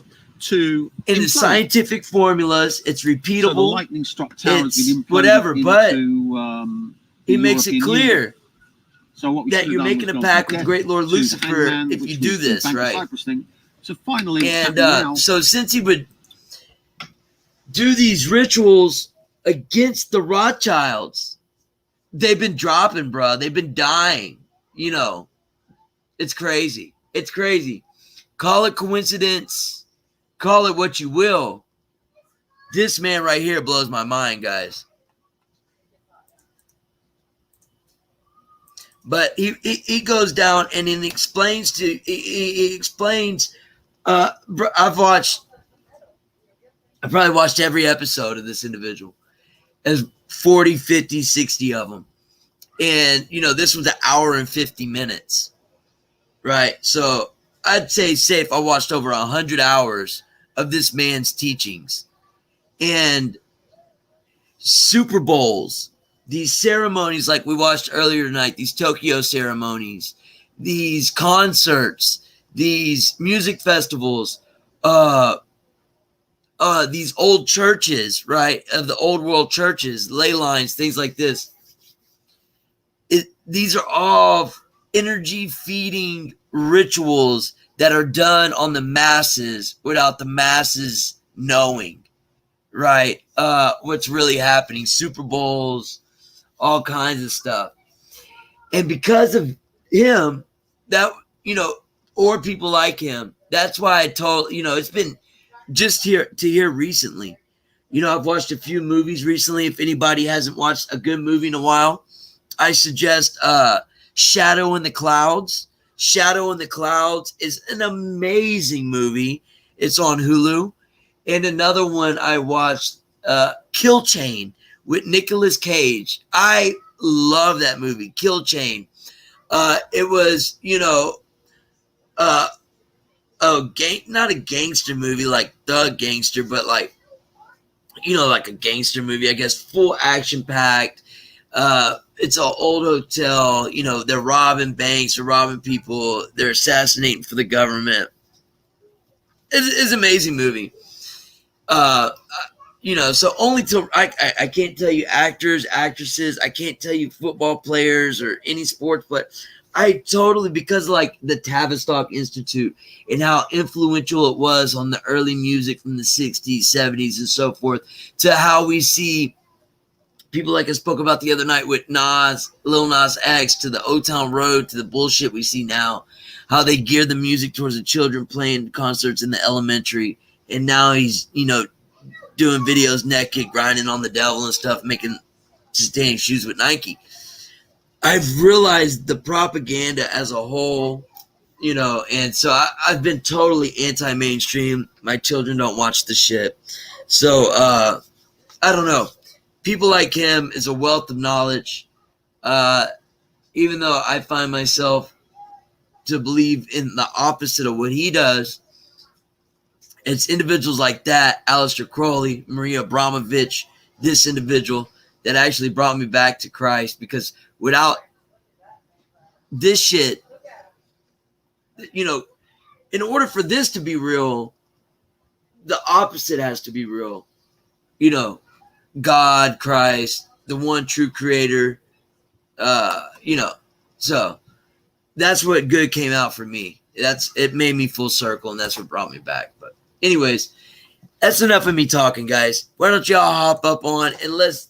in the scientific formulas. It's repeatable. So the lightning struck towers, it's whatever, but he makes it clear that you're making a pact with the great Lord Lucifer if you do this, right?
So finally,
and so since he would do these rituals against the Rothschilds, they've been dropping, bro. They've been dying. You know, it's crazy. It's crazy. Call it coincidence. Call it what you will. This man right here blows my mind, guys. But he goes down and he explains he explains. I've probably watched every episode of this individual. There's 40, 50, 60 of them. And, you know, this was an hour and 50 minutes. Right? So I'd say safe, I watched over 100 hours of this man's teachings. And Super Bowls, these ceremonies like we watched earlier tonight, these Tokyo ceremonies, these concerts, these music festivals, these old churches, right, of the old world churches, ley lines, things like this. These are all energy feeding rituals that are done on the masses without the masses knowing, right? What's really happening, Super Bowls, all kinds of stuff. And because of him, that, you know, or people like him, that's why I told, you know, it's been just here recently. You know, I've watched a few movies recently. If anybody hasn't watched a good movie in a while, I suggest Shadow in the Clouds. Shadow in the Clouds is an amazing movie. It's on Hulu. And another one I watched, Kill Chain with Nicolas Cage. I love that movie, Kill Chain. It was, you know, not a gangster movie like The Gangster, but like, you know, like a gangster movie, I guess, full action packed. It's an old hotel, you know, they're robbing banks, they're robbing people, they're assassinating for the government. It's an amazing movie. You know, so only till I can't tell you actors, actresses, I can't tell you football players or any sports, but I totally, because like the Tavistock Institute and how influential it was on the early music from the 60s, 70s, and so forth, to how we see people like I spoke about the other night with Lil Nas X, to the O-Town Road, to the bullshit we see now, how they gear the music towards the children playing concerts in the elementary. And now he's, you know, doing videos naked, grinding on the devil and stuff, making sustained shoes with Nike. I've realized the propaganda as a whole, you know, and so I've been totally anti-mainstream. My children don't watch the shit. So, I don't know. People like him is a wealth of knowledge. even though I find myself to believe in the opposite of what he does, it's individuals like that, Aleister Crowley, Maria Abramovich, this individual that actually brought me back to Christ, because without this shit, you know, in order for this to be real, the opposite has to be real. You know, God, Christ, the one true creator, you know, so that's what good came out for me. It made me full circle, and that's what brought me back. But anyways, that's enough of me talking, guys. Why don't y'all hop up on and let's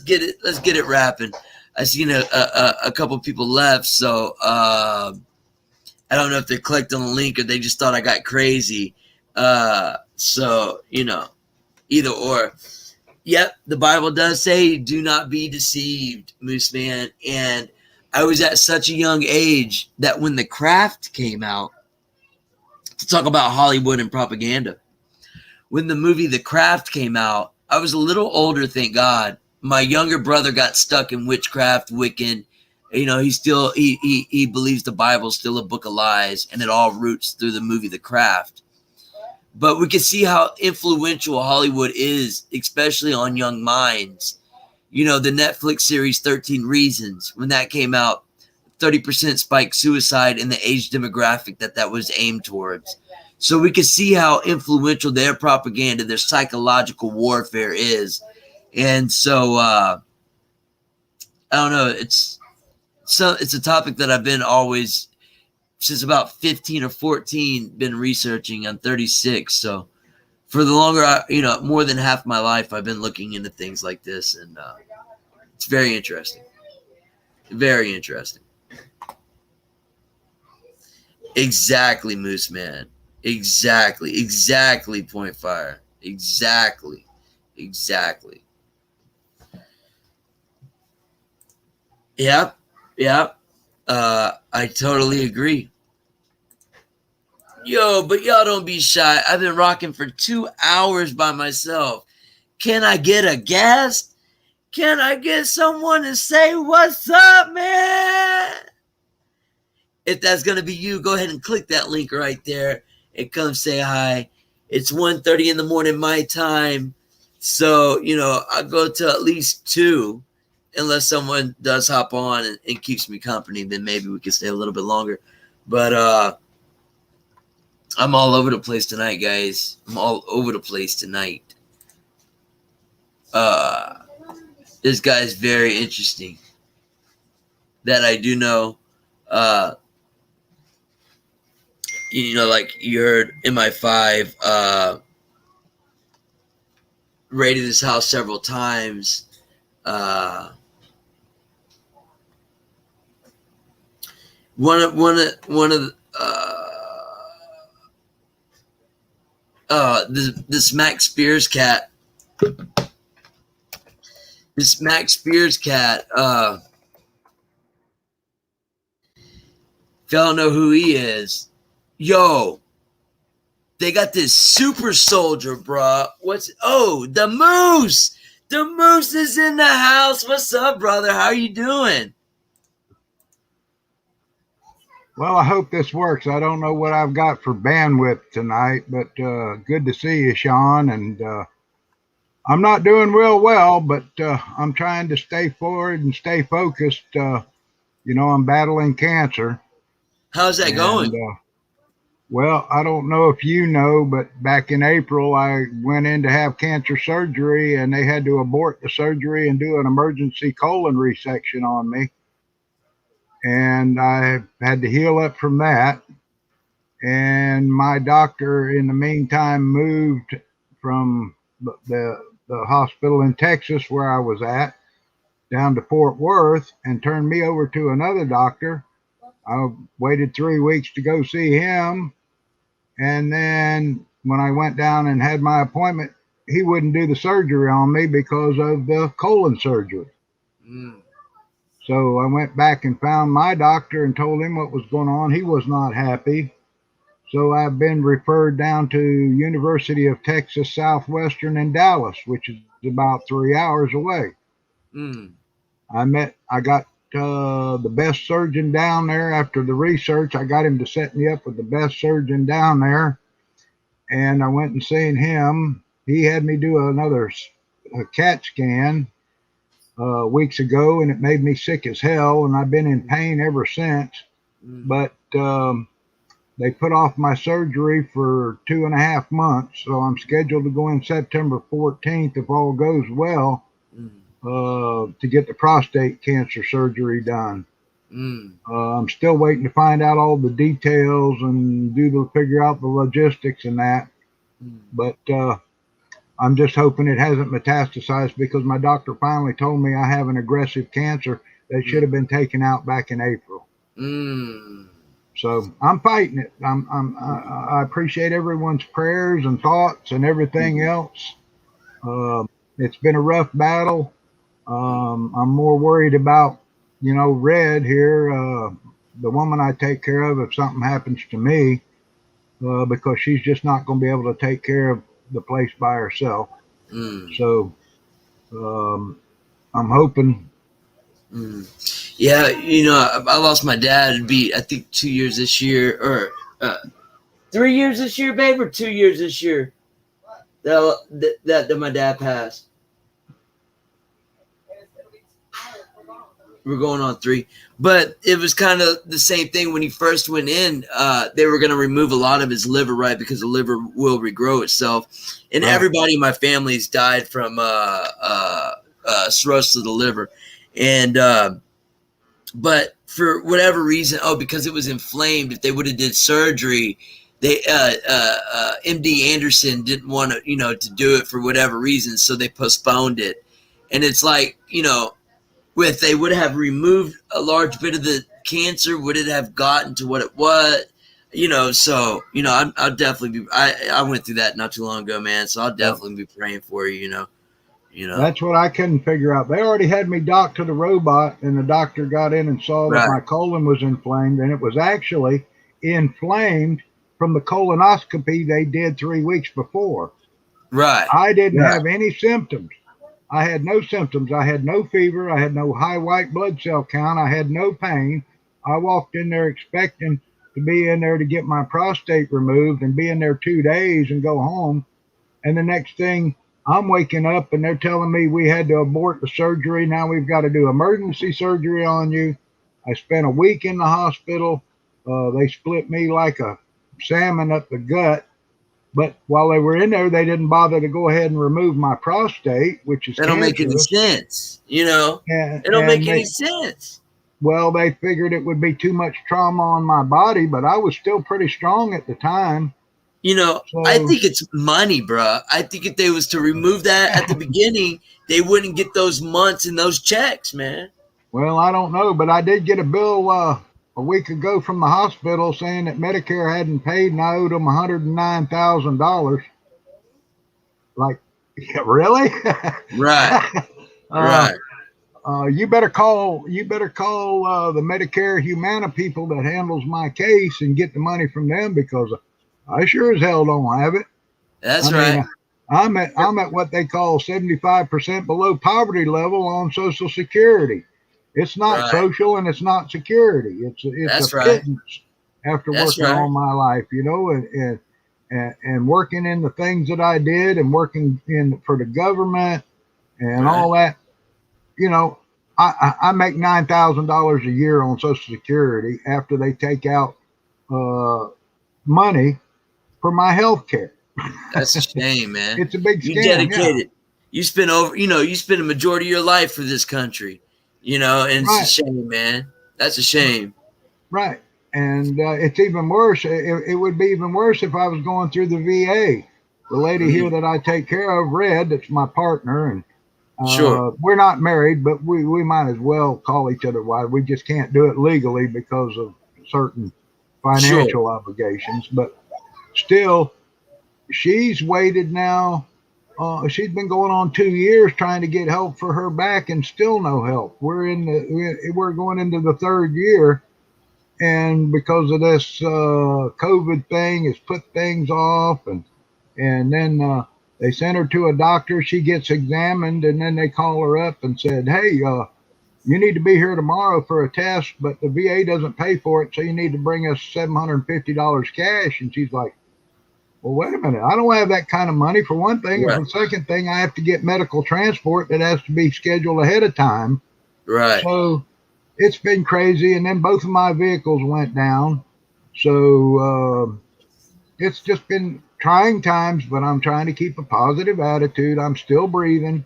get it rapping. I seen a couple people left, so I don't know if they clicked on the link or they just thought I got crazy. So, you know, either or. Yep, the Bible does say, do not be deceived, Moose Man. And I was at such a young age that when The Craft came out, to talk about Hollywood and propaganda, when the movie The Craft came out, I was a little older, thank God. My younger brother got stuck in witchcraft, Wiccan. You know, he believes the Bible's still a book of lies, and it all roots through the movie The Craft. But we can see how influential Hollywood is, especially on young minds. You know, the Netflix series 13 Reasons, when that came out, 30% spike suicide in the age demographic that was aimed towards. So we can see how influential their propaganda, their psychological warfare is. And so, I don't know, it's a topic that I've been always, since about 15 or 14, been researching. I'm 36. So for the longer, more than half my life, I've been looking into things like this. And it's very interesting. Very interesting. Exactly, Moose Man. Exactly, Point Fire. Exactly. Yep. I totally agree. Yo, but y'all don't be shy. I've been rocking for 2 hours by myself. Can I get a guest? Can I get someone to say what's up, man? If that's going to be you, go ahead and click that link right there and come say hi. It's 1:30 in the morning my time. So, I go to at least 2. Unless someone does hop on and keeps me company, then maybe we can stay a little bit longer. But I'm all over the place tonight, guys. I'm all over the place tonight. This guy's very interesting. That I do know. Like you heard MI5 raided his house several times. One of this Max Spears cat. This Max Spears cat. If y'all know who he is, yo, they got this super soldier, bruh. The Moose. The Moose is in the house. What's up, brother? How you doing?
Well, I hope this works. I don't know what I've got for bandwidth tonight, but good to see you, Sean. And I'm not doing real well, but I'm trying to stay forward and stay focused. I'm battling cancer.
How's that going?
Well, I don't know if you know, but back in April, I went in to have cancer surgery, and they had to abort the surgery and do an emergency colon resection on me. And I had to heal up from that. And my doctor, in the meantime, moved from the hospital in Texas where I was at down to Fort Worth and turned me over to another doctor. I waited 3 weeks to go see him. And then when I went down and had my appointment, he wouldn't do the surgery on me because of the colon surgery. So I went back and found my doctor and told him what was going on. He was not happy. So I've been referred down to University of Texas Southwestern in Dallas, which is about 3 hours away. I got the best surgeon down there. After the research, I got him to set me up with the best surgeon down there. And I went and seen him. He had me do another CAT scan weeks ago, and it made me sick as hell, and I've been in pain ever since. But they put off my surgery for 2.5 months, so I'm scheduled to go in September 14th if all goes well to get the prostate cancer surgery done. I'm still waiting to find out all the details and figure out the logistics and that. But I'm just hoping it hasn't metastasized, because my doctor finally told me I have an aggressive cancer that should have been taken out back in April. So I'm fighting it. I appreciate everyone's prayers and thoughts and everything else. It's been a rough battle. I'm more worried about, Red here, the woman I take care of, if something happens to me, because she's just not going to be able to take care of the place by herself. So I'm hoping.
Yeah, I lost my dad. It'd be, I think, 2 years this year, or 3 years this year, babe, or 2 years this year that my dad passed. We're going on 3, but it was kind of the same thing when he first went in. They were going to remove a lot of his liver, right? Because the liver will regrow itself, and everybody in my family's died from cirrhosis of the liver, and but for whatever reason, because it was inflamed. If they would have did surgery, they MD Anderson didn't want to, to do it for whatever reason, so they postponed it. And it's like, if they would have removed a large bit of the cancer, would it have gotten to what it was? So, I'll definitely be, I went through that not too long ago, man. So I'll definitely be praying for you,
That's what I couldn't figure out. They already had me docked to the robot, and the doctor got in and saw that my colon was inflamed, and it was actually inflamed from the colonoscopy they did 3 weeks before.
Right.
I didn't have any symptoms. I had no symptoms. I had no fever. I had no high white blood cell count. I had no pain. I walked in there expecting to be in there to get my prostate removed and be in there 2 days and go home. And the next thing, I'm waking up and they're telling me we had to abort the surgery. Now we've got to do emergency surgery on you. I spent a week in the hospital. They split me like a salmon up the gut. But while they were in there, they didn't bother to go ahead and remove my prostate, which is
that don't make any sense. It don't make any sense.
Well, they figured it would be too much trauma on my body, but I was still pretty strong at the time.
So, I think it's money, bro. I think if they was to remove that at the beginning, they wouldn't get those months and those checks, man.
Well, I don't know, but I did get a bill a week ago from the hospital saying that Medicare hadn't paid and I owed them $109,000. Like, really?
Right. Right.
You better call the Medicare Humana people that handles my case and get the money from them, because I sure as hell don't have it.
That's right.
I'm at what they call 75% below poverty level on Social Security. It's not social and it's not security. It's a pittance after working all my life, and working in the things that I did and working for the government and all that. I make $9,000 a year on Social Security after they take out money for my health care.
That's a shame, man.
It's a big scam.
You dedicated. You spend you spend a majority of your life for this country. And it's a shame, man. That's a shame.
Right. And it's even worse. It would be even worse if I was going through the VA. The lady here that I take care of, Red, that's my partner, and we're not married, but we might as well call each other wife. We just can't do it legally because of certain financial obligations. But still, she's waited now. She's been going on 2 years trying to get help for her back, and still no help. We're going into the 3rd year, and because of this COVID thing, it's put things off, and then they sent her to a doctor. She gets examined, and then they call her up and said, "Hey, you need to be here tomorrow for a test, but the VA doesn't pay for it, so you need to bring us $750 cash. And she's like, well, wait a minute. I don't have that kind of money, for one thing.
Right.
And for the second thing, I have to get medical transport that has to be scheduled ahead of time.
Right.
So it's been crazy. And then both of my vehicles went down. So it's just been trying times, but I'm trying to keep a positive attitude. I'm still breathing.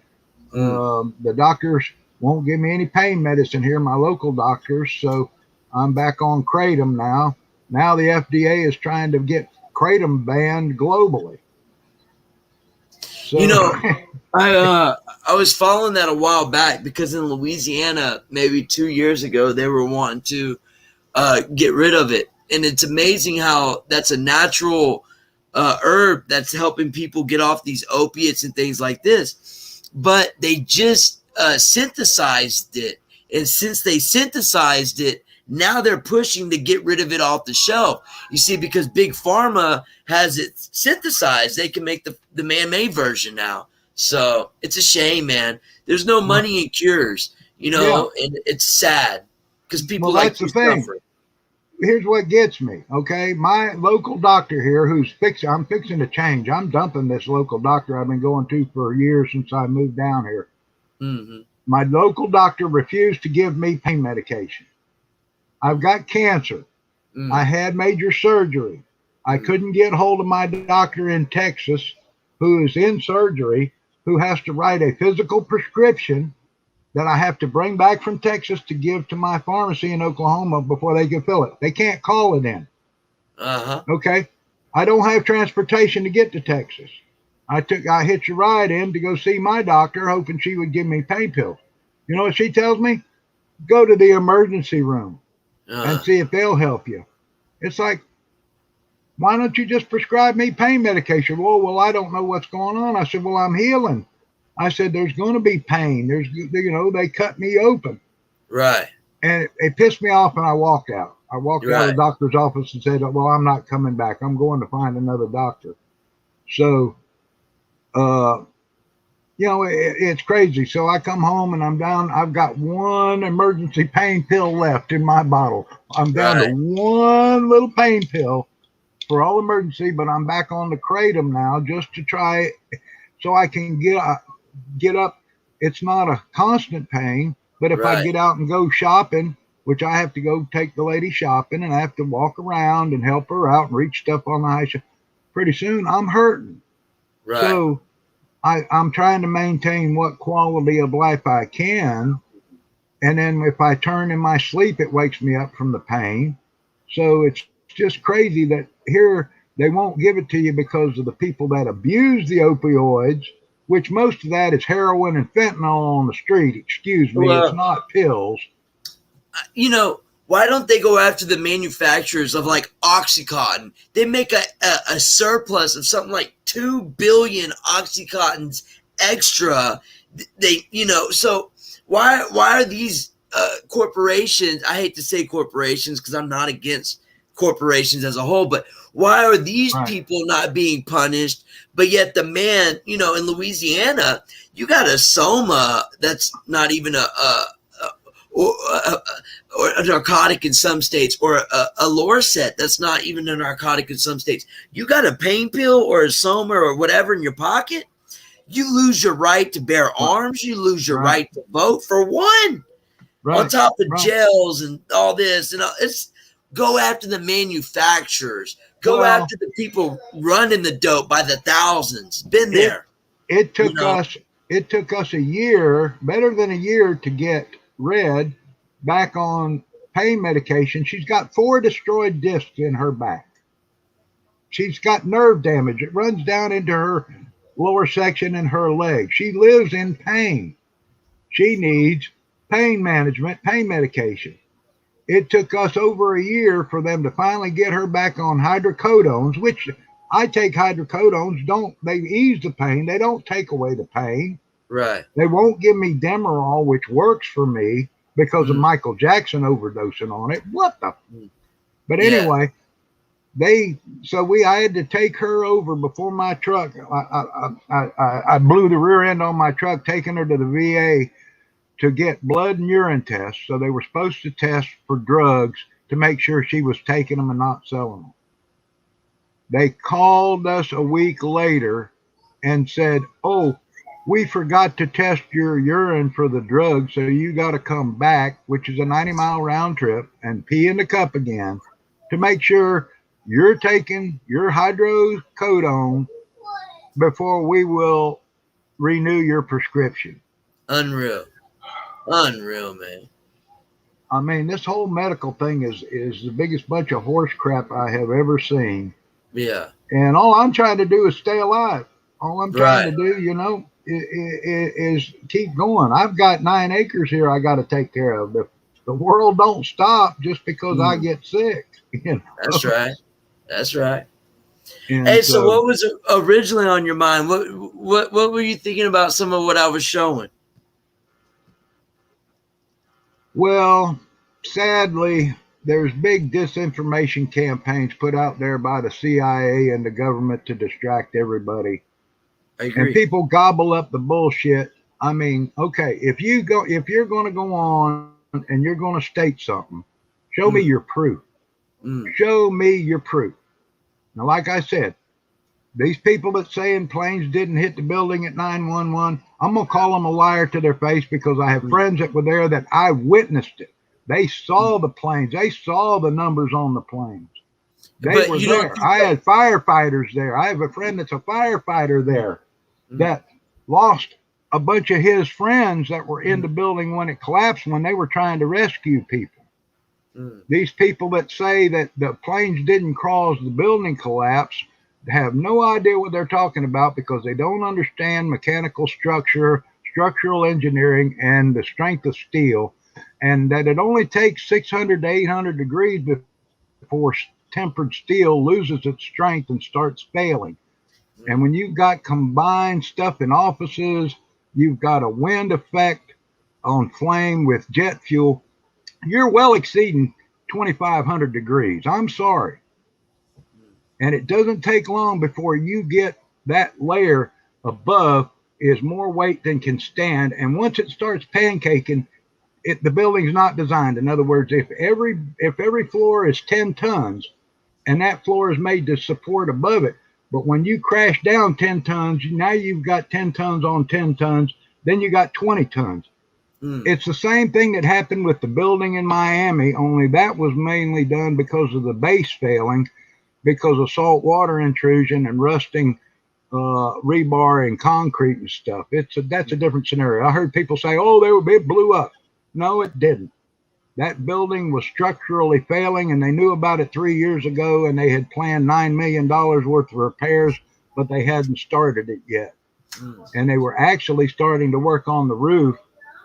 The doctors won't give me any pain medicine here, my local doctors. So I'm back on kratom now. Now the FDA is trying to get kratom banned globally. So,
you know, I was following that a while back because in Louisiana, maybe 2 years ago, they were wanting to get rid of it. And it's amazing how that's a natural herb that's helping people get off these opiates and things like this. But they just synthesized it. And since they synthesized it, now they're pushing to get rid of it off the shelf. You see, because Big Pharma has it synthesized, they can make the man-made version now. So it's a shame, man. There's no money in cures, you know, and it's sad because people like to suffer.
Here's what gets me, okay? My local doctor here, I'm fixing to change. I'm dumping this local doctor I've been going to for years since I moved down here.
Mm-hmm.
My local doctor refused to give me pain medication. I've got cancer. I had major surgery. I couldn't get hold of my doctor in Texas who is in surgery, who has to write a physical prescription that I have to bring back from Texas to give to my pharmacy in Oklahoma before they can fill it. They can't call it in. Okay. I don't have transportation to get to Texas. I hitched a ride in to go see my doctor, hoping she would give me pain pills. You know what she tells me? Go to the emergency room and see if they'll help you. It's like, why don't you just prescribe me pain medication? Well, I don't know what's going on. I said, well, I'm healing. I said, there's going to be pain. They cut me open.
Right.
And it pissed me off, and I walked out. I walked out of the doctor's office and said, well, I'm not coming back. I'm going to find another doctor. So, it's crazy. So I come home and I'm down. I've got one emergency pain pill left in my bottle. I'm down to one little pain pill for all emergency, but I'm back on the kratom now just to try it so I can get up. It's not a constant pain, but if I get out and go shopping, which I have to go take the lady shopping and I have to walk around and help her out and reach stuff on the high shelf, pretty soon I'm hurting.
Right.
So I'm trying to maintain what quality of life I can. And then if I turn in my sleep, it wakes me up from the pain. So it's just crazy that here they won't give it to you because of the people that abuse the opioids, which most of that is heroin and fentanyl on the street. Excuse me, it's not pills.
You know, why don't they go after the manufacturers of like Oxycontin? They make a surplus of something like 2 billion Oxycontins extra. So why are these corporations? I hate to say corporations because I'm not against corporations as a whole, but why are these people not being punished? But yet the man, in Louisiana, you got a Soma that's not even or a narcotic in some states, or a Lorcet that's not even a narcotic in some states. You got a pain pill or a Soma or whatever in your pocket, you lose your right to bear arms. You lose your right to vote for one. On top of jails and all this, and it's go after the manufacturers. Go after the people running the dope by the thousands. Been there.
It took us a year, better than a year, to get Red back on pain medication. She's got 4 destroyed discs in her back. She's got nerve damage. It runs down into her lower section in her leg. She lives in pain. She needs pain management, pain medication. It took us over a year for them to finally get her back on hydrocodones, which I take hydrocodones. They ease the pain. They don't take away the pain.
Right.
They won't give me Demerol, which works for me because of Michael Jackson overdosing on it. What the? But anyway, I had to take her over before my truck. I blew the rear end on my truck, taking her to the VA to get blood and urine tests. So they were supposed to test for drugs to make sure she was taking them and not selling them. They called us a week later and said, oh, we forgot to test your urine for the drugs, so you got to come back, which is a 90-mile round trip, and pee in the cup again to make sure you're taking your hydrocodone before we will renew your prescription.
Unreal. Unreal, man.
I mean, this whole medical thing is the biggest bunch of horse crap I have ever seen.
Yeah.
And all I'm trying to do is stay alive. All I'm trying to do, you know, is keep going. I've got 9 acres here I got to take care of. The world don't stop just because I get sick. You know?
That's right. That's right.
And
hey, so what was originally on your mind? What were you thinking about some of what I was showing?
Well, sadly, there's big disinformation campaigns put out there by the CIA and the government to distract everybody.
I agree.
And people gobble up the bullshit. I mean, okay, if you're going to go on and you're going to state something, show me your proof. Show me your proof. Now, like I said, these people that saying planes didn't hit the building at 911, I'm going to call them a liar to their face because I have friends that were there that I witnessed it. They saw the planes. They saw the numbers on the planes. They were there. I had firefighters there. I have a friend that's a firefighter there that lost a bunch of his friends that were in the building when it collapsed when they were trying to rescue people. These people that say that the planes didn't cause the building collapse have no idea what they're talking about because they don't understand mechanical structure, structural engineering, and the strength of steel, and that it only takes 600 to 800 degrees before tempered steel loses its strength and starts failing. And when you've got combined stuff in offices, you've got a wind effect on flame with jet fuel, you're well exceeding 2,500 degrees. I'm sorry. And it doesn't take long before you get that layer above is more weight than can stand. And once it starts pancaking, the building's not designed. In other words, if every floor is 10 tons and that floor is made to support above it, but when you crash down 10 tons, now you've got 10 tons on 10 tons, then you got 20 tons. It's the same thing that happened with the building in Miami, only that was mainly done because of the base failing, because of salt water intrusion and rusting rebar and concrete and stuff. That's a different scenario. I heard people say, oh, it blew up. No, it didn't. That building was structurally failing, and they knew about it 3 years ago, and they had planned $9 million worth of repairs, but they hadn't started it yet. And they were actually starting to work on the roof,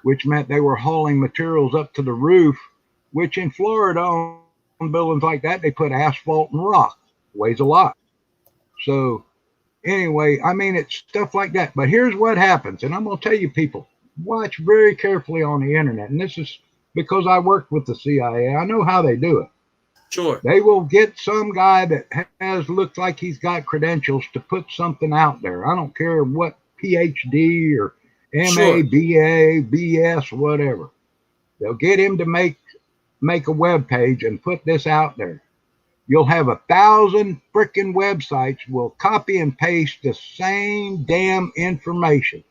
which meant they were hauling materials up to the roof, which in Florida on buildings like that, they put asphalt and rock. Weighs a lot. So anyway, I mean, it's stuff like that. But here's what happens, and I'm going to tell you, people, watch very carefully on the internet. And this is because I worked with the CIA. I know how they do it.
Sure.
They will get some guy that looks like he's got credentials to put something out there. I don't care what PhD or MA, BA, BS, whatever. They'll get him to make a web page and put this out there. You'll have 1,000 freaking websites will copy and paste the same damn information.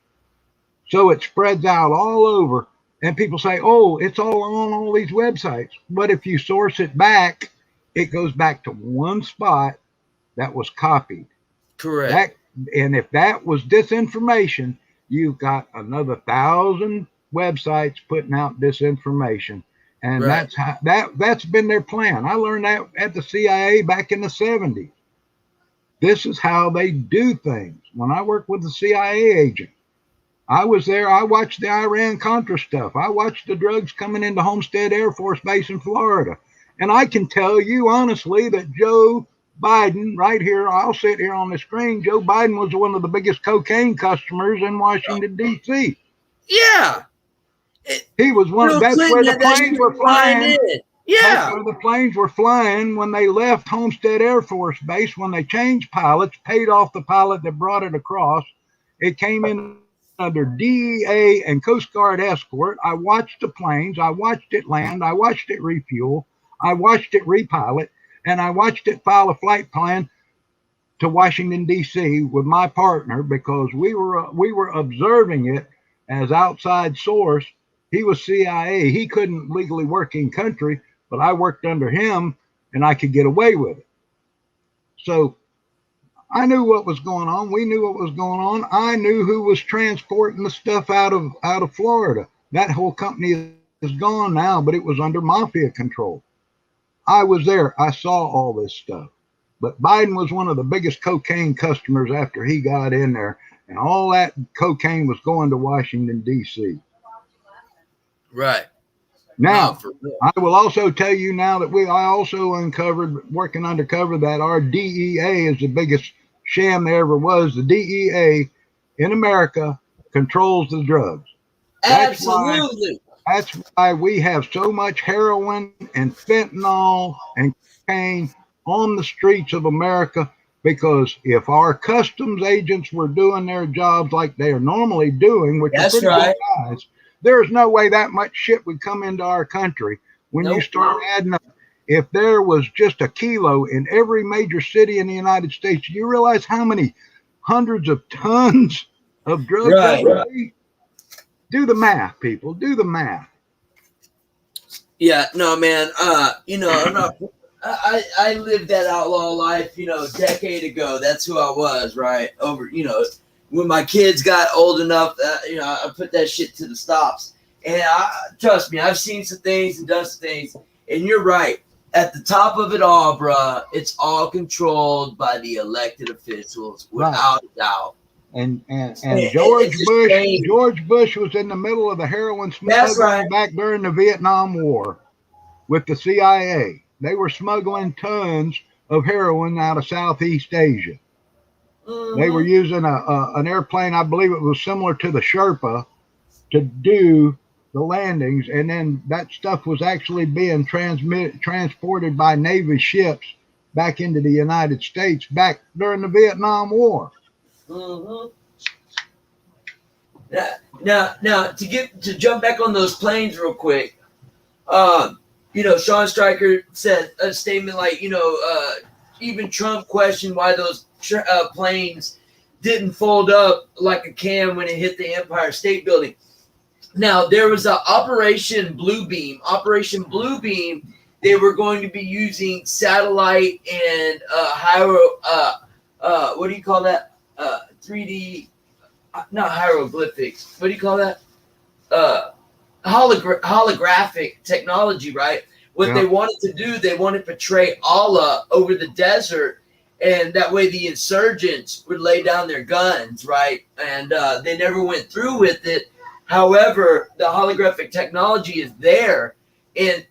So it spreads out all over, and people say, oh, it's all on all these websites. But if you source it back, it goes back to one spot that was copied.
Correct.
And if that was disinformation, you've got another 1,000 websites putting out disinformation. And that's been their plan. I learned that at the CIA back in the 70s. This is how they do things. When I worked with the CIA agent, I was there. I watched the Iran-Contra stuff. I watched the drugs coming into Homestead Air Force Base in Florida. And I can tell you honestly that Joe Biden, right here, I'll sit here on the screen, Joe Biden was one of the biggest cocaine customers in Washington, D.C.
Yeah.
He was one. That's where the planes were flying.
Yeah.
That's where the planes were flying when they left Homestead Air Force Base. When they changed pilots, paid off the pilot that brought it across. It came in under DEA and Coast Guard escort. I watched the planes. I watched it land. I watched it refuel. I watched it repilot, and I watched it file a flight plan to Washington, D.C. with my partner because we were observing it as outside source. He was CIA. He couldn't legally work in country, but I worked under him, and I could get away with it. So I knew what was going on. We knew what was going on. I knew who was transporting the stuff out of Florida. That whole company is gone now, but it was under mafia control. I was there. I saw all this stuff. But Biden was one of the biggest cocaine customers after he got in there, and all that cocaine was going to Washington, D.C.
Right.
Now, I will also tell you now that I also uncovered, working undercover, that our DEA is the biggest sham there ever was. The DEA in America controls the drugs.
Absolutely.
That's why we have so much heroin and fentanyl and cocaine on the streets of America, because if our customs agents were doing their jobs like they are normally doing, which are pretty good guys, there's no way that much shit would come into our country. When you start adding up, if there was just a kilo in every major city in the United States, you realize how many hundreds of tons of drugs that would be? Do the math, people. Do the math.
Yeah, no, man. I'm not. I lived that outlaw life, a decade ago. That's who I was, right? When my kids got old enough, I put that shit to the stops. And trust me, I've seen some things and done some things. And you're right. At the top of it all, bruh, it's all controlled by the elected officials, without a doubt.
And George Bush was in the middle of the heroin smuggling back during the Vietnam War with the CIA. They were smuggling tons of heroin out of Southeast Asia. They were using an airplane, I believe it was similar to the Sherpa, to do the landings, and then that stuff was actually being transported by Navy ships back into the United States back during the Vietnam War.
Now to jump back on those planes real quick, Sean Stryker said a statement like, even Trump questioned why those planes didn't fold up like a can when it hit the Empire State Building. Now, there was an Operation Bluebeam. They were going to be using satellite and what do you call that? 3D, not hieroglyphics. What do you call that? Holographic technology, right? What they wanted to do, they wanted to portray Allah over the desert, and that way the insurgents would lay down their guns, right? And they never went through with it. However, the holographic technology is there, and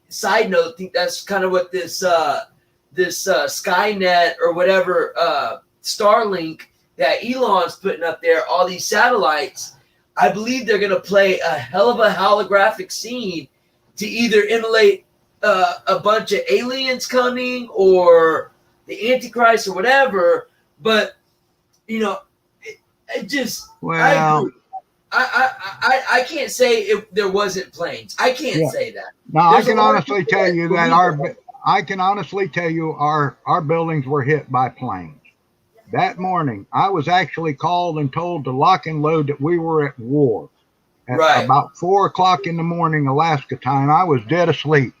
side note, think that's kind of what this Skynet or whatever Starlink that Elon's putting up there, all these satellites. I believe they're going to play a hell of a holographic scene to either immolate a bunch of aliens coming or the Antichrist or whatever. But it just I agree. I can't say if there wasn't planes. I can't say that.
Now I can honestly tell you that our buildings were hit by planes. That morning, I was actually called and told to lock and load that we were at war. At about 4 o'clock in the morning, Alaska time, I was dead asleep.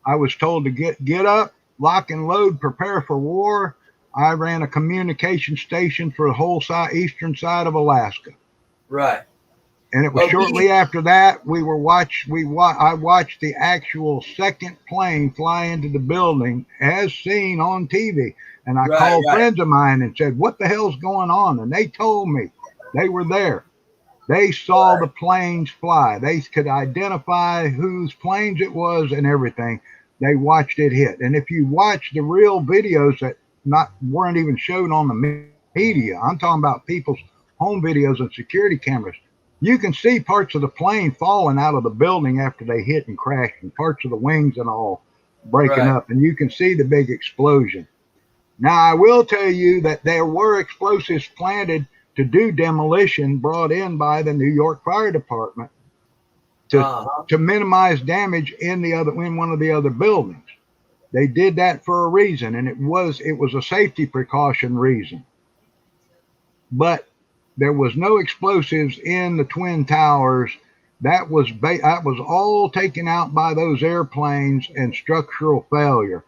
I was told to get up, lock and load, prepare for war. I ran a communication station for the whole eastern side of Alaska.
Right.
And it was shortly after that I watched the actual second plane fly into the building as seen on TV. And I called friends of mine and said, what the hell's going on? And they told me they were there. They saw the planes fly. They could identify whose planes it was and everything. They watched it hit. And if you watch the real videos that weren't even shown on the media, I'm talking about people's home videos and security cameras, you can see parts of the plane falling out of the building after they hit and crashed, and parts of the wings and all breaking up. And you can see the big explosion. Now, I will tell you that there were explosives planted to do demolition brought in by the New York Fire Department to minimize damage in one of the other buildings. They did that for a reason, and it was a safety precaution reason. But there was no explosives in the Twin Towers. That was all taken out by those airplanes and structural failure.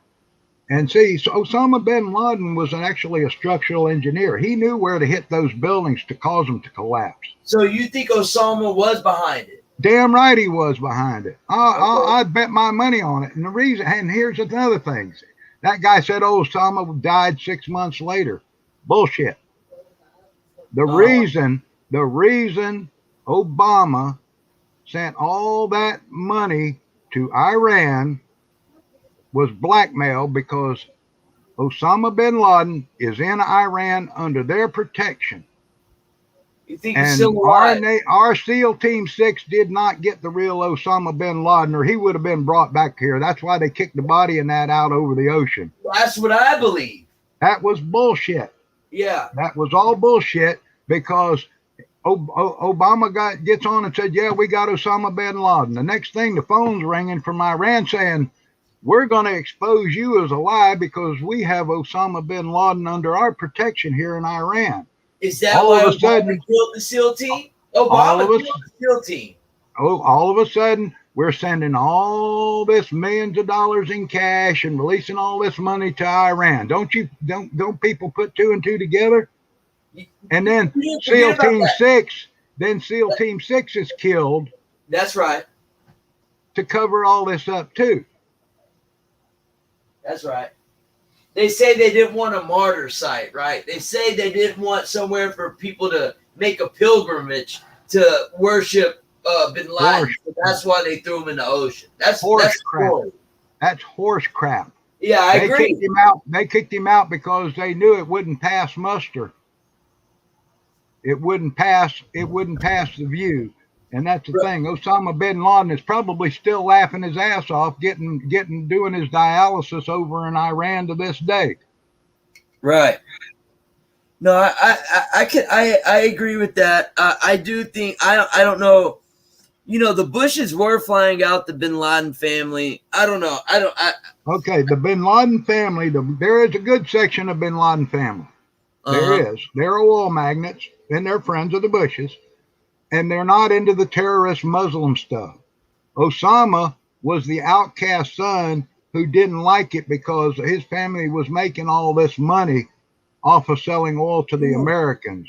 And see, so Osama bin Laden was actually a structural engineer. He knew where to hit those buildings to cause them to collapse.
So you think Osama was behind it?
Damn right he was behind it. I bet my money on it. And the reason, and here's another thing. That guy said Osama died 6 months later. Bullshit. The reason Obama sent all that money to Iran was blackmail, because Osama bin Laden is in Iran under their protection.
You think he's still alive?
Our SEAL Team 6 did not get the real Osama bin Laden, or he would have been brought back here. That's why they kicked the body in that out over the ocean.
Well, that's what I believe.
That was bullshit.
Yeah.
That was all bullshit, because Obama gets on and said, yeah, we got Osama bin Laden. The next thing, the phone's ringing from Iran saying, we're going to expose you as a lie because we have Osama bin Laden under our protection here in Iran.
Is that why Obama killed the SEAL team? Obama killed the SEAL team.
All of a sudden, we're sending all this millions of dollars in cash and releasing all this money to Iran. Don't people put two and two together? And then SEAL Team 6, SEAL Team 6 is killed.
That's right.
To cover all this up too.
That's right. They say they didn't want a martyr site, right? They say they didn't want somewhere for people to make a pilgrimage to worship bin Laden. So that's why they threw him in the ocean. That's
horse crap. That's horse crap.
Yeah, I agree.
They kicked him out because they knew it wouldn't pass muster. It wouldn't pass the view. And that's the thing. Osama bin Laden is probably still laughing his ass off, doing his dialysis over in Iran to this day.
Right. No, I agree with that. I do think I don't know. You know, the Bushes were flying out the bin Laden family. I don't know.
Okay, the bin Laden family. There is a good section of bin Laden family. There is. They're oil magnates and they're friends of the Bushes. And they're not into the terrorist Muslim stuff. Osama was the outcast son who didn't like it because his family was making all this money off of selling oil to the Americans.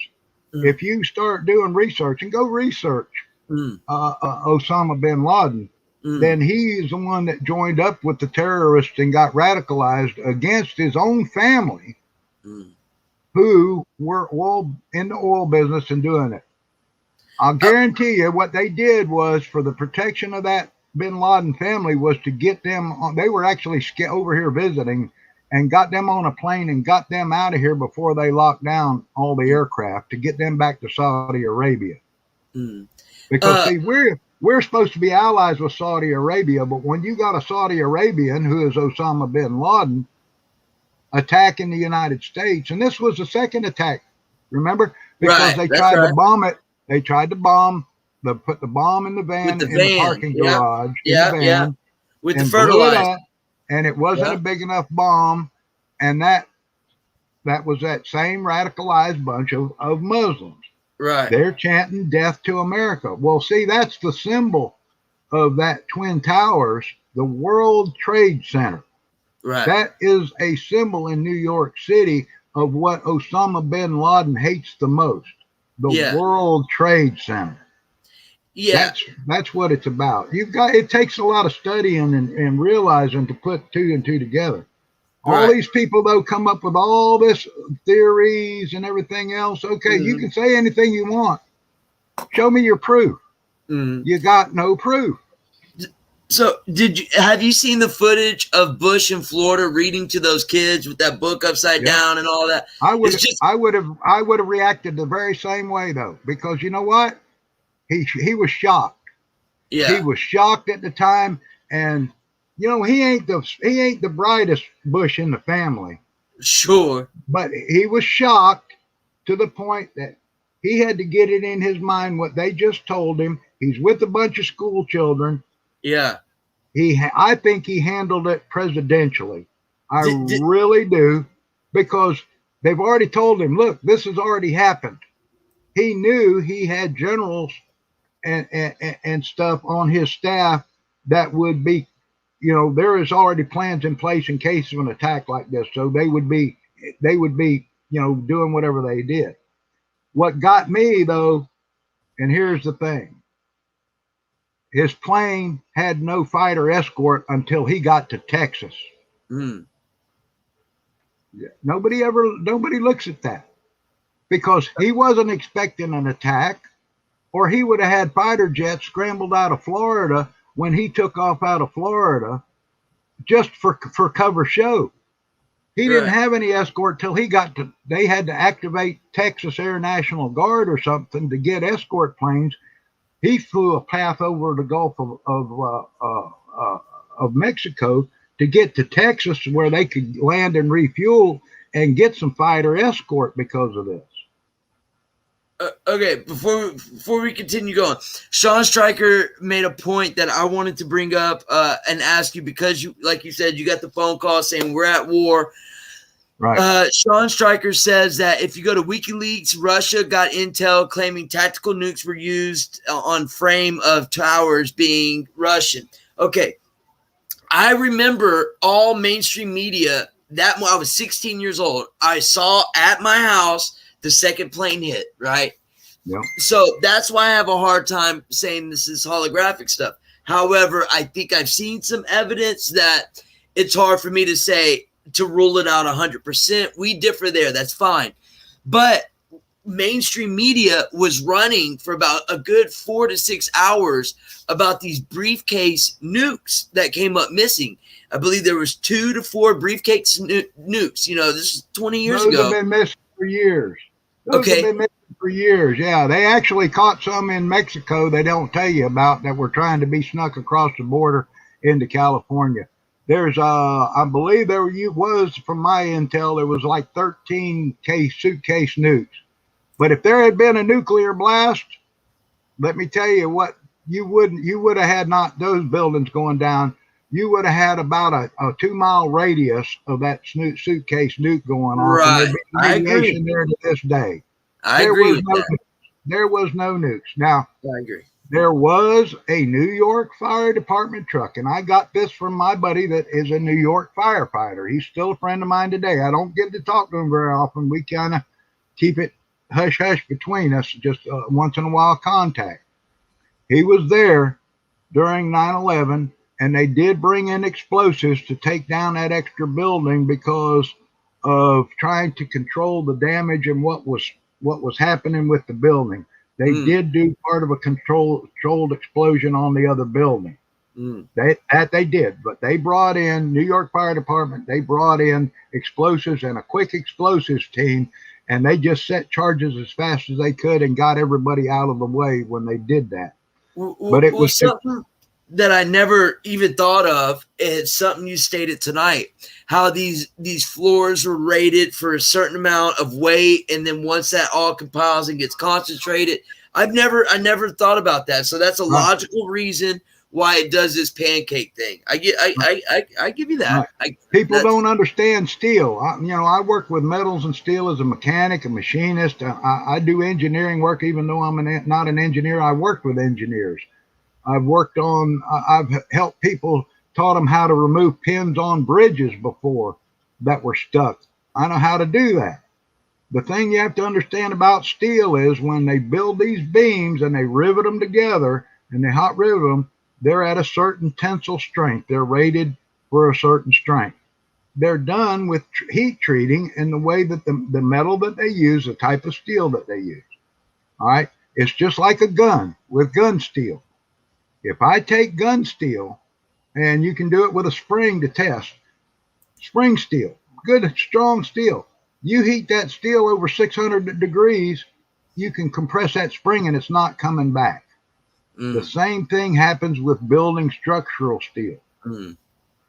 If you start doing research, and go research Osama bin Laden, then he's the one that joined up with the terrorists and got radicalized against his own family, who were all in the oil business and doing it. I'll guarantee you what they did was, for the protection of that bin Laden family, was to get them on. They were actually over here visiting and got them on a plane and got them out of here before they locked down all the aircraft to get them back to Saudi Arabia. Because see, we're supposed to be allies with Saudi Arabia, but when you got a Saudi Arabian who is Osama bin Laden attacking the United States, and this was the second attack, remember? Because they tried to bomb it. They tried to put the bomb in the van, in the parking garage,
with the fertilizer.
And it wasn't a big enough bomb. And that was that same radicalized bunch of Muslims.
Right.
They're chanting death to America. Well, see, that's the symbol of that Twin Towers, the World Trade Center.
Right.
That is a symbol in New York City of what Osama bin Laden hates the most. The World Trade Center.
Yeah,
that's what it's about. It takes a lot of studying and realizing to put two and two together. All these people though come up with all this theories and everything else. Okay, you can say anything you want. Show me your proof. You got no proof.
So have you seen the footage of Bush in Florida reading to those kids with that book upside down and all that?
I would have reacted the very same way though, because you know what? He was shocked.
Yeah.
He was shocked at the time, and you know, he ain't the brightest Bush in the family.
Sure.
But he was shocked to the point that he had to get it in his mind what they just told him. He's with a bunch of school children.
Yeah.
I think he handled it presidentially. I really do, because they've already told him, look, this has already happened. He knew he had generals and stuff on his staff that would be, there is already plans in place in case of an attack like this. So they would be, doing whatever they did. What got me though, and here's the thing, his plane had no fighter escort until he got to Texas.
Mm.
Nobody looks at that, because he wasn't expecting an attack, or he would have had fighter jets scrambled out of Florida when he took off out of Florida just for cover show. He didn't have any escort till he got to, they had to activate Texas Air National Guard or something to get escort planes. He flew a path over the Gulf of Mexico to get to Texas, where they could land and refuel and get some fighter escort because of this.
Okay, before we continue going, Sean Stryker made a point that I wanted to bring up and ask you, because you, like you said, you got the phone call saying we're at war.
Right.
Sean Stryker says that if you go to WikiLeaks, Russia got intel claiming tactical nukes were used on frame of towers being Russian. Okay, I remember all mainstream media that when I was 16 years old, I saw at my house the second plane hit, right?
Yeah.
So that's why I have a hard time saying this is holographic stuff. However, I think I've seen some evidence that it's hard for me to say, to rule it out 100%. We differ there. That's fine. But mainstream media was running for about a good 4 to 6 hours about these briefcase nukes that came up missing. I believe there was 2 to 4 briefcase nukes. This is 20 years ago.
Those have been missing for years. Those have been missing for years. Yeah, they actually caught some in Mexico they don't tell you about that were trying to be snuck across the border into California. There's, I believe there was, from my intel, there was like 13 suitcase nukes. But if there had been a nuclear blast, let me tell you what, you would have had not those buildings going down. You would have had about a 2-mile radius of that suitcase nuke going on.
Right.
I agree. There to this day.
I agree with that.
There was no nukes. Now,
I agree.
There was a New York Fire Department truck, and I got this from my buddy that is a New York firefighter. He's still a friend of mine today. I don't get to talk to him very often. We kind of keep it hush-hush between us, just once in a while contact. He was there during 9/11, and they did bring in explosives to take down that extra building because of trying to control the damage and what was happening with the building. They did do part of a controlled explosion on the other building. They did, but they brought in New York Fire Department. They brought in explosives and a quick explosives team, and they just set charges as fast as they could and got everybody out of the way when they did that. But it was
something that I never even thought of. It's something you stated tonight, how these floors were rated for a certain amount of weight, and then once that all compiles and gets concentrated, I never thought about that. So that's a logical reason why it does this pancake thing. I give you that.
People don't understand steel. I work with metals and steel as a mechanic, a machinist. I do engineering work, even though I'm not an engineer. I work with engineers. I've helped people, taught them how to remove pins on bridges before that were stuck. I know how to do that. The thing you have to understand about steel is when they build these beams and they rivet them together and they hot rivet them, they're at a certain tensile strength. They're rated for a certain strength. They're done with heat treating in the way that the metal that they use, the type of steel that they use. All right. It's just like a gun with gun steel. If I take gun steel, and you can do it with a spring to test, spring steel, good strong steel. You heat that steel over 600 degrees, you can compress that spring and it's not coming back. The same thing happens with building structural steel.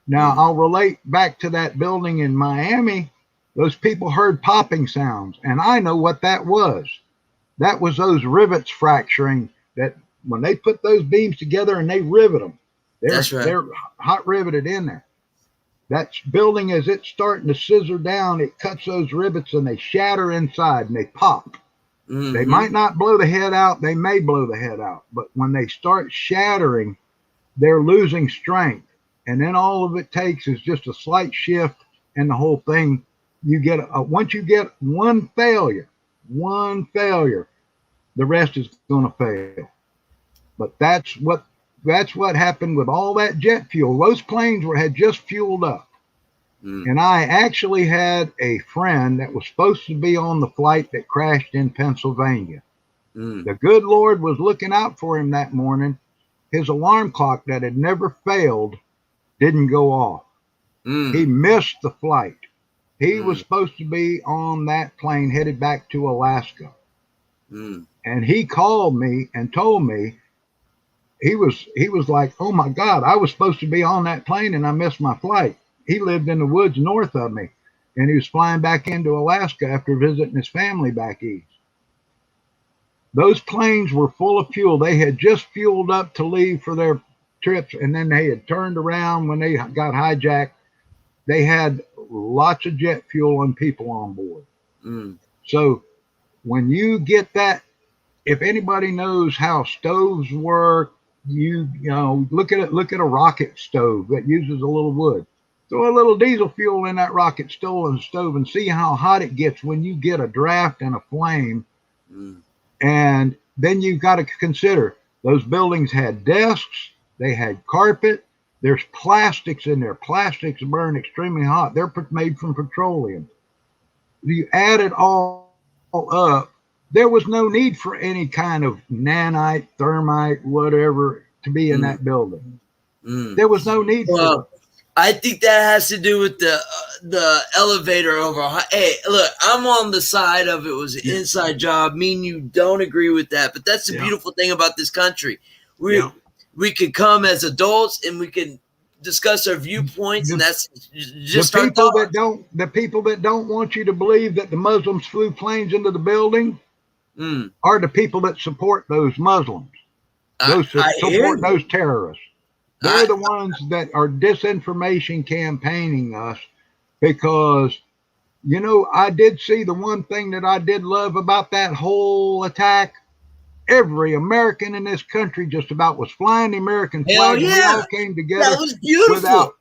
Now, I'll relate back to that building in Miami. Those people heard popping sounds, and I know what that was. That was those rivets fracturing that when they put those beams together and they rivet them, they're hot riveted in there. That building, as it's starting to scissor down, it cuts those rivets and they shatter inside and they pop. They might not blow the head out. They may blow the head out. But when they start shattering, they're losing strength. And then all of it takes is just a slight shift and the whole thing, you get, once you get one failure, the rest is going to fail. But that's what happened with all that jet fuel. Those planes had just fueled up. And I actually had a friend that was supposed to be on the flight that crashed in Pennsylvania. The good Lord was looking out for him that morning. His alarm clock that had never failed didn't go off. He missed the flight. He was supposed to be on that plane headed back to Alaska. And he called me and told me, he was like, oh my God, I was supposed to be on that plane and I missed my flight. He lived in the woods north of me, and he was flying back into Alaska after visiting his family back east. Those planes were full of fuel. They had just fueled up to leave for their trips, and then they had turned around when they got hijacked. They had lots of jet fuel and people on board. So when you get that, if anybody knows how stoves work, you know, look at a rocket stove that uses a little wood. Throw a little diesel fuel in that rocket stove and see how hot it gets when you get a draft and a flame. And then you've got to consider those buildings had desks, they had carpet, there's plastics in there. Plastics burn extremely hot. They're made from petroleum. You add it all up, there was no need for any kind of nanite, thermite, whatever to be in that building. There was no need for it.
I think that has to do with the elevator overhaul. Hey, look, I'm on the side of it was an inside job. Me and you don't agree with that, but that's the beautiful thing about this country. We can come as adults and we can discuss our viewpoints, and that's just
the people that don't want you to believe that the Muslims flew planes into the building are the people that support those Muslims. Those support those terrorists. They're the ones that are disinformation campaigning us, because, you know, I did see the one thing that I did love about that whole attack. Every American in this country just about was flying the American flag. And we all came together.
That was beautiful.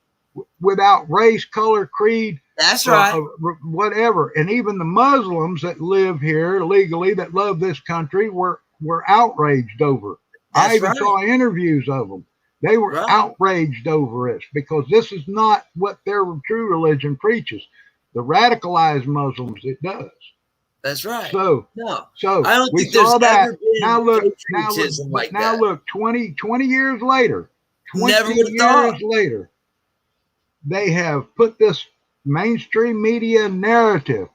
Without race, color, creed.
That's right.
Whatever. And even the Muslims that live here legally that love this country were outraged over. I even saw interviews of them. They were outraged over it because this is not what their true religion preaches. The radicalized Muslims, it does.
That's right.
So
I don't
we
think there's
saw that.
ever been
Now look, 20 years later, 20 years later, they have put this mainstream media narrative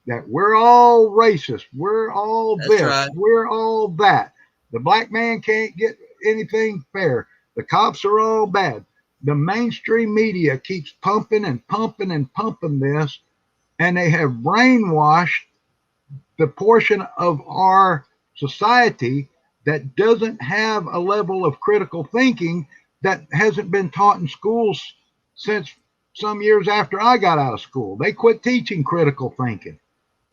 that we're all racist, we're all we're all that. The black man can't get anything fair. The cops are all bad. The mainstream media keeps pumping and pumping and pumping this, and they have brainwashed the portion of our society that doesn't have a level of critical thinking that hasn't been taught in schools since some years after I got out of school. They quit teaching critical thinking.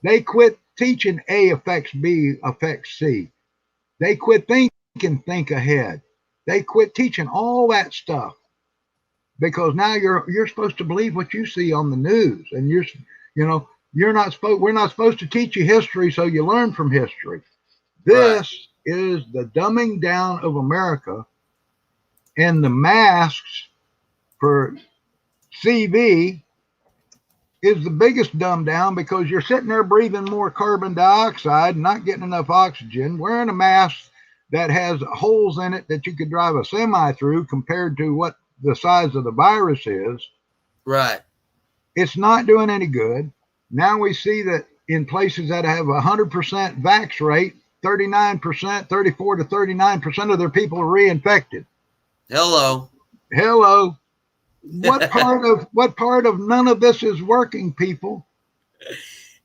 They quit teaching A affects B affects C. They quit thinking think ahead. They quit teaching all that stuff because now you're supposed to believe what you see on the news, and we're not supposed to teach you history so you learn from history. This is the dumbing down of America, and the masks for CV is the biggest dumb down because you're sitting there breathing more carbon dioxide, not getting enough oxygen, wearing a mask that has holes in it that you could drive a semi through compared to what the size of the virus is.
Right.
It's not doing any good. Now we see that in places that have 100% vax rate, 39%, 34 to 39% of their people are reinfected.
Hello.
What part of none of this is working, people?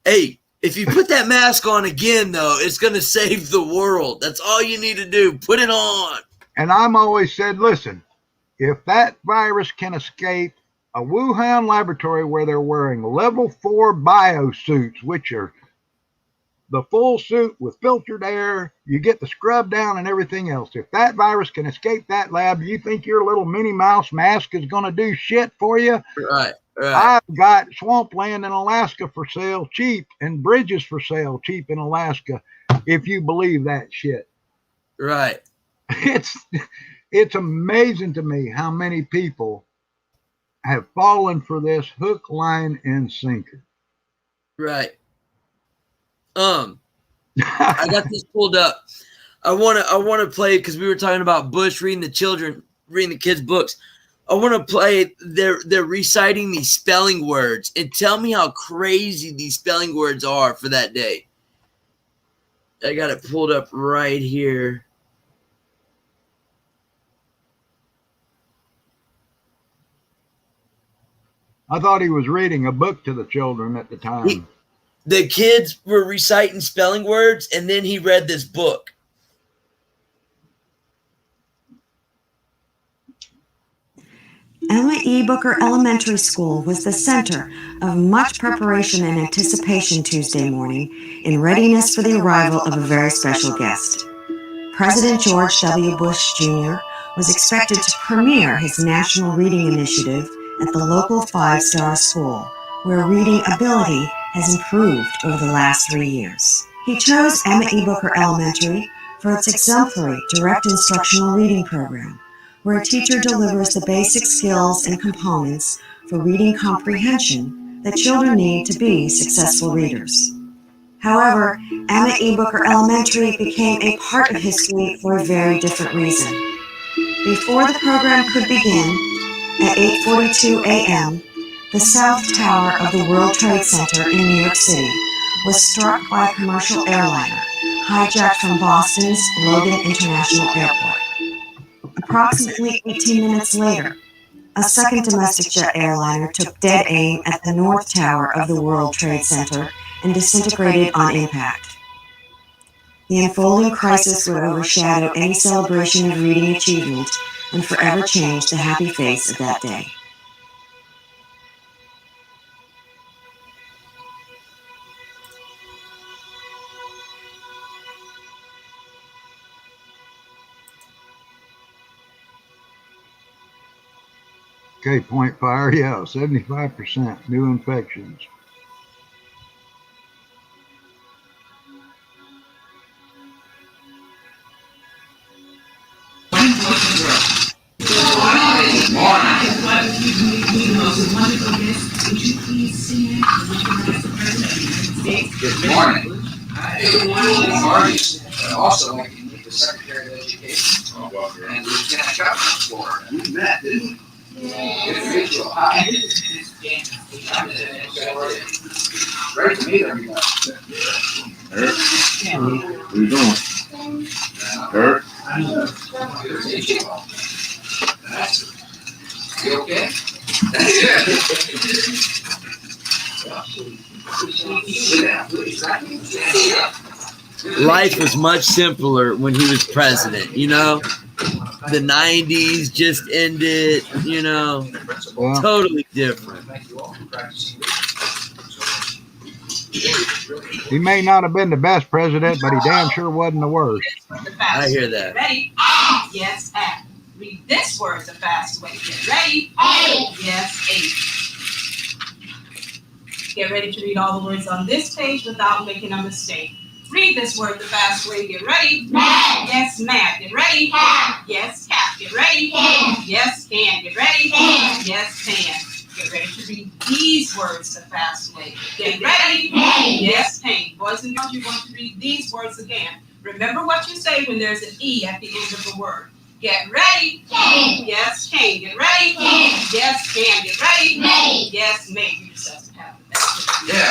Hey, If you put that mask on again, though, it's going to save the world. That's all you need to do. Put it on.
And I'm always said, listen, if that virus can escape a Wuhan laboratory where they're wearing level 4 biosuits, which are the full suit with filtered air, you get the scrub down and everything else. If that virus can escape that lab, you think your little Minnie Mouse mask is going to do shit for you?
Right.
I've got swampland in Alaska for sale cheap and bridges for sale cheap in Alaska, if you believe that shit.
Right.
It's amazing to me how many people have fallen for this hook, line, and sinker.
Right. I got this pulled up. I wanna play, because we were talking about Bush reading the kids' books. I want to play. They're reciting these spelling words, and tell me how crazy these spelling words are for that day. I got it pulled up right here.
I thought he was reading a book to the children at the time.
The kids were reciting spelling words, and then he read this book.
Emma E. Booker Elementary School was the center of much preparation and anticipation Tuesday morning in readiness for the arrival of a very special guest. President George W. Bush Jr. was expected to premiere his National Reading Initiative at the local 5-star school, where reading ability has improved over the last 3 years. He chose Emma E. Booker Elementary for its exemplary direct instructional reading program, where a teacher delivers the basic skills and components for reading comprehension that children need to be successful readers. However, Emma E. Booker Elementary became a part of history for a very different reason. Before the program could begin, at 8:42 a.m., the South Tower of the World Trade Center in New York City was struck by a commercial airliner hijacked from Boston's Logan International Airport. Approximately 18 minutes later, a second domestic jet airliner took dead aim at the North Tower of the World Trade Center and disintegrated on impact. The unfolding crisis would overshadow any celebration of reading achievement and forever change the happy face of that day.
Okay, point fire, yeah, 75% new infections.
Good morning. Good morning. I'd also like to meet the Secretary of Education and Lieutenant Governor Florida. We met, didn't we? Good to meet you. Hi. Great to meet everybody.
Eric, what are you doing? Eric?
Good to meet you. You okay?
Life was much simpler when he was president, you know? The 90s just ended, you know?
Yeah.
Totally different.
He may not have been the best president, but he damn sure wasn't the worst.
I hear that.
Ready? Yes, and. Read this word the fast way. Get ready? Yes, 8. Get ready to read all the words on this page without making a mistake. Read this word the fast way. Get ready? Mad. Yes, mad. Get ready? Cat. Yes, cat. Get ready? Can. Yes, can. Get ready? Can. Yes, can. Get ready to read these words the fast way. Get ready? Pain. Yes, pain. Boys and girls, you're going to read these words again. Remember what you say when there's an E at the end of the word. Get ready. Can. Yes, can. Get ready. Can. Yes, can. Get ready. May. Yes, may. You just have to have it.
Yeah.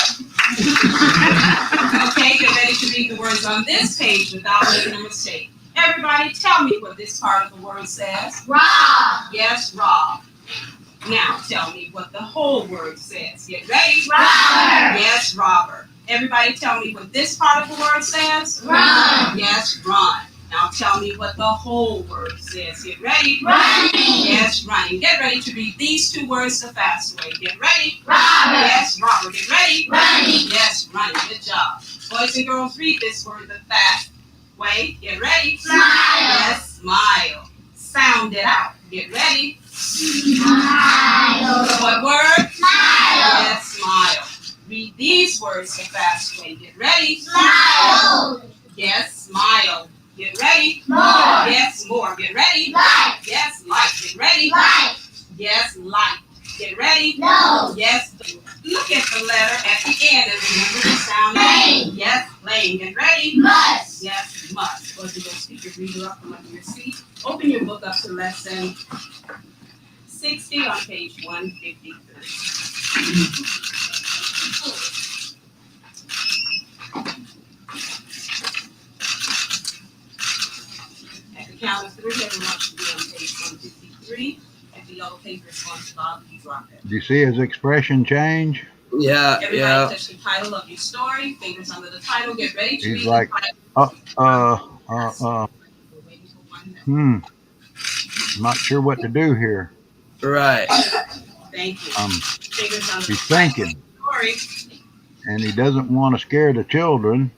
Okay, get ready to read the words on this page without making a mistake. Everybody, tell me what this part of the word says. Rob. Yes, rob. Now tell me what the whole word says. Get ready. Robber. Yes, robber. Everybody tell me what this part of the word says. Run. Yes, run. Now tell me what the whole word says. Get ready. Running. Yes, running. Get ready to read these two words the fast way. Get ready. Robber. Yes, robber. Get ready. Running. Yes, running. Good job. Boys and girls, read this word the fast way. Get ready. Smile. Yes, smile. Sound it out. Get ready. Smile. What word? Smile. Yes, smile. Read these words the fast way. Get ready. Smile. Yes, smile. Get ready. More. Yes, more. Get ready. Light. Yes, light. Get ready. Light. Yes, light. Get ready. No. Yes. Look at the letter at the end and remember the sound. Plane. Yes, plane. Get ready. Must. Yes, must. Go to your speaker reader up from under your seat. Open your book up to lesson 60 on page 153. At the count of 3, everyone should be on page 153. If the yellow paper is going to bother you, drop it.
Do you see his expression change?
Yeah,
Everybody touch the title of your story. Fingers under the title. Get ready to read
He's like, I'm not sure what to do here.
Right.
Thank you.
He's thinking. And he doesn't want to scare the children.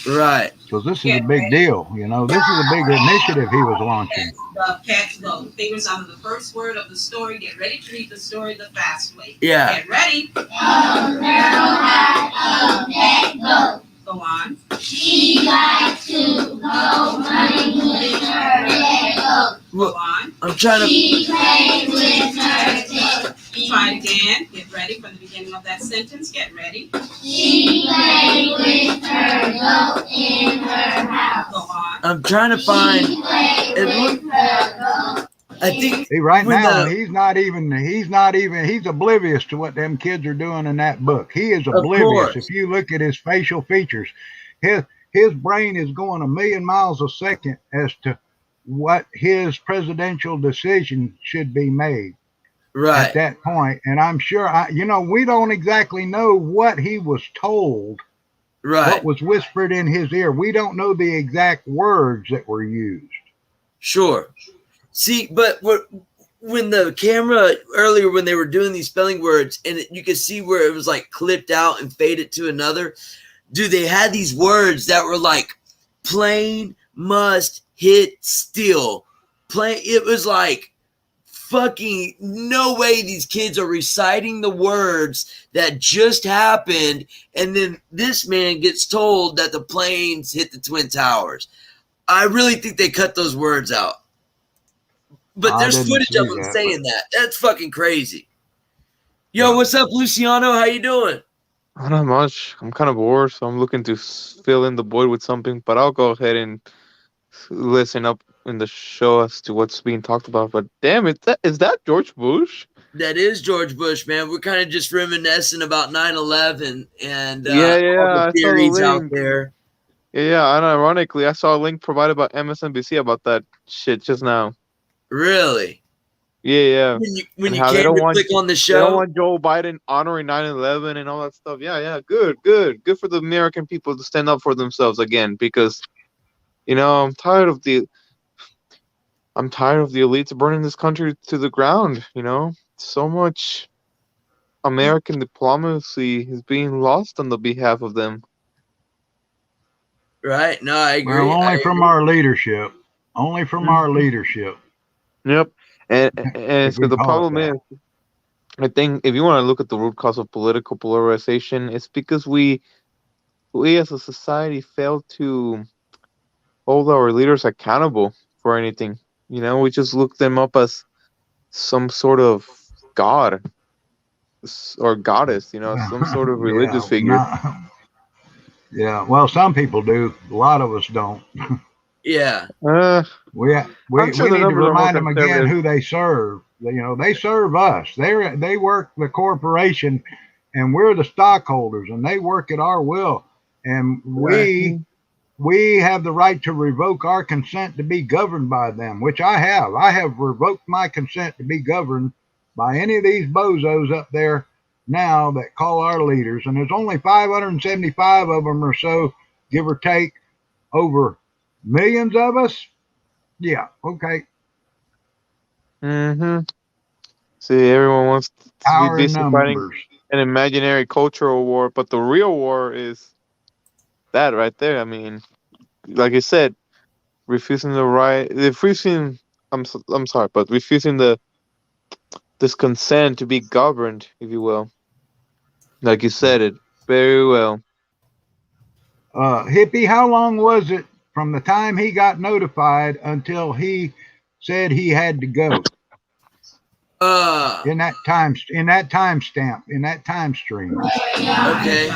Right.
Because this is a big deal. You know, this is a big initiative he was launching.
Cats go. Fingers under the first word of the story. Get ready to read the story the fast way.
Yeah.
Get ready.
Go.
Go on.
She likes to go running with her leg.
Go on.
I'm trying to.
She plays with her tail.
Try it again. Get ready for the beginning of that sentence. Get ready.
She plays with her goat in her house.
Go on.
I'm trying to find. I think.
See, right now he's oblivious to what them kids are doing in that book. He is oblivious. If you look at his facial features, his brain is going 1,000,000 miles a second as to what his presidential decision should be made.
Right.
At that point. And I'm sure, we don't exactly know what he was told.
Right.
What was whispered in his ear. We don't know the exact words that were used.
Sure. See, but when the camera earlier, when they were doing these spelling words, and you could see where it was like clipped out and faded to another, dude, they had these words that were like plane, must, hit, steal. It was like, fucking no way these kids are reciting the words that just happened, and then this man gets told that the planes hit the Twin Towers. I really think they cut those words out. But there's footage of them saying that. That's fucking crazy. Yo, what's up, Luciano? How you doing?
Not much. I'm kind of bored, so I'm looking to fill in the void with something, but I'll go ahead and listen up in the show as to what's being talked about. But damn it, is that George Bush?
That is George Bush, man. We're kind of just reminiscing about 9/11 and all the theories out there.
Yeah, and ironically, I saw a link provided by MSNBC about that shit just now.
Really?
Yeah.
When you came to click on the show,
they don't want Joe Biden honoring 9/11 and all that stuff. Yeah, good for the American people to stand up for themselves again, because I'm tired of the elites burning this country to the ground. So much American diplomacy is being lost on the behalf of them.
Right? No, I agree.
Well, only from our leadership. Only from our leadership.
Yep. And so the problem is, I think if you want to look at the root cause of political polarization, it's because we as a society fail to hold our leaders accountable for anything. We just look them up as some sort of god or goddess, some sort of religious figure.
Yeah, well, some people do. A lot of us don't.
Yeah.
We need to remind them again who they serve. They serve us. They work the corporation, and we're the stockholders, and they work at our will. And we have the right to revoke our consent to be governed by them, which I have. I have revoked my consent to be governed by any of these bozos up there now that call our leaders, and there's only 575 of them or so, give or take, over millions of us. Yeah, okay.
Mm-hmm. See, everyone wants to be
Power
busy fighting
numbers.
an imaginary cultural war, but the real war is that right there. I mean, like I said, refusing the right, refusing. I'm sorry, but refusing this consent to be governed, if you will. Like you said it very well.
Hippie, how long was it from the time he got notified until he said he had to go? In that time stamp, in that time stream.
Okay.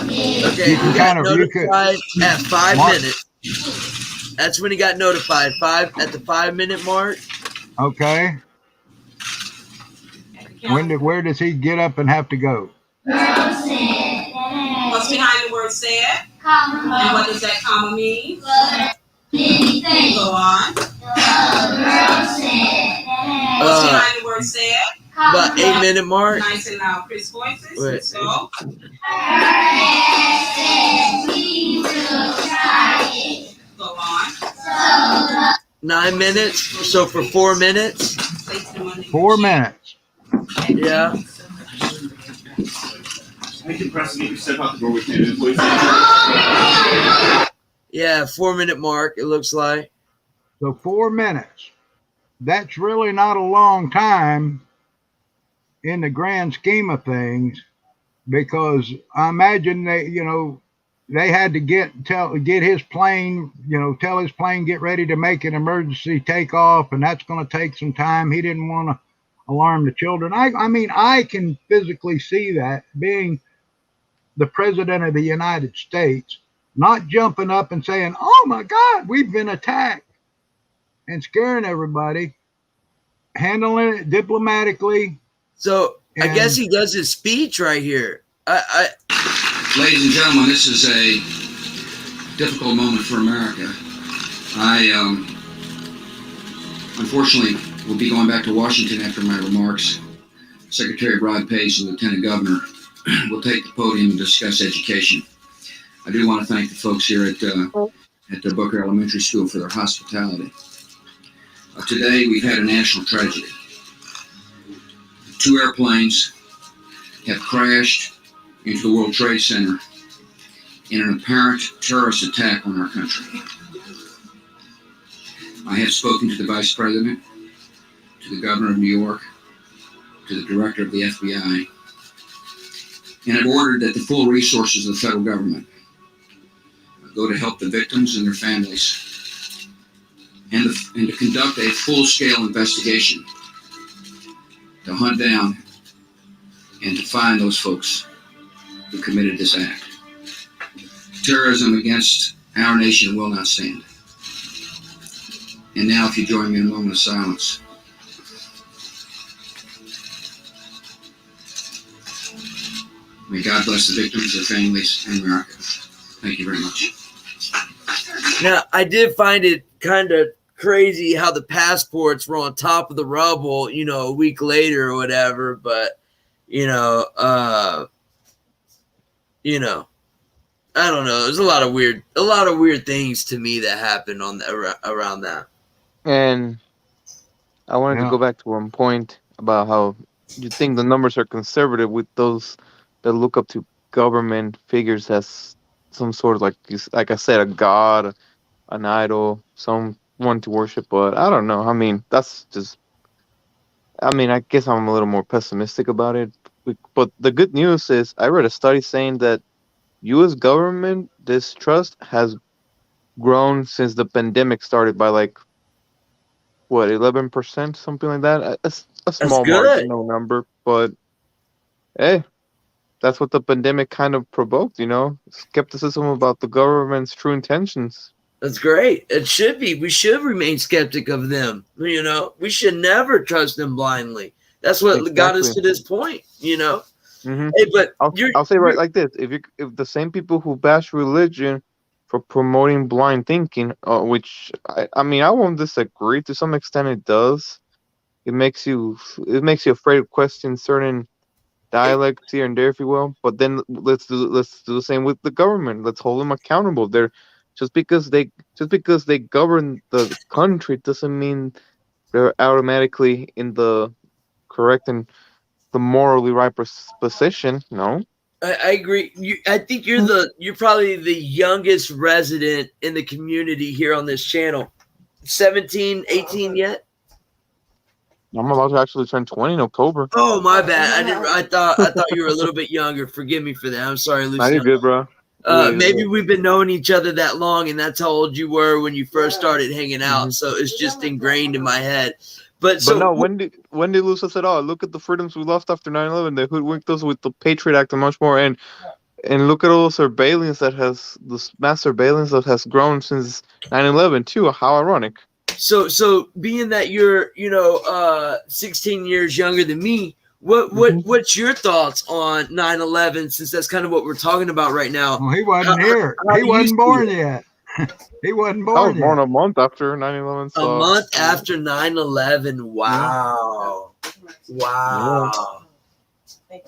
Okay,
You
he got notified at 5 minutes. That's when he got notified. At the 5 minute mark.
Okay. Where does he get up and have to go?
What's behind the word said? Comma. And what does that comma mean? Go on. What's behind the word said?
About 8 minute mark.
Nice and loud, Chris voices.
Wait.
So. Go on.
9 minutes. So for 4 minutes.
4 minutes.
Yeah. Yeah, 4 minute mark, it looks like.
So 4 minutes. That's really not a long time in the grand scheme of things, because I imagine they had to get his plane, tell his plane get ready to make an emergency takeoff, and that's going to take some time. He didn't want to alarm the children. I mean, I can physically see that, being the president of the United States, not jumping up and saying, "Oh my God, we've been attacked," and scaring everybody, handling it diplomatically.
So I guess he does his speech right here.
Ladies and gentlemen, this is a difficult moment for America. I unfortunately will be going back to Washington after my remarks. Secretary Rod Page and Lieutenant Governor will take the podium and discuss education. I do want to thank the folks here at the Booker Elementary School for their hospitality. Today we've had a national tragedy. 2 airplanes have crashed into the World Trade Center in an apparent terrorist attack on our country. I have spoken to the Vice President, to the Governor of New York, to the Director of the FBI, and have ordered that the full resources of the federal government go to help the victims and their families, and to conduct a full-scale investigation to hunt down and to find those folks who committed this act. Terrorism against our nation will not stand. And now, if you join me in a moment of silence. May God bless the victims, their families, and America. Thank you very much.
Now, I did find it kind of crazy how the passports were on top of the rubble, a week later or whatever. But, I don't know. There's a lot of weird things to me that happened around that.
And I wanted to go back to one point about how you think the numbers are conservative with those that look up to government figures as some sort of, like I said, a god, an idol, someone to worship. But I don't know. I mean, that's just. I mean, I guess I'm a little more pessimistic about it. But the good news is, I read a study saying that U.S. government distrust has grown since the pandemic started by 11%, something like that. A small marginal number, but hey, that's what the pandemic kind of provoked, skepticism about the government's true intentions.
That's great. It should be. We should remain skeptic of them. We should never trust them blindly. That's what got us to this point.
Mm-hmm.
Hey, but
I'll say right like this: if the same people who bash religion for promoting blind thinking, which I mean, I won't disagree to some extent, it does. it makes you afraid of questioning certain dialects here and there, if you will. But then let's do the same with the government. Let's hold them accountable. They're just because they govern the country doesn't mean they're automatically in the correct and the morally right position. No.
I agree. I think you're probably the youngest resident in the community here on this channel. 17, 18 yet?
I'm about to actually turn 20 in October.
Oh, my bad. I thought you were a little bit younger. Forgive me for that. I'm sorry, Luciano.
You're good, bro.
Maybe we've been knowing each other that long, and that's how old you were when you first started hanging out. So it's just ingrained in my head. But
no, when did Lucia said, "Oh, look at the freedoms we lost after 9/11. They hoodwinked us with the Patriot Act and much more." And look at all the surveillance mass surveillance that has grown since 9/11 too. How ironic.
So being that you're 16 years younger than me, what's your thoughts on 9/11? Since that's kind of what we're talking about right now.
Well, he wasn't here. He wasn't born yet. He wasn't born.
I was born a month after 9/11. So.
A month after 9/11. Wow. Wow. Yeah.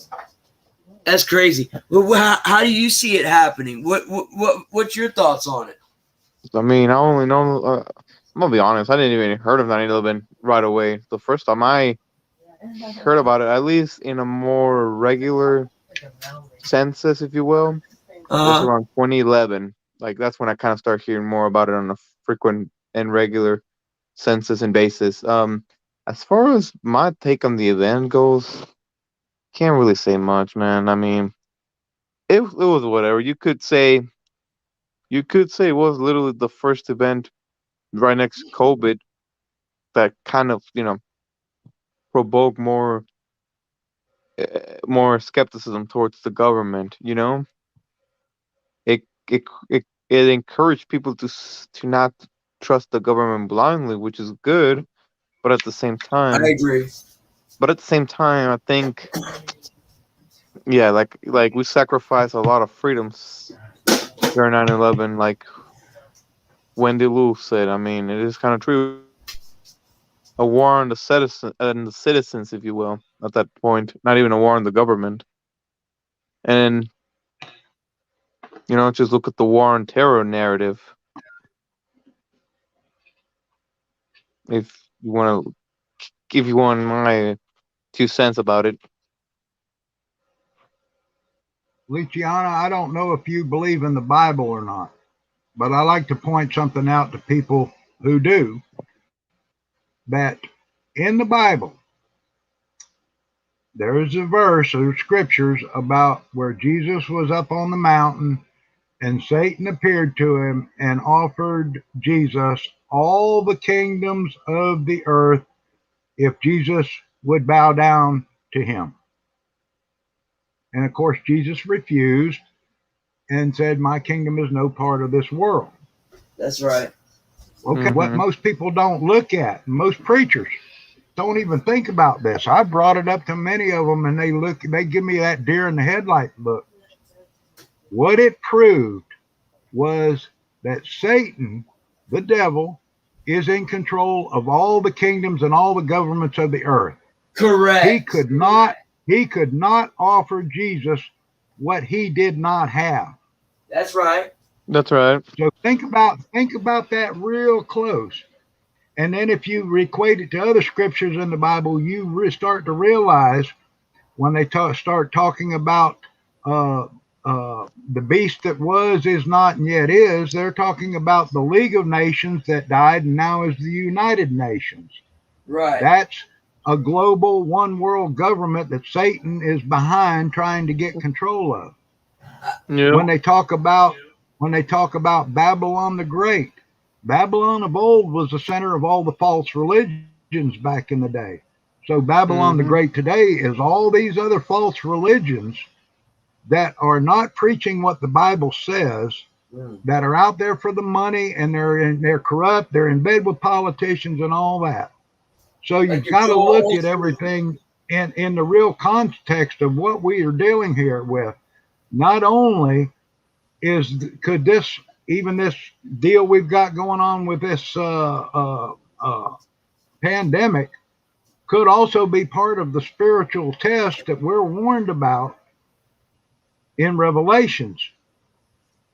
That's crazy. Well, how do you see it happening? What's your thoughts on it?
I mean, I only know. I'm gonna be honest. I didn't even heard of 9/11 right away. The first time I heard about it, at least in a more regular census, if you will, was around 2011. Like that's when I kind of start hearing more about it on a frequent and regular census and basis. As far as my take on the event goes, can't really say much, man. I mean, it was whatever. You could say it was literally the first event right next to COVID that kind of provoked more skepticism towards the government. It encouraged people to not trust the government blindly, which is good, but at the same time,
I agree.
But at the same time, I think, yeah, like we sacrificed a lot of freedoms during 9/11, like Wendy Lou said. I mean, it is kind of true. A war on the citizens, if you will, at that point. Not even a war on the government. And just look at the war on terror narrative. If you want my 2 cents about it.
Luciana, I don't know if you believe in the Bible or not, but I like to point something out to people who do, that in the Bible, there is a verse or scriptures about where Jesus was up on the mountain and Satan appeared to him and offered Jesus all the kingdoms of the earth if Jesus would bow down to him. And of course, Jesus refused and said, "My kingdom is no part of this world."
That's right.
Okay, what most people don't look at, most preachers don't even think about this. I brought it up to many of them, and they give me that deer in the headlight look. What it proved was that Satan, the devil, is in control of all the kingdoms and all the governments of the earth.
Correct.
He could not offer Jesus what he did not have.
That's right.
That's right.
So think about that real close. And then if you equate it to other scriptures in the Bible, you start to realize when they start talking about the beast that was, is not, and yet is, they're talking about the League of Nations that died and now is the United Nations.
Right.
That's a global one world government that Satan is behind trying to get control of.
Yeah.
When they talk about Babylon the Great, Babylon of old was the center of all the false religions back in the day. So Babylon the Great today is all these other false religions that are not preaching what the Bible says, that are out there for the money, and they're corrupt, they're in bed with politicians and all that. So you've got to look at everything in the real context of what we are dealing here with. Not only could this deal we've got going on with this pandemic could also be part of the spiritual test that we're warned about in Revelations.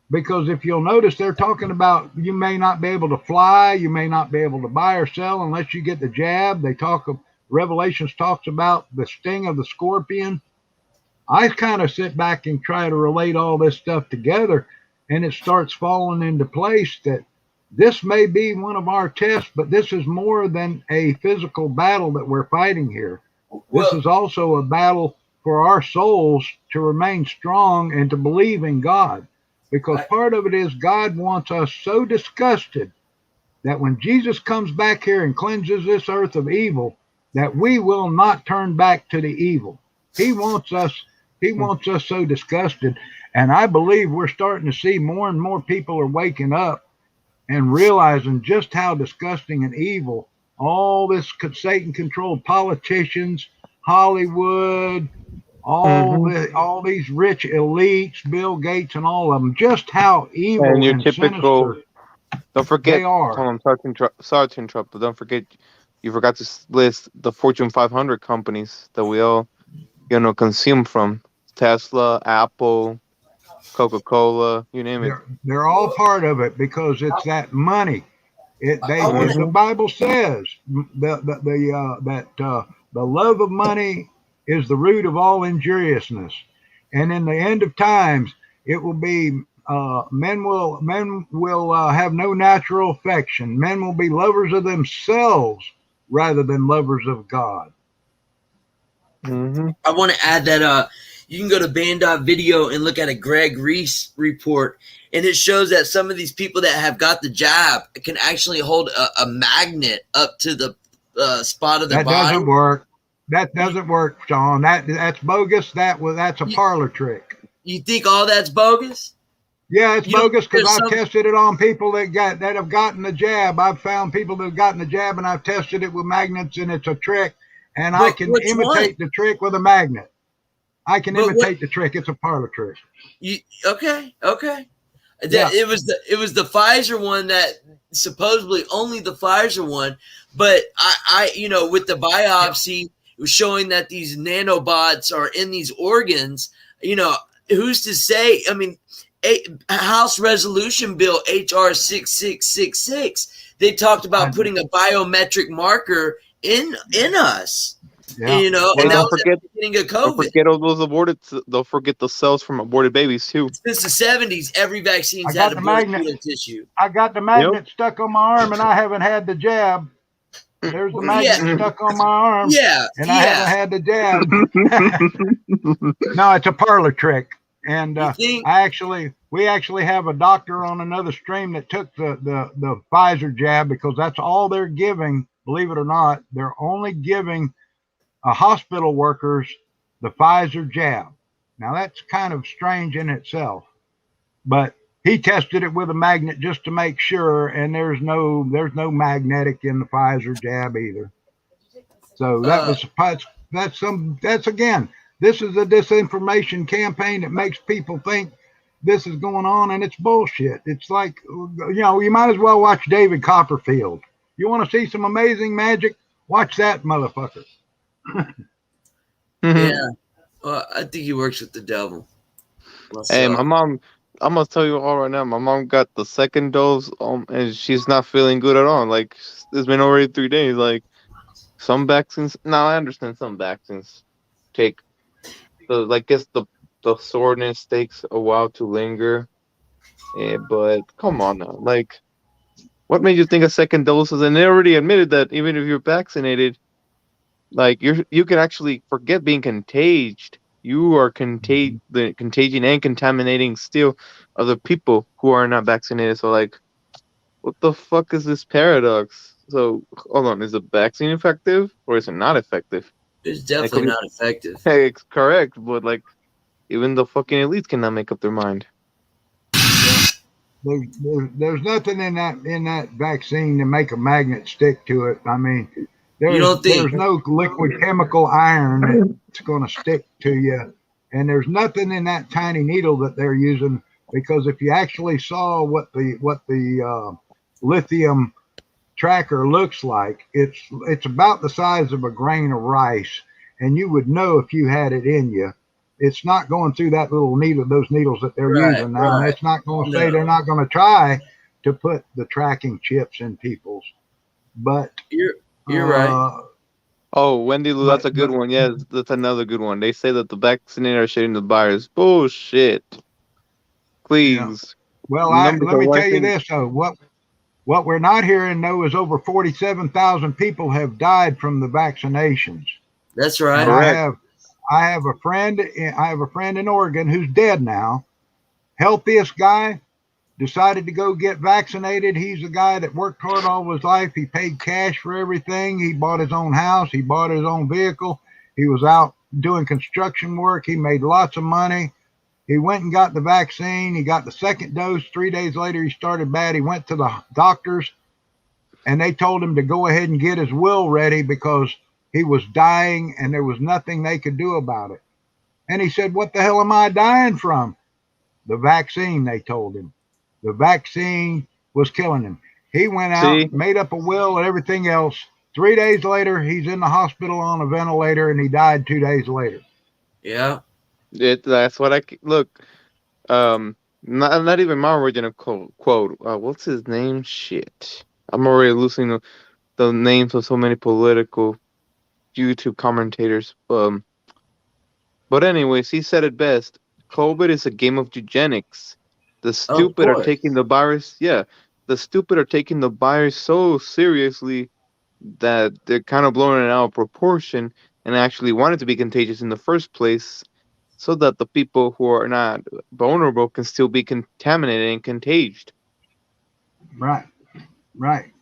Because if you'll notice, they're talking about you may not be able to fly, you may not be able to buy or sell unless you get the jab. Revelations talks about the sting of the scorpion. I kind of sit back and try to relate all this stuff together, and it starts falling into place that this may be one of our tests, but this is more than a physical battle that we're fighting here. This is also a battle for our souls to remain strong and to believe in God. Because part of it is God wants us so disgusted that when Jesus comes back here and cleanses this earth of evil, that we will not turn back to the evil. He wants us so disgusted. And I believe we're starting to see more and more people are waking up and realizing just how disgusting and evil all this Satan-controlled politicians, Hollywood, all these rich elites, Bill Gates and all of them, just how evil
and your
and
typical.
sinister
Don't forget.
they are.
I'm sorry to interrupt, but don't forget, you forgot to list the Fortune 500 companies that we all, consume from: Tesla, Apple, Coca-Cola, you name it.
They're all part of it because it's that money. The Bible says that the love of money is the root of all injuriousness, and in the end of times, it will be men will have no natural affection. Men will be lovers of themselves rather than lovers of God.
I want to add that you can go to band.video and look at a Greg Reese report, and it shows that some of these people that have got the jab can actually hold a magnet up to the spot of their body.
That doesn't work. That doesn't work, Sean. That's bogus. That's a parlor trick.
You think all that's bogus?
Yeah, it's bogus because I've tested it on people that have gotten the jab. I've found people that have gotten the jab, and I've tested it with magnets, and it's a trick. And I can imitate the trick with a magnet. I can imitate the trick. It's a parlor trick.
Okay.
Yeah.
It was the Pfizer one that supposedly only the Pfizer one, but I with the biopsy, it was showing that these nanobots are in these organs. Who's to say? I mean, House Resolution Bill HR 6666. They talked about putting a biometric marker in us.
Yeah.
And that was at the beginning of COVID.
Don't forget all those aborted. Don't forget the cells from aborted babies too.
Since the 70s, every vaccine's had aborted fetal tissue.
I got the magnet stuck on my arm, and I haven't had the jab. There's the magnet stuck on my arm. And I haven't had the jab. No, it's a parlor trick. And we actually have a doctor on another stream that took the Pfizer jab because that's all they're giving. Believe it or not, they're only giving hospital workers the Pfizer jab. Now that's kind of strange in itself, but he tested it with a magnet just to make sure, and there's no magnetic in the Pfizer jab either. So that's again, this is a disinformation campaign that makes people think this is going on, and it's bullshit. It's like, you might as well watch David Copperfield. You want to see some amazing magic? Watch that motherfucker.
Yeah. Well, I think he works with the devil.
Hey, my mom, I'm gonna tell you all right now. My mom got the second dose, and she's not feeling good at all. Like, it's been already 3 days. Like, some vaccines. Now I understand some vaccines take the soreness takes a while to linger. Yeah, but come on now. Like, what made you think a second dose is? And they already admitted that even if you're vaccinated, like you can actually forget being contagious. You are contagion and contaminating still other people who are not vaccinated. So, like, what the fuck is this paradox? So, hold on, is the vaccine effective or is it not effective?
It's definitely not effective.
Hey, it's correct, but like, even the fucking elites cannot make up their mind.
There's nothing in that vaccine to make a magnet stick to it. I mean, there's no liquid chemical iron that's going to stick to you, and there's nothing in that tiny needle that they're using, because if you actually saw what the lithium tracker looks like. It's about the size of a grain of rice, and you would know if you had it in you. It's not going through that little needle, those needles that they're using now. And it's not going to say they're not going to try to put the tracking chips in people's. But
you're right.
Oh, Wendy Lou, that's a good one. Yes, that's another good one. They say that the vaccinated are shedding the virus. Bullshit. Please.
Yeah. Well, let me tell you this, though. What we're not hearing, though, is over 47,000 people have died from the vaccinations.
That's right.
I have a friend in Oregon who's dead now. Healthiest guy, decided to go get vaccinated. He's a guy that worked hard all his life. He paid cash for everything. He bought his own house. He bought his own vehicle. He was out doing construction work. He made lots of money. He went and got the vaccine. He got the second dose. 3 days later, he started bad. He went to the doctors, and they told him to go ahead and get his will ready because he was dying, and there was nothing they could do about it. And he said, "What the hell am I dying from?" The vaccine, they told him. The vaccine was killing him. He went out, made up a will and everything else. 3 days later, he's in the hospital on a ventilator, and he died 2 days later.
Yeah.
That's what I look. Not even my original quote. What's his name? Shit. I'm already losing the names of so many political YouTube commentators. But anyways, he said it best. COVID is a game of eugenics. The stupid are taking the virus. Yeah, the stupid are taking the virus so seriously that they're kind of blowing it out of proportion and actually want it to be contagious in the first place, so that the people who are not vulnerable can still be contaminated and contaged.
Right.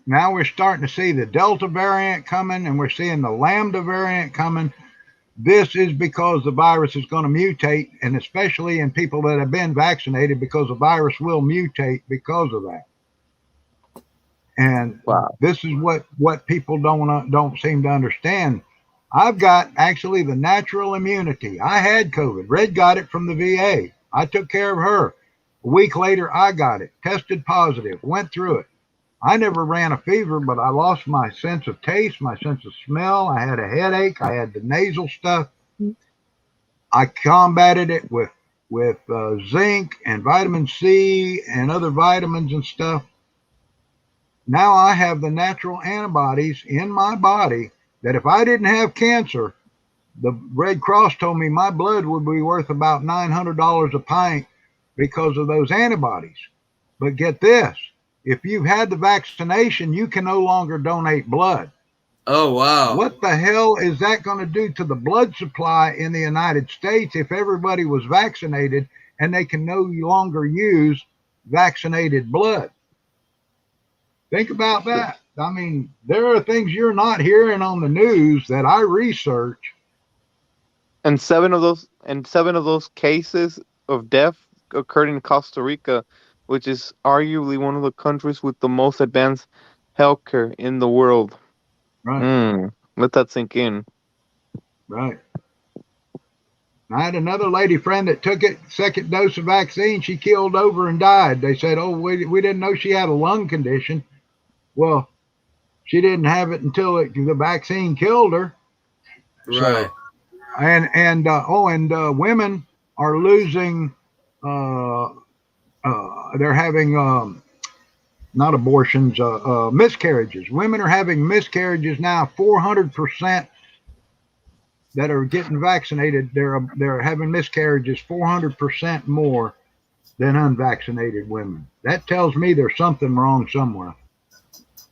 Now we're starting to see the Delta variant coming, and we're seeing the Lambda variant coming. This is because the virus is going to mutate, and especially in people that have been vaccinated, because the virus will mutate because of that. And this is what people don't seem to understand. I've got actually the natural immunity. I had COVID. Red got it from the VA. I took care of her. A week later, I got it. Tested positive. Went through it. I never ran a fever, but I lost my sense of taste, my sense of smell. I had a headache. I had the nasal stuff. I combated it with zinc and vitamin C and other vitamins and stuff. Now I have the natural antibodies in my body that if I didn't have cancer, the Red Cross told me my blood would be worth about $900 a pint because of those antibodies. But get this, if you've had the vaccination, you can no longer donate blood.
Oh, wow.
What the hell is that going to do to the blood supply in the United States if everybody was vaccinated and they can no longer use vaccinated blood? Think about that. I mean, there are things you're not hearing on the news that I research.
And seven of those cases of death occurred in Costa Rica, which is arguably one of the countries with the most advanced healthcare in the world.
Right.
Let that sink in.
Right. I had another lady friend that took it, second dose of vaccine. She keeled over and died. They said, "Oh, we didn't know she had a lung condition." Well, she didn't have it until the vaccine killed her.
Right.
So, and women are losing. They're having not abortions, miscarriages. Women are having miscarriages now. 400% that are getting vaccinated, they're having miscarriages 400% more than unvaccinated women. That tells me there's something wrong somewhere.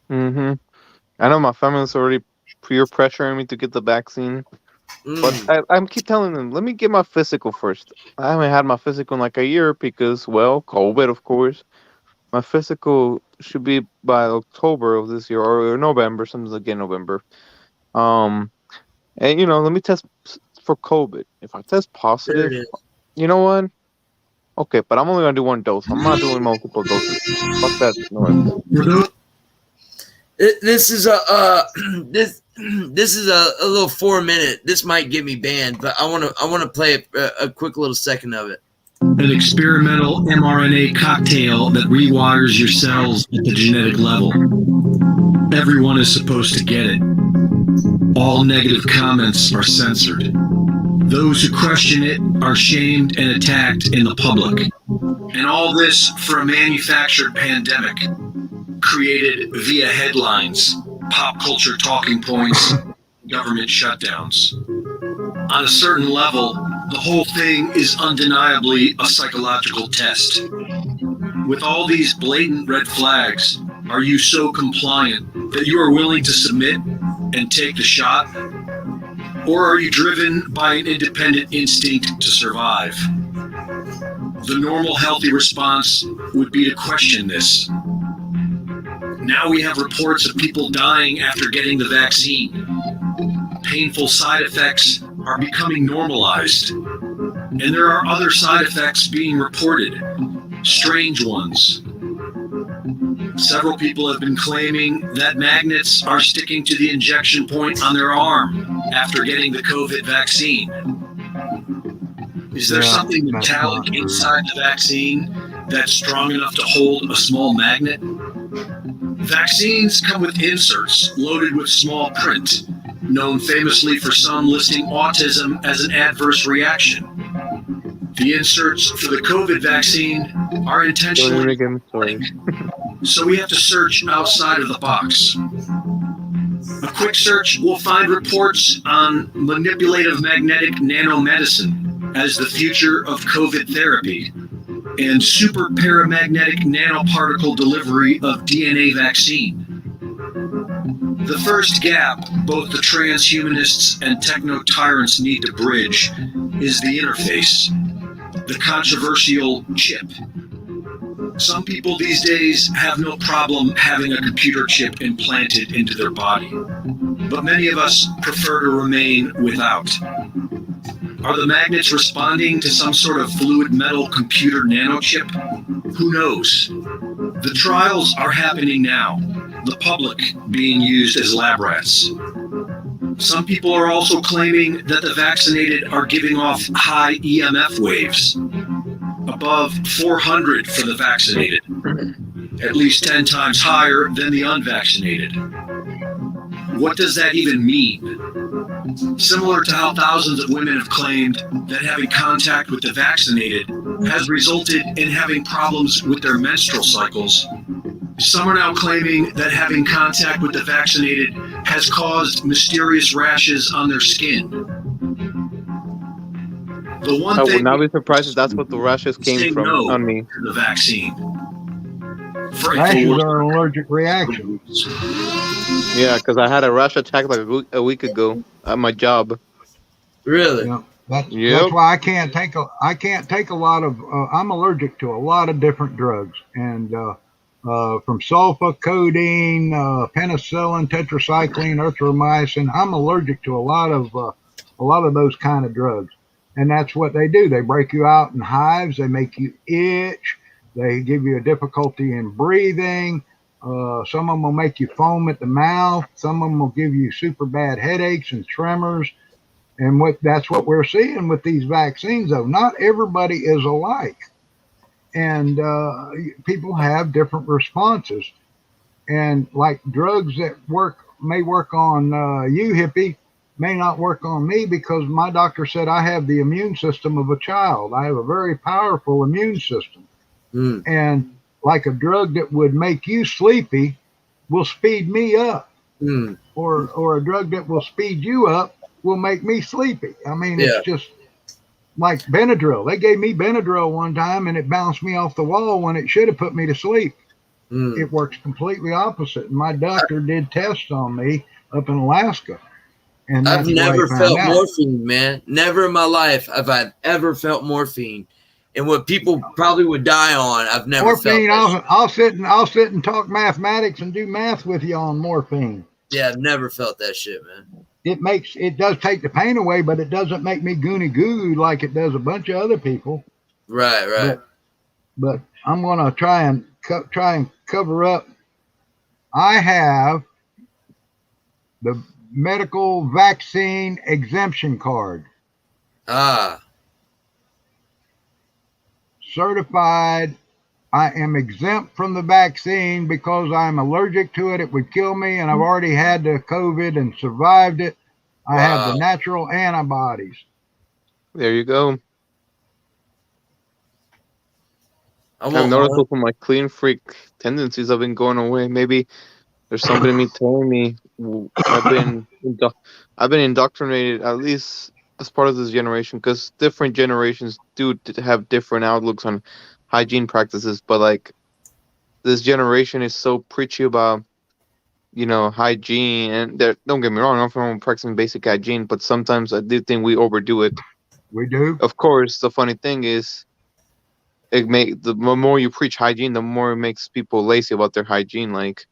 I know my family's already peer pressuring me to get the vaccine, but I keep telling them, let me get my physical first. I haven't had my physical in like a year because, well, COVID, of course. My physical should be by October of this year or November, something like November. And let me test for COVID. If I test positive, you know what? Okay, but I'm only gonna do one dose. I'm not doing multiple doses. Fuck that noise.
This is a little 4-minute. This might get me banned, but I want to play a quick little second of it.
An experimental mRNA cocktail that rewires your cells at the genetic level. everyone is supposed to get it. All negative comments are censored. Those who question it are shamed and attacked in the public. And all this for a manufactured pandemic created via headlines, pop culture talking points, government shutdowns. On a certain level, the whole thing is undeniably a psychological test. With all these blatant red flags, are you so compliant that you are willing to submit and take the shot? Or are you driven by an independent instinct to survive? The normal, healthy response would be to question this. Now we have reports of people dying after getting the vaccine. Painful side effects are becoming normalized. And there are other side effects being reported, strange ones. Several people have been claiming that magnets are sticking to the injection point on their arm after getting the COVID vaccine. Is there something metallic inside the vaccine that's strong enough to hold a small magnet? Vaccines come with inserts loaded with small print, known famously for some listing autism as an adverse reaction. The inserts for the COVID vaccine are intentionally blank, so we have to search outside of the box. A quick search will find reports on manipulative magnetic nanomedicine as the future of COVID therapy and super paramagnetic nanoparticle delivery of DNA vaccine. The first gap both the transhumanists and techno-tyrants need to bridge is the interface, the controversial chip. Some people these days have no problem having a computer chip implanted into their body, but many of us prefer to remain without. Are the magnets responding to some sort of fluid metal computer nanochip? Who knows? The trials are happening now, the public being used as lab rats. Some people are also claiming that the vaccinated are giving off high EMF waves, above 400 for the vaccinated, at least 10 times higher than the unvaccinated. What does that even mean? Similar to how thousands of women have claimed that having contact with the vaccinated has resulted in having problems with their menstrual cycles, some are now claiming that having contact with the vaccinated has caused mysterious rashes on their skin. The one
I
thing
would not be surprised if that's what the rashes came from on me.
to the vaccine.
Rashes are an allergic reaction.
Yeah, because I had a rash attack like a week ago at my job.
Really?
Yeah. That's why I can't take a lot of. I'm allergic to a lot of different drugs, and from sulfa, codeine, penicillin, tetracycline, erythromycin. I'm allergic to a lot of those kind of drugs, and that's what they do. They break you out in hives. They make you itch. They give you a difficulty in breathing. Some of them will make you foam at the mouth. Some of them will give you super bad headaches and tremors. And that's what we're seeing with these vaccines, though. Not everybody is alike. And people have different responses. And like drugs that may work on you, hippie, may not work on me because my doctor said I have the immune system of a child. I have a very powerful immune system. And like a drug that would make you sleepy will speed me up. Or a drug that will speed you up will make me sleepy. I mean, it's just like Benadryl. They gave me Benadryl one time and it bounced me off the wall when it should have put me to sleep. It works completely opposite. And my doctor did tests on me up in Alaska. And
I've never felt morphine, man. Never in my life have I ever felt morphine. And what people probably would die on, I've never
morphine,
felt.
I'll sit and talk mathematics and do math with you on morphine.
Yeah, I've never felt that shit, man.
It does take the pain away, but it doesn't make me goony goo like it does a bunch of other people.
Right.
But I'm gonna try and cover up. I have the medical vaccine exemption card. Certified. I am exempt from the vaccine because I'm allergic to it. It would kill me, and I've already had the COVID and survived it. I have the natural antibodies.
There you go.
I've
noticed also my clean freak tendencies have been going away. Maybe there's something in me telling me I've been indoctrinated, at least as part of this generation, because different generations do have different outlooks on hygiene practices. But like this generation is so preachy about hygiene, and don't get me wrong, I'm from practicing basic hygiene, but sometimes I do think we overdo it.
We do.
Of course, the funny thing is, the more you preach hygiene, the more it makes people lazy about their hygiene. Like,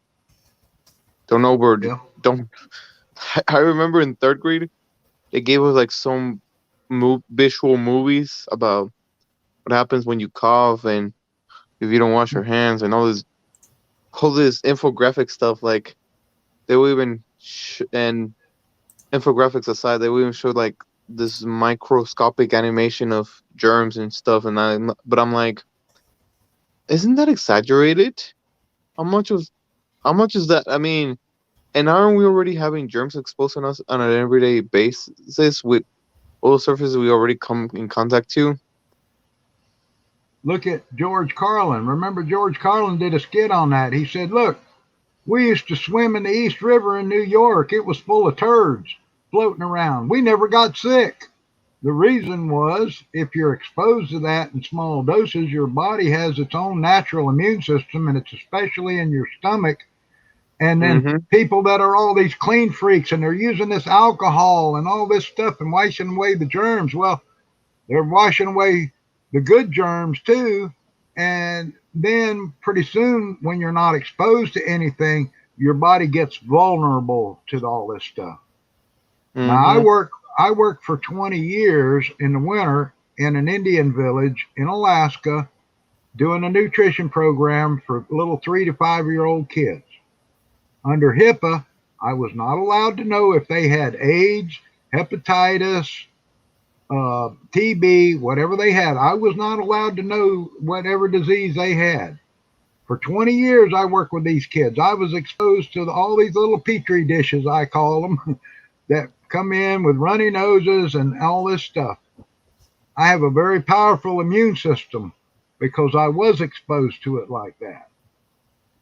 don't. I remember in 3rd grade, they gave us like some visual movies about what happens when you cough and if you don't wash your hands and all this infographic stuff. Like, they will even and infographics aside, they will even show like this microscopic animation of germs and stuff. But I'm like, isn't that exaggerated? How much is that? I mean, and aren't we already having germs exposed on us on an everyday basis with all the surfaces we already come in contact to?
Look at George Carlin. Remember, George Carlin did a skit on that. He said, look, we used to swim in the East River in New York. It was full of turds floating around. We never got sick. The reason was, if you're exposed to that in small doses, your body has its own natural immune system, and it's especially in your stomach. And then people that are all these clean freaks, and they're using this alcohol and all this stuff and washing away the germs. Well, they're washing away the good germs too. And then pretty soon, when you're not exposed to anything, your body gets vulnerable to all this stuff. Now, I worked for 20 years in the winter in an Indian village in Alaska doing a nutrition program for little 3 to 5 year old kids. Under HIPAA, I was not allowed to know if they had AIDS, hepatitis, TB, whatever they had. I was not allowed to know whatever disease they had. For 20 years, I worked with these kids. I was exposed to all these little petri dishes, I call them, that come in with runny noses and all this stuff. I have a very powerful immune system because I was exposed to it like that.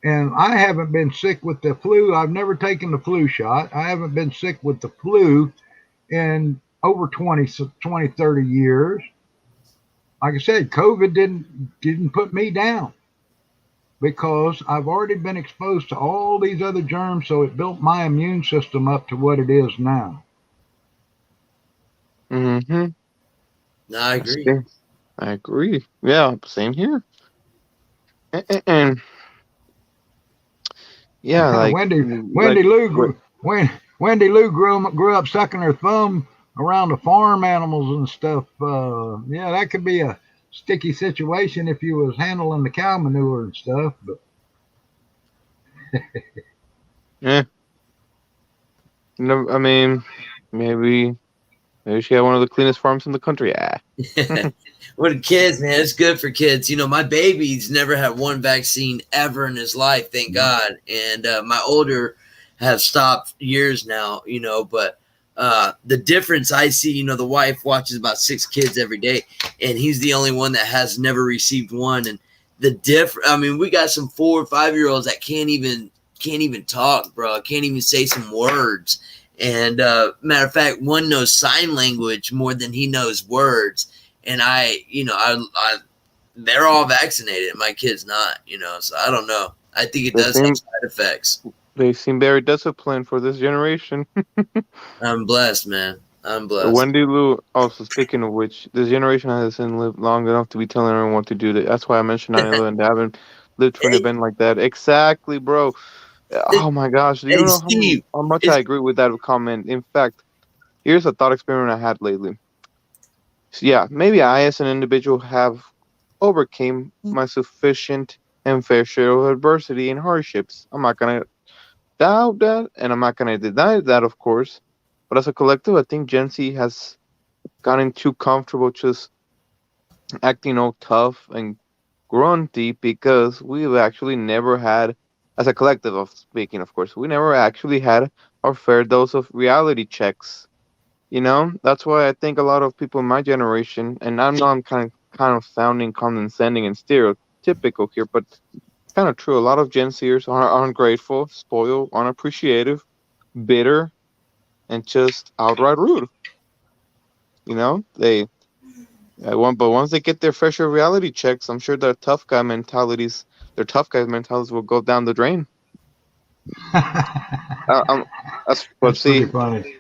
And I haven't been sick with the flu. I've never taken the flu shot. I haven't been sick with the flu in over 20, 30 years. Like I said, COVID didn't put me down because I've already been exposed to all these other germs, so it built my immune system up to what it is now.
No, I agree.
I agree. Yeah, same here. And yeah, like
Wendy Lou grew up sucking her thumb around the farm animals and stuff. Yeah, that could be a sticky situation if you was handling the cow manure and stuff. But
yeah, no, I mean, maybe she had one of the cleanest farms in the country. Yeah.
What kids, man, it's good for kids. My baby's never had one vaccine ever in his life, thank God. And my older have stopped years now, but the difference I see, the wife watches about 6 kids every day, and he's the only one that has never received one. And we got some 4 or 5 year olds that can't even talk, bro. Can't even say some words. And matter of fact, one knows sign language more than he knows words. And they're all vaccinated. My kid's not, so I don't know. I think it does have side effects.
They seem very disciplined for this generation.
I'm blessed, man. I'm blessed.
Wendy Lou, also speaking of which, this generation hasn't lived long enough to be telling everyone what to do. That's why I mentioned 9/11. They haven't lived for an event like that. Exactly, bro. Oh my gosh. Do you know how much I agree with that comment? In fact, here's a thought experiment I had lately. So yeah, maybe I as an individual have overcame my sufficient and fair share of adversity and hardships. I'm not going to doubt that, and I'm not going to deny that, of course. But as a collective, I think Gen Z has gotten too comfortable just acting all tough and grunty because we've actually never had, as a collective of speaking, of course, we never actually had our fair dose of reality checks. You know, that's why I think a lot of people in my generation, and I know I'm kind of sounding condescending and stereotypical here, but it's kind of true. A lot of Gen Zers are ungrateful, spoiled, unappreciative, bitter, and just outright rude. You know, but once they get their fair share of reality checks, I'm sure their tough guy mentalities will go down the drain. That's but see.
Pretty funny.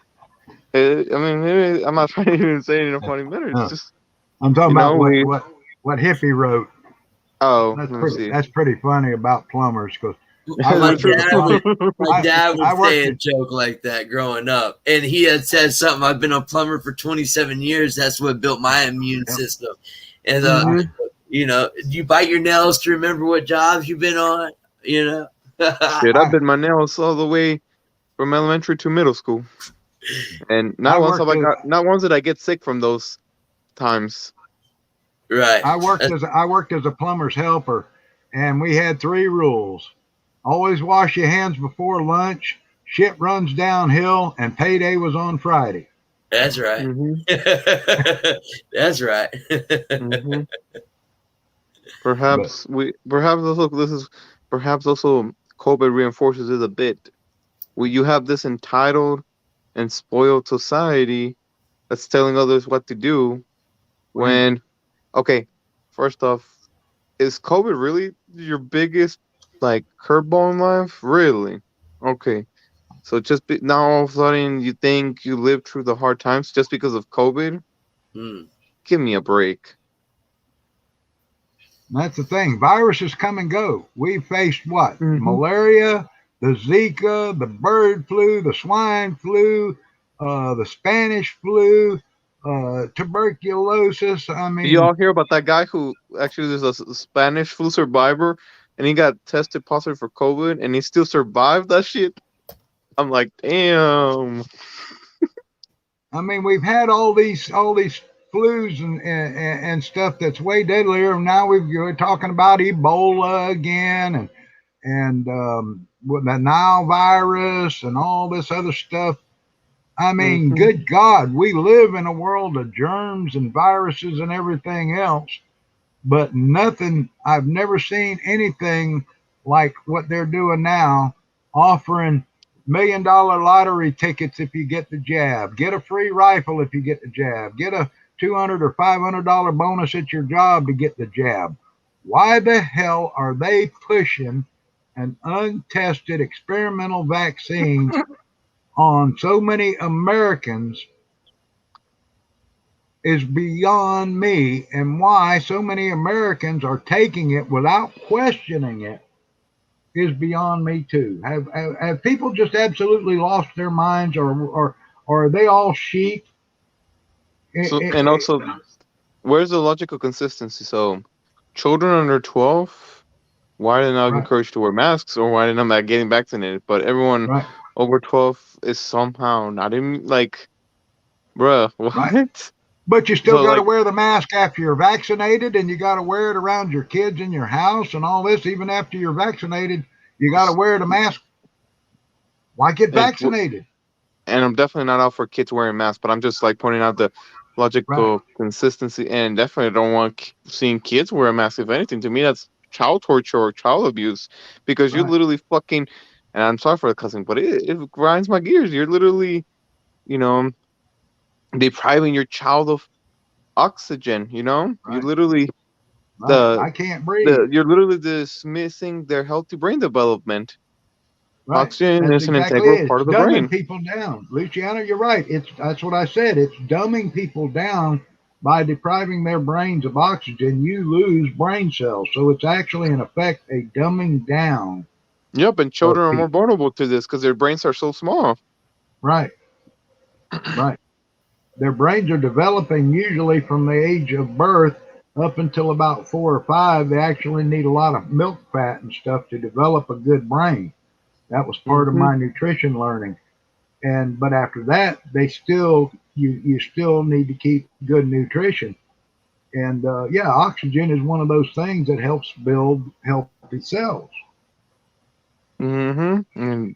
I mean, I'm not trying to even say it in a funny manner. It's just
I'm talking
you know,
about what Hippie wrote.
Oh,
that's pretty funny about plumbers because
my dad would say a joke like that growing up, and he had said something. I've been a plumber for 27 years. That's what built my immune system. And you know, you bite your nails to remember what jobs you've been on. You know,
shit, I bit my nails all the way from elementary to middle school, and not once did I get sick from those times.
Right.
I worked as a plumber's helper, and we had 3 rules: always wash your hands before lunch, shit runs downhill, and payday was on Friday.
That's right. That's right.
Perhaps also COVID reinforces it a bit. You have this entitled and spoiled society that's telling others what to do when, okay, first off, is COVID really your biggest curveball in life? Really? Okay. So now all of a sudden you think you lived through the hard times just because of COVID? Give me a break.
That's the thing. Viruses come and go. We faced what? Malaria, the Zika, the bird flu, the swine flu, the Spanish flu, tuberculosis. I mean,
did you all hear about that guy who actually is a Spanish flu survivor, and he got tested positive for COVID, and he still survived that shit? I'm like, damn.
I mean, we've had all these flus and stuff that's way deadlier. Now we're talking about Ebola again, and with the Nile virus and all this other stuff. I mean, good God, we live in a world of germs and viruses and everything else, but I've never seen anything like what they're doing now, offering $1 million lottery tickets if you get the jab, get a free rifle if you get the jab, get a $200 or $500 bonus at your job to get the jab. Why the hell are they pushing an untested experimental vaccine on so many Americans is beyond me, and why so many Americans are taking it without questioning it is beyond me too. Have people just absolutely lost their minds, or are they all sheep?
And also, where's the logical consistency? So, children under 12, why are they not encouraged to wear masks, or why are they not getting vaccinated? But everyone over 12 is somehow not even bruh, what?
Right. But you still got to wear the mask after you're vaccinated, and you got to wear it around your kids in your house and all this. Even after you're vaccinated, you got to wear the mask. Why get vaccinated?
And I'm definitely not out for kids wearing masks, but I'm just pointing out the logical consistency, and definitely don't want seeing kids wear a mask. If anything, to me, that's child torture or child abuse, because you're literally fucking, and I'm sorry for the cussing, but it grinds my gears. You're literally, depriving your child of oxygen. You're literally
I can't breathe.
You're literally dismissing their healthy brain development. Oxygen
That's
is an
exactly
integral part of the brain.
Dumbing people down, Luciano. You're right. That's what I said. It's dumbing people down by depriving their brains of oxygen. You lose brain cells, so it's actually in effect a dumbing down.
Yep, and children are more vulnerable to this because their brains are so small.
Right. Their brains are developing usually from the age of birth up until about 4 or 5. They actually need a lot of milk fat and stuff to develop a good brain. That was part of my nutrition learning. But after that, you still need to keep good nutrition. And yeah, oxygen is one of those things that helps build healthy cells.
And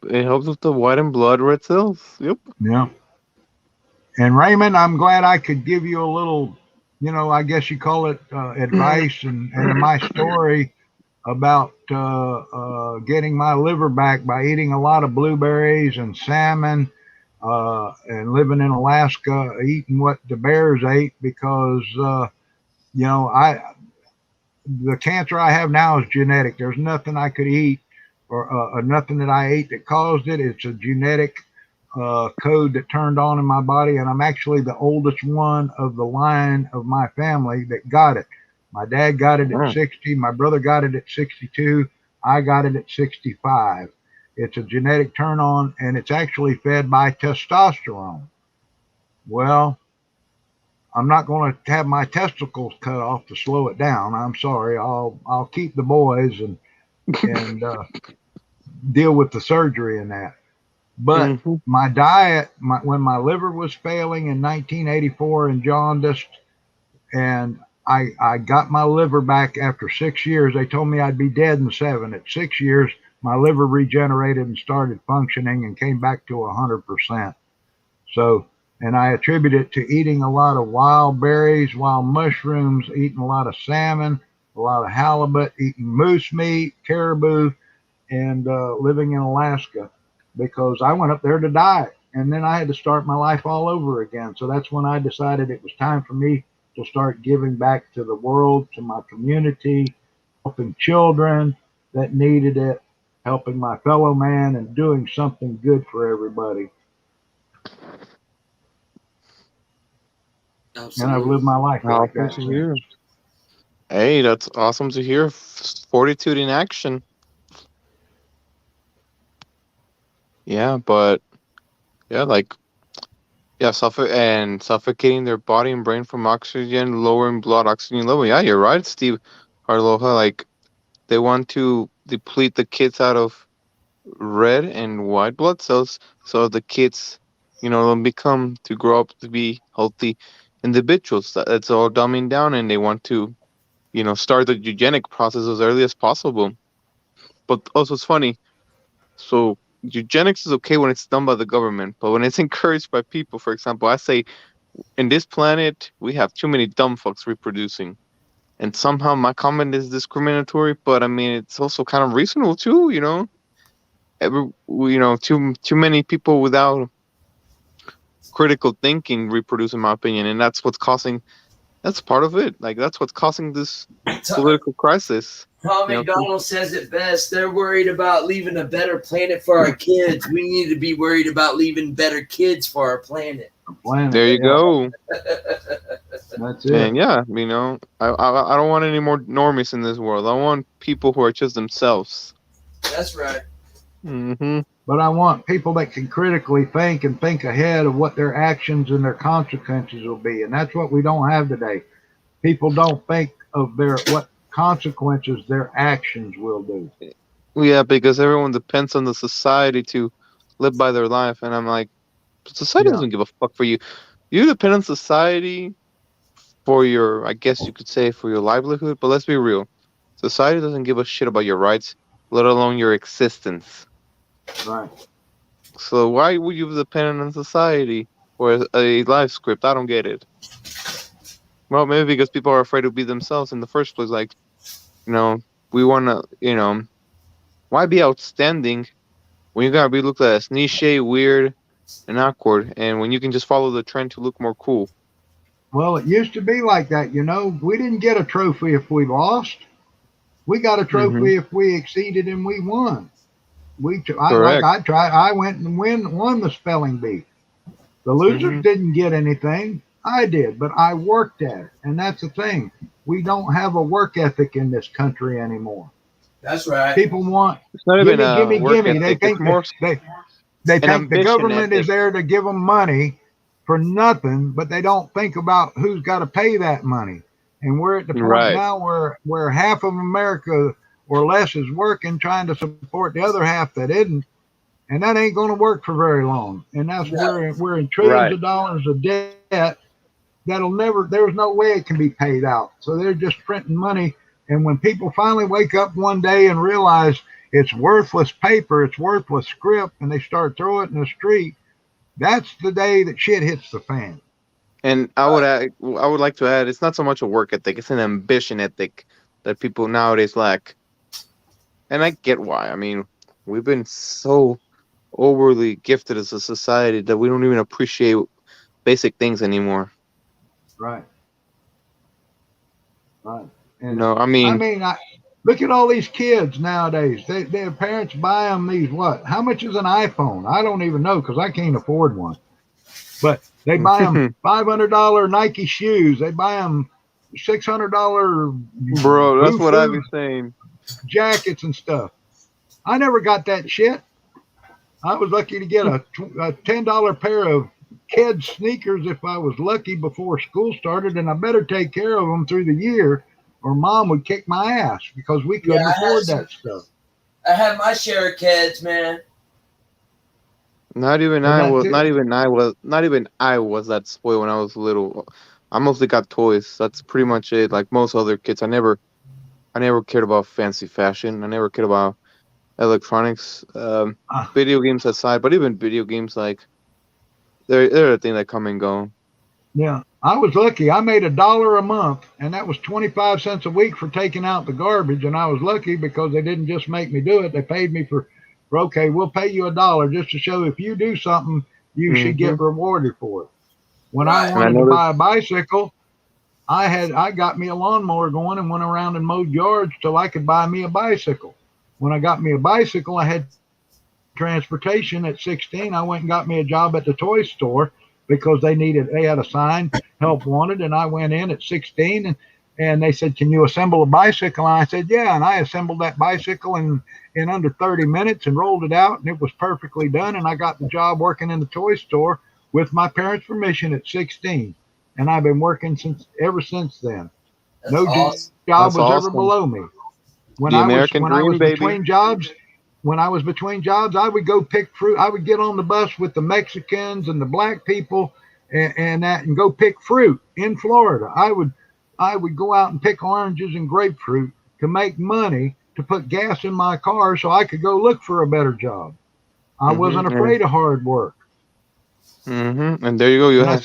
it helps with the white and blood red cells. Yep.
Yeah. And Raymond, I'm glad I could give you a little, I guess you call it advice and my story about getting my liver back by eating a lot of blueberries and salmon and living in Alaska, eating what the bears ate because, the cancer I have now is genetic. There's nothing I could eat or nothing that I ate that caused it. It's a genetic code that turned on in my body, and I'm actually the oldest one of the line of my family that got it. My dad got it at 60. My brother got it at 62. I got it at 65. It's a genetic turn on, and it's actually fed by testosterone. Well, I'm not going to have my testicles cut off to slow it down. I'm sorry. I'll keep the boys and deal with the surgery and that. But my diet, when my liver was failing in 1984 and jaundiced, and I got my liver back after 6 years. They told me I'd be dead in 7. At 6 years, my liver regenerated and started functioning and came back to 100%. So, and I attribute it to eating a lot of wild berries, wild mushrooms, eating a lot of salmon, a lot of halibut, eating moose meat, caribou, and living in Alaska, because I went up there to die. And then I had to start my life all over again. So that's when I decided it was time for me to start giving back to the world, to my community, helping children that needed it, helping my fellow man, and doing something good for everybody. Absolutely. And I've lived my life like that.
To hear. Hey, that's awesome to hear. Fortitude in action. Yeah, but suffocating their body and brain from oxygen, lowering blood oxygen level. Yeah, you're right, Steve Harloha. Like, they want to deplete the kids out of red and white blood cells, so the kids, don't grow up to be healthy individuals. That's all dumbing down, and they want to, start the eugenic process as early as possible. But also, it's funny. So eugenics is okay when it's done by the government, but when it's encouraged by people, for example, I say, in this planet, we have too many dumb fucks reproducing. And somehow my comment is discriminatory, but I mean, it's also kind of reasonable too, too many people without critical thinking reproduce, in my opinion. And that's part of it. Like, that's what's causing this political crisis.
Tom McDonald says it best. They're worried about leaving a better planet for our kids. We need to be worried about leaving better kids for our planet.
There you go.
That's it.
And I don't want any more normies in this world. I want people who are just themselves.
That's right.
But I want people that can critically think and think ahead of what their actions and their consequences will be. And that's what we don't have today. People don't think of what consequences their actions will do.
Yeah, because everyone depends on the society to live by their life. And I'm like, society doesn't give a fuck for you. You depend on society for your, I guess you could say, for your livelihood. But let's be real. Society doesn't give a shit about your rights, let alone your existence.
Right.
So why would you depend on society for a life script? I don't get it. Well, maybe because people are afraid to be themselves in the first place. Like, we want to, why be outstanding when you gotta be looked at as niche, weird, and awkward, and when you can just follow the trend to look more cool?
Well, it used to be like that, We didn't get a trophy if we lost. We got a trophy if we exceeded and we won. I went and won the spelling bee. The losers didn't get anything. I did, but I worked at it. And that's the thing. We don't have a work ethic in this country anymore.
That's right.
People want
gimme.
They think they think the government is there to give them money for nothing, but they don't think about who's got to pay that money. And we're at the point now where half of America or less is working, trying to support the other half that isn't, and that ain't going to work for very long. And that's where we're in trillions of dollars of debt that'll never, there's no way it can be paid out. So they're just printing money. And when people finally wake up one day and realize it's worthless paper, it's worthless script, and they start throwing it in the street, that's the day that shit hits the fan.
And I would like to add, it's not so much a work ethic, it's an ambition ethic that people nowadays lack. And I get why. I mean, we've been so overly gifted as a society that we don't even appreciate basic things anymore.
Right. Right.
And I mean,
look at all these kids nowadays. Their parents buy them these, what? How much is an iPhone? I don't even know because I can't afford one. But they buy them $500 Nike shoes. They buy them $600.
Bro, that's what I be saying.
Jackets and stuff. I never got that shit. I was lucky to get a $10 pair of kids sneakers if I was lucky before school started, and I better take care of them through the year, or Mom would kick my ass because we couldn't afford that stuff.
I had my share of kids, man.
Not even I was that spoiled when I was little. I mostly got toys. That's pretty much it. Like most other kids, I never cared about fancy fashion. I never cared about electronics. Video games aside, but even video games, like they're a thing that come and go.
Yeah, I was lucky. I made $1 a month, and that was 25 cents a week for taking out the garbage. And I was lucky because they didn't just make me do it; they paid me for okay, we'll pay you $1 just to show if you do something, you should get rewarded for it. When I wanted to buy a bicycle, I got me a lawnmower going and went around and mowed yards till I could buy me a bicycle. When I got me a bicycle, I had transportation at 16. I went and got me a job at the toy store because they had a sign, help wanted, and I went in at 16 and they said, can you assemble a bicycle? And I said, yeah, and I assembled that bicycle in under 30 minutes and rolled it out, and it was perfectly done, and I got the job working in the toy store with my parents' permission at 16, and I've been working ever since then. No job was ever below me. When I was between jobs, I would go pick fruit. I would get on the bus with the Mexicans and the black people and go pick fruit in Florida. I would go out and pick oranges and grapefruit to make money to put gas in my car so I could go look for a better job. I wasn't afraid of hard work.
And there you go.
I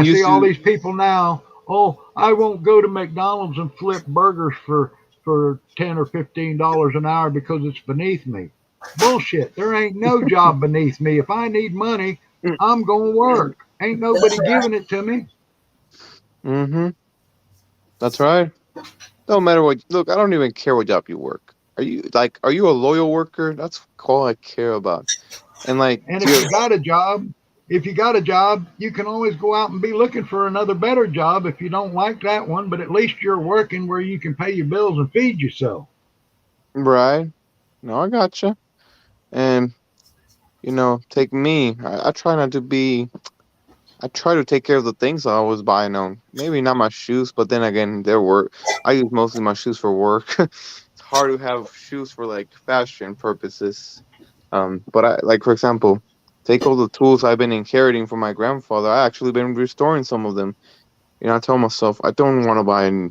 see all these people now. Oh, I won't go to McDonald's and flip burgers for $10 or $15 an hour because it's beneath me. Bullshit. There ain't no job beneath me. If I need money, I'm going to work. Ain't nobody giving it to me.
That's right. No matter what. Look, I don't even care what job you work. Are you a loyal worker? That's all I care about. And
if you got a job, you can always go out and be looking for another better job if you don't like that one, but at least you're working where you can pay your bills and feed yourself.
Right. No, I gotcha. And, take me. I try not to be... I try to take care of the things I always buy now. Maybe not my shoes, but then again, their work. I use mostly my shoes for work. It's hard to have shoes for, fashion purposes. But for example... take all the tools I've been inheriting from my grandfather. I actually been restoring some of them. I tell myself, I don't want to buy any.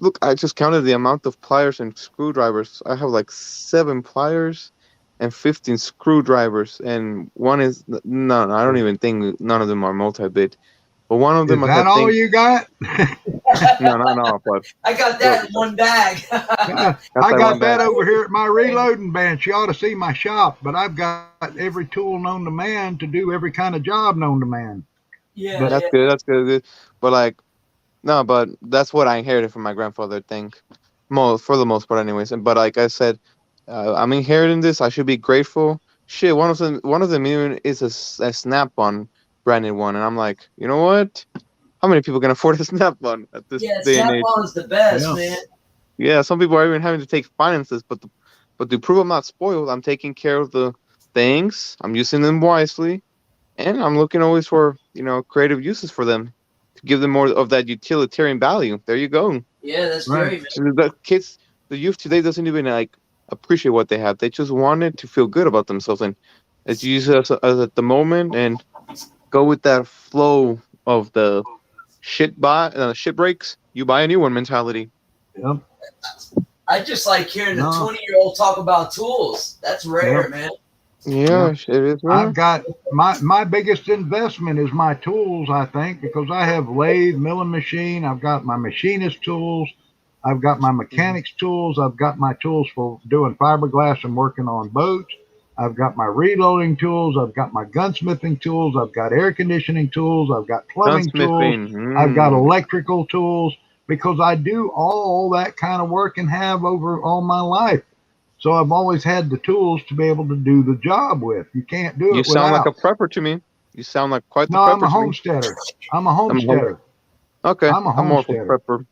Look, I just counted the amount of pliers and screwdrivers. I have 7 pliers and 15 screwdrivers. And one is, no, I don't even think none of them are multi-bit. But one of them...
Is that all you got?
No. But
I got that in one bag.
I got that over here at my reloading bench. You ought to see my shop. But I've got every tool known to man to do every kind of job known to man.
Yeah,
but that's good. But no, but that's what I inherited from my grandfather. I think, for the most part, anyways. But like I said, I'm inheriting this. I should be grateful. Shit, one of them even is a Snap-on branded one, and I'm like, you know what? How many people can afford a Snap-on at this day and age?
Snap-on is the best, man.
Yeah, some people are even having to take finances, but to prove I'm not spoiled, I'm taking care of the things. I'm using them wisely, and I'm looking always for creative uses for them to give them more of that utilitarian value. There you go.
Yeah, that's great.
The youth today doesn't even appreciate what they have. They just wanted to feel good about themselves, and it's used as at the moment and go with that flow of the shit breaks, you buy a new one mentality.
Yep.
I just like hearing the 20-year-old talk about tools. That's rare, man.
Yeah, it is rare.
I've got my biggest investment is my tools, I think, because I have lathe, milling machine. I've got my machinist tools. I've got my mechanics tools. I've got my tools for doing fiberglass and working on boats. I've got my reloading tools. I've got my gunsmithing tools. I've got air conditioning tools. I've got plumbing tools. I've got electrical tools, because I do all that kind of work and have over all my life. So I've always had the tools to be able to do the job with. You can't do it without.
You sound like a prepper to me. You sound like quite the prepper.
No, I'm a homesteader. I'm a homesteader.
Okay.
I'm a homesteader.
I'm more of a prepper.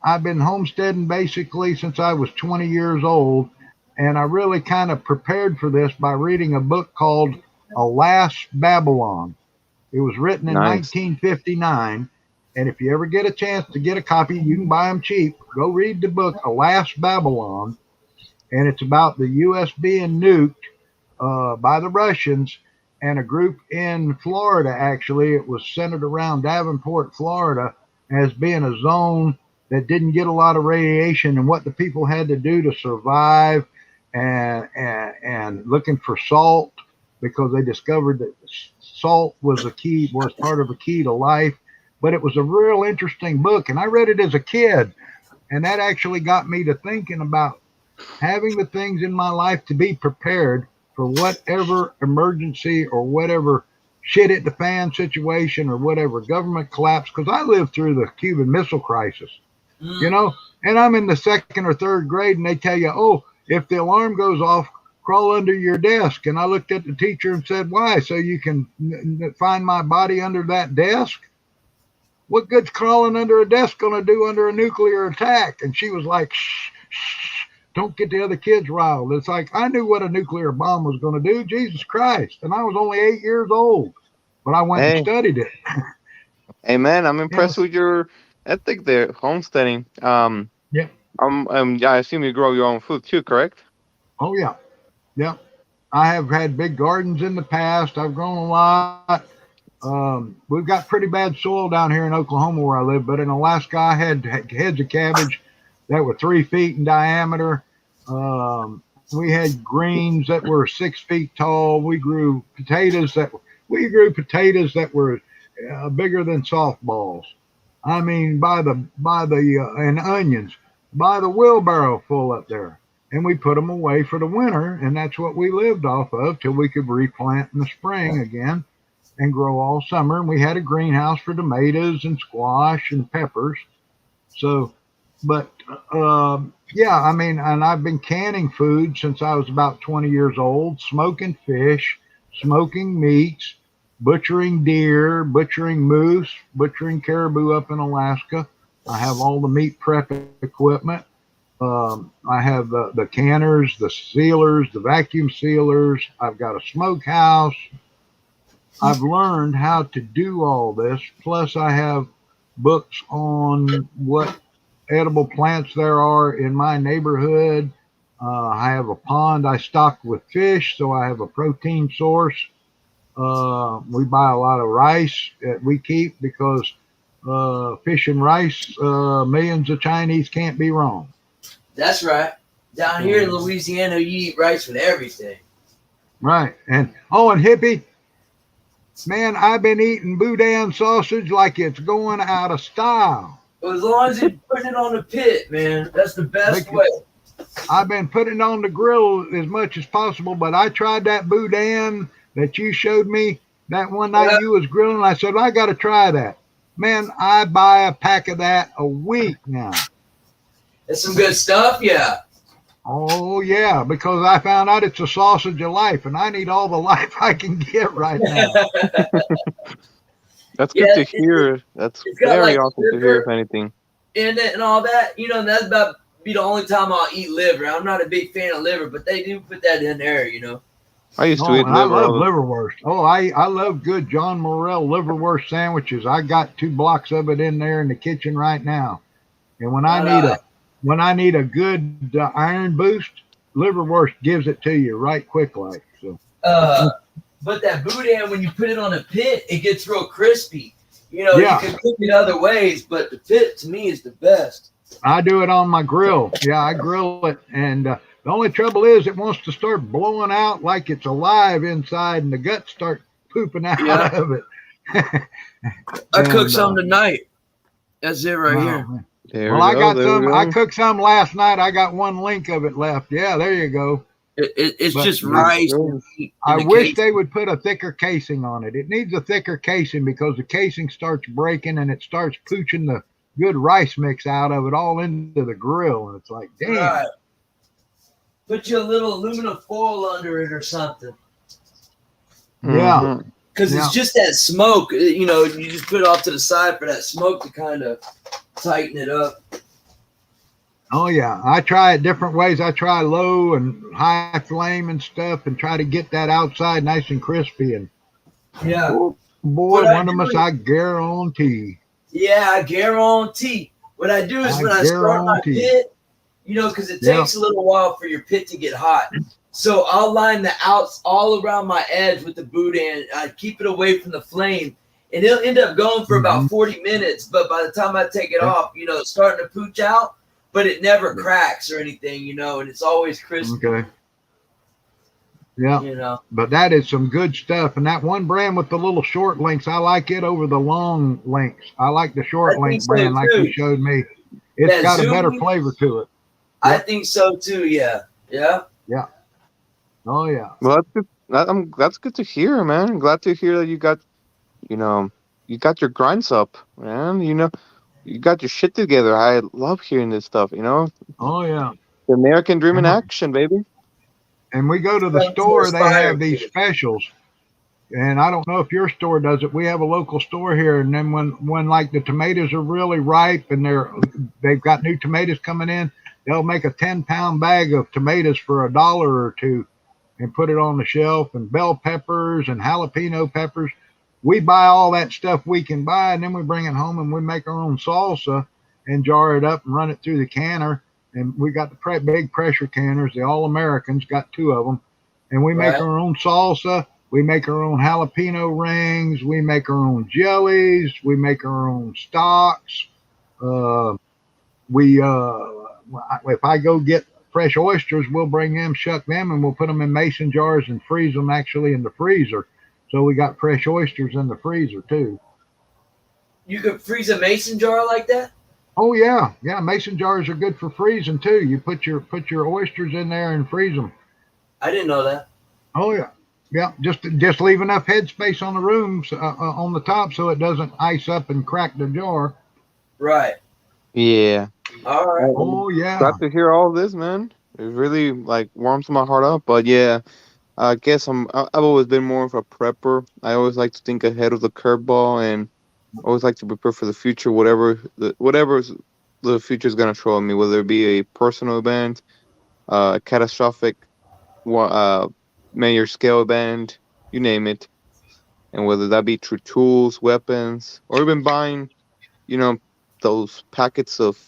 I've been homesteading basically since I was 20 years old. And I really kind of prepared for this by reading a book called Alas, Babylon. It was written in 1959. And if you ever get a chance to get a copy, you can buy them cheap. Go read the book, Alas, Babylon. And it's about the U.S. being nuked by the Russians and a group in Florida, actually. It was centered around Davenport, Florida, as being a zone that didn't get a lot of radiation, and what the people had to do to survive, and looking for salt, because they discovered that salt was part of a key to life. But it was a real interesting book, and I read it as a kid, and that actually got me to thinking about having the things in my life to be prepared for whatever emergency or whatever shit at the fan situation or whatever government collapse, because I lived through the Cuban Missile Crisis, you know, and I'm in the 2nd or 3rd grade, and they tell you, oh, if the alarm goes off, crawl under your desk. And I looked at the teacher and said, why? So you can find my body under that desk? What good's crawling under a desk going to do under a nuclear attack? And she was like, shh, shh, don't get the other kids riled. It's like, I knew what a nuclear bomb was going to do. Jesus Christ. And I was only 8 years old, but I went and studied it.
Hey, man, I'm impressed with your ethic there, homesteading.
Yeah.
I assume you grow your own food too, correct?
Oh, yeah. Yeah. I have had big gardens in the past. I've grown a lot. We've got pretty bad soil down here in Oklahoma where I live, but in Alaska, I had heads of cabbage that were 3 feet in diameter. We had greens that were 6 feet tall. We grew potatoes that were bigger than softballs. I mean, and onions by the wheelbarrow full up there. And we put them away for the winter, and that's what we lived off of till we could replant in the spring again and grow all summer. And we had a greenhouse for tomatoes and squash and peppers. So, but yeah, I mean, and I've been canning food since I was about 20 years old, smoking fish, smoking meats, butchering deer, butchering moose, butchering caribou up in Alaska. I have all the meat prep equipment. I have the canners, the sealers, the vacuum sealers. I've got a smokehouse. I've learned how to do all this. Plus, I have books on what edible plants there are in my neighborhood. I have a pond I stock with fish, so I have a protein source. We buy a lot of rice that we keep because fish and rice, millions of Chinese can't be wrong.
That's right. Down here in Louisiana, you eat rice with everything.
Right. And hippie, man, I've been eating boudin sausage like it's going out of style.
Well, as long as you put it on the pit, man, that's the best way.
I've been putting it on the grill as much as possible, but I tried that boudin that you showed me that one night you was grilling. I said, I got to try that. Man, I buy a pack of that a week now.
That's some good stuff, yeah.
Oh, yeah, because I found out it's a sausage of life, and I need all the life I can get right now.
That's good to hear. That's very awesome to hear, if anything.
And all that, that's about be the only time I'll eat liver. I'm not a big fan of liver, but they do put that in there,
I used to eat liver.
I love liverwurst. Oh, I love good John Morrell liverwurst sandwiches. I got 2 blocks of it in there in the kitchen right now. And when I need a good iron boost, liverwurst gives it to you right quick like. So.
But that boudin, when you put it on a pit, it gets real crispy. You know,
Yeah.
you can cook it other ways, but the pit to me is the best.
I do it on my grill. Yeah, I grill it, and the only trouble is it wants to start blowing out like it's alive inside, and the guts start pooping out of it.
I cooked some tonight. That's it right here.
Well, I got some. I cooked some last night. I got one link of it left. Yeah, there you go.
It's just rice.
I wish they would put a thicker casing on it. It needs a thicker casing because the casing starts breaking and it starts pooching the good rice mix out of it all into the grill. And it's like, damn.
Right. Put you a little aluminum foil under it or something.
Yeah.
Because it's just that smoke. You know, you just put it off to the side for that smoke to kind of tighten it up.
Oh yeah, I try it different ways. I try low and high flame and stuff, and try to get that outside nice and crispy. And
yeah,
boy, one of us I guarantee.
Yeah, I guarantee. What I do is when I start my pit, you know, because it takes a little while for your pit to get hot. So I'll line the outs all around my edge with the boudin. I keep it away from the flame, and it'll end up going for about 40 minutes. But by the time I take it off, you know, it's starting to pooch out. But it never cracks or anything, you know, and it's always crispy.
Okay. Yeah.
You know.
But that is some good stuff. And that one brand with the little short links, I like it over the long links. I like the short link brand like you showed me. It's got a better flavor to it.
I think so too, yeah. Yeah.
Yeah. Oh yeah.
Well, that's good. That's good to hear, man. I'm glad to hear that you got, you know, you got your grinds up, man. You know, you got your shit together. I love hearing this stuff, you know?
Oh, yeah.
The American dream in action, baby.
And we go to the store, they have these specials. And I don't know if your store does it. We have a local store here. And then when like the tomatoes are really ripe and they've got new tomatoes coming in, they'll make a 10-pound bag of tomatoes for $1 or $2 and put it on the shelf, and bell peppers and jalapeno peppers. We buy all that stuff we can buy, and then we bring it home and we make our own salsa and jar it up and run it through the canner. And we got the big pressure canners, the All-Americans, got 2 of them. And we make our own salsa. We make our own jalapeno rings. We make our own jellies. We make our own stocks. If I go get fresh oysters, we'll bring them, shuck them, and we'll put them in mason jars and freeze them actually in the freezer. So we got fresh oysters in the freezer too.
You could freeze a mason jar like that?
Oh yeah, yeah. Mason jars are good for freezing too. You put your oysters in there and freeze them.
I didn't know that.
Oh yeah, yeah. Just leave enough headspace on the rooms on the top so it doesn't ice up and crack the jar.
Right.
Yeah.
All right.
Oh yeah.
Glad to hear all this, man. It really like warms my heart up. But yeah. I guess I've always been more of a prepper. I always like to think ahead of the curveball and always like to prepare for the future, whatever the future is going to throw at me, whether it be a personal event, a catastrophic major scale event, you name it. And whether that be through tools, weapons, or even buying, you know, those packets of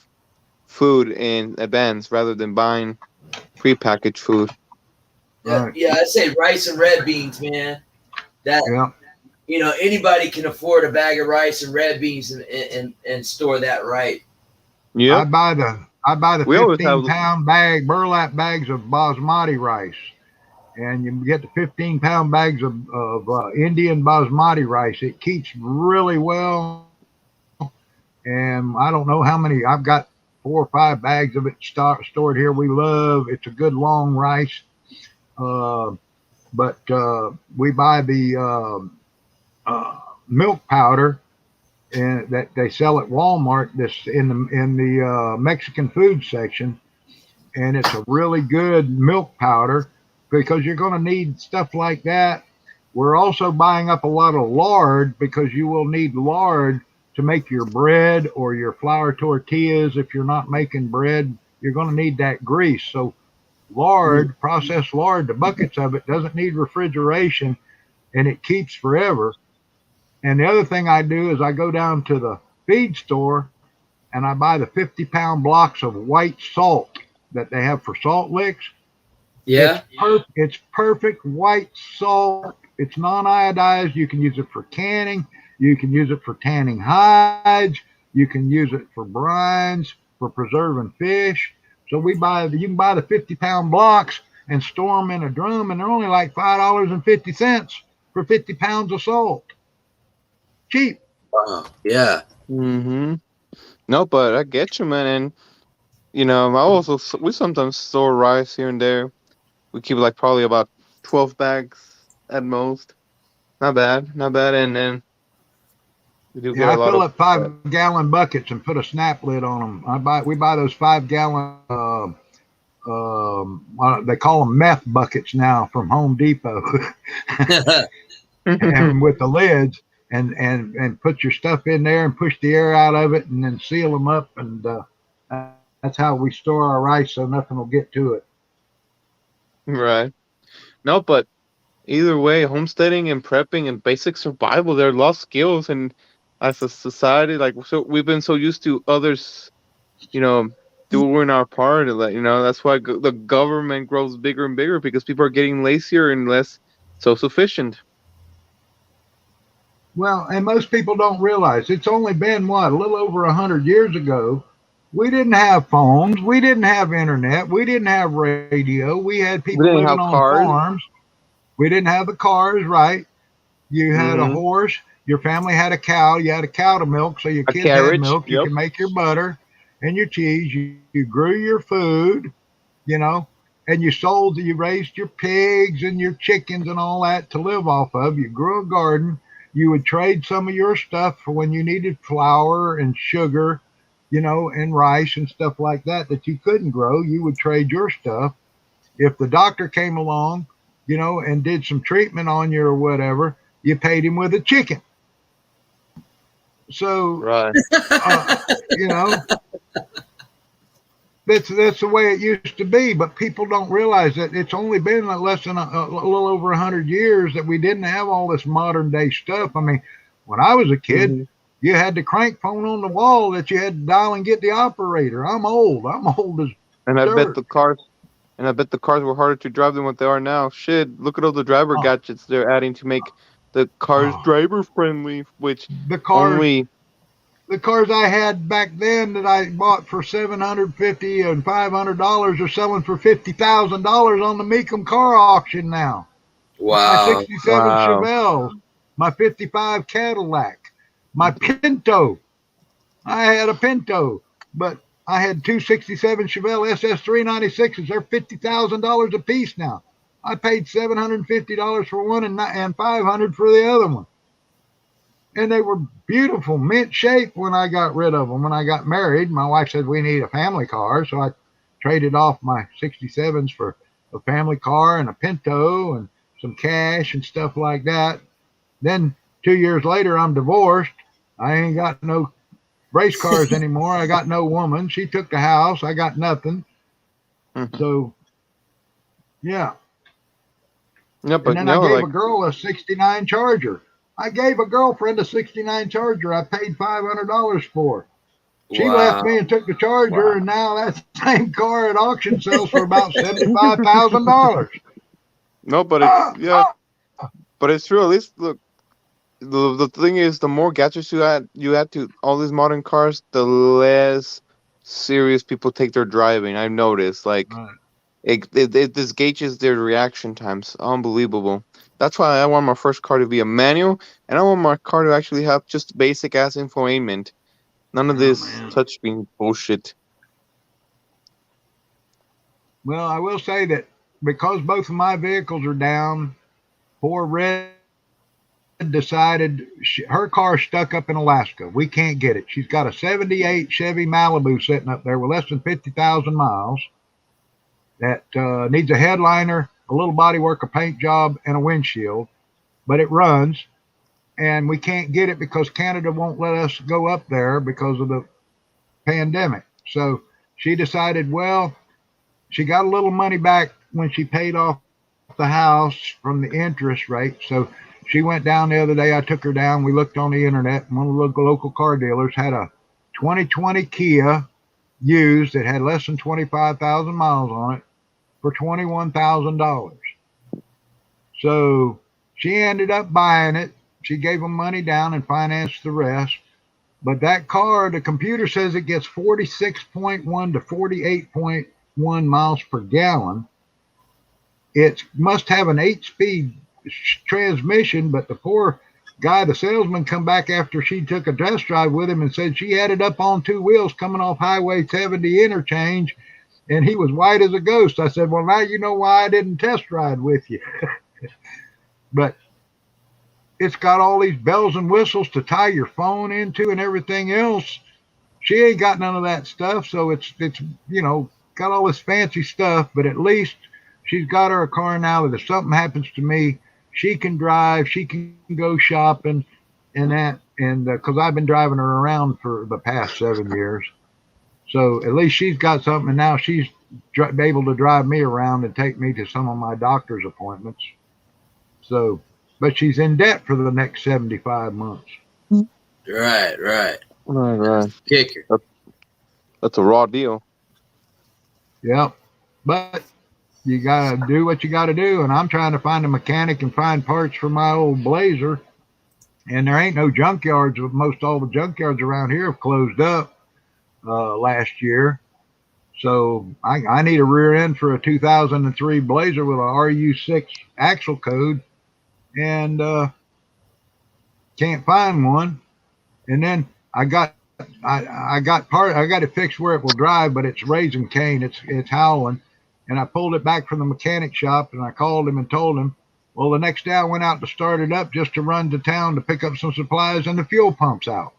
food in advance rather than buying prepackaged food.
Yeah, I say rice and red beans, man. You know, anybody can afford a bag of rice and red beans and store that right.
Yeah. I buy the 15-pound burlap bags of basmati rice, and you get the 15-pound bags of Indian basmati rice. It keeps really well, and I don't know how many. I've got 4 or 5 bags of it stored here. We love it's a good long rice. But we buy the milk powder and that they sell at Walmart. This in the Mexican food section, and it's a really good milk powder because you're going to need stuff like that. We're also buying up a lot of lard because you will need lard to make your bread or your flour tortillas. If you're not making bread, you're going to need that grease. So lard, processed lard, the buckets of it doesn't need refrigeration and it keeps forever. And the other thing I do is I go down to the feed store and I buy the 50-pound blocks of white salt that they have for salt licks.
Yeah.
It's perfect white salt. It's non-iodized. You can use it for canning. You can use it for tanning hides. You can use it for brines, for preserving fish. So you can buy the 50-pound blocks and store them in a drum, and they're only like $5.50 for 50 pounds of salt. Cheap.
Wow. Yeah.
Mm-hmm. No, but I get you, man. And we sometimes store rice here and there. We keep like probably about 12 bags at most. Not bad, not bad. And then we do get a
I
lot
fill
of
up 5-gallon buckets and put a snap lid on them. We buy those 5-gallon. They call them meth buckets now from Home Depot, and with the lids, and put your stuff in there and push the air out of it, and then seal them up, and that's how we store our rice so nothing will get to it.
Right. No, but either way, homesteading and prepping and basic survival, they're lost skills, and as a society, so we've been so used to others, doing our part. That's why the government grows bigger and bigger, because people are getting lazier and less self-sufficient.
Well, and most people don't realize it's only been a little over 100 years ago. We didn't have phones. We didn't have internet. We didn't have radio. We had people living on farms. We didn't have the cars, right? You had a horse. Your family had a cow. You had a cow to milk, so your kids had milk. You could make your butter and your cheese. You grew your food, and you raised your pigs and your chickens and all that to live off of. You grew a garden. You would trade some of your stuff for when you needed flour and sugar, and rice and stuff like that you couldn't grow. You would trade your stuff. If the doctor came along, and did some treatment on you or whatever, you paid him with a chicken. So,
right.
That's the way it used to be, but people don't realize that it's only been less than a little over 100 years that we didn't have all this modern day stuff. I mean, when I was a kid, you had the crank phone on the wall that you had to dial and get the operator. I'm old as
and I
dirt.
bet the cars were harder to drive than what they are now. Shit, look at all the driver gadgets they're adding to make the cars driver friendly, which
the cars I had back then that I bought for $750 and $500 are selling for $50,000 on the Meekum car auction now.
Wow.
My 67 Chevelle, my 55 Cadillac, my Pinto. I had a Pinto, but I had two 67 Chevelle SS 396s. They're $50,000 a piece now. I paid $750 for one and $500 for the other one. And they were beautiful, mint shape when I got rid of them. When I got married, my wife said we need a family car, so I traded off my 67s for a family car and a Pinto and some cash and stuff like that. Then 2 years later, I'm divorced. I ain't got no race cars anymore. I got no woman. She took the house. I got nothing. So, yeah.
Yeah, but
and then I gave a girl a 69 Charger. I gave a girlfriend a 69 Charger I paid $500 for. She left me and took the Charger, and now that same car at auction sells for about $75,000.
No, but but it's true. At least look, the thing is, the more gadgets you add to all these modern cars, the less serious people take their driving. I've noticed, it disgages their reaction times. Unbelievable. That's why I want my first car to be a manual, and I want my car to actually have just basic ass infotainment. None of this touchscreen bullshit.
Well, I will say that because both of my vehicles are down, poor Red decided her car's stuck up in Alaska. We can't get it. She's got a 78 Chevy Malibu sitting up there with less than 50,000 miles that needs a headliner, a little bodywork, a paint job, and a windshield, but it runs, and we can't get it because Canada won't let us go up there because of the pandemic. So she decided, well, she got a little money back when she paid off the house from the interest rate. So she went down the other day. I took her down. We looked on the internet, and one of the local car dealers had a 2020 Kia used that had less than 25,000 miles on it. for $21,000. So she ended up buying it. She gave them money down and financed the rest. But that car, the computer says it gets 46.1 to 48.1 miles per gallon. It must have an 8-speed transmission, but the poor guy, the salesman, come back after she took a test drive with him and said she had it up on 2 wheels coming off Highway 70 interchange, and he was white as a ghost. I said, well, now you know why I didn't test ride with you. But it's got all these bells and whistles to tie your phone into and everything else. She ain't got none of that stuff, so it's you know, got all this fancy stuff, but at least she's got her a car now that if something happens to me, she can drive, she can go shopping and that, and because I've been driving her around for the past 7 years. So at least she's got something, and now she's able to drive me around and take me to some of my doctor's appointments. So, but she's in debt for the next 75 months.
Right.
Kicker. That's a raw deal.
Yep. But you got to do what you got to do. And I'm trying to find a mechanic and find parts for my old Blazer. And there ain't no junkyards. Most all the junkyards around here have closed up last year. So I need a rear end for a 2003 Blazer with a RU6 axle code. And can't find one. And then I got it fixed where it will drive, but it's raising cane. It's howling. And I pulled it back from the mechanic shop, and I called him and told him. Well, the next day I went out to start it up just to run to town to pick up some supplies, and the fuel pump's out.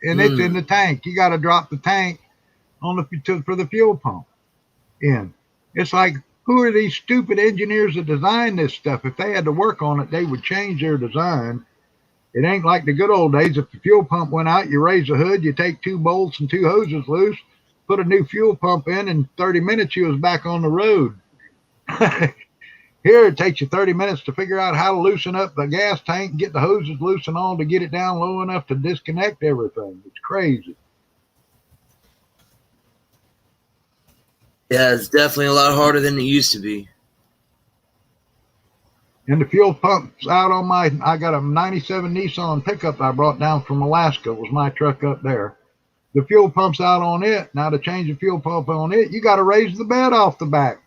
And it's in the tank. You got to drop the tank on for the fuel pump in. It's like, who are these stupid engineers that design this stuff? If they had to work on it, they would change their design. It ain't like the good old days. If the fuel pump went out, you raise the hood, you take 2 bolts and 2 hoses loose, put a new fuel pump in 30 minutes, you was back on the road. Here, it takes you 30 minutes to figure out how to loosen up the gas tank, get the hoses loose and all to get it down low enough to disconnect everything. It's crazy.
Yeah, it's definitely a lot harder than it used to be.
And the fuel pump's out on I got a 97 Nissan pickup I brought down from Alaska. It was my truck up there. The fuel pump's out on it. Now to change the fuel pump on it, you got to raise the bed off the back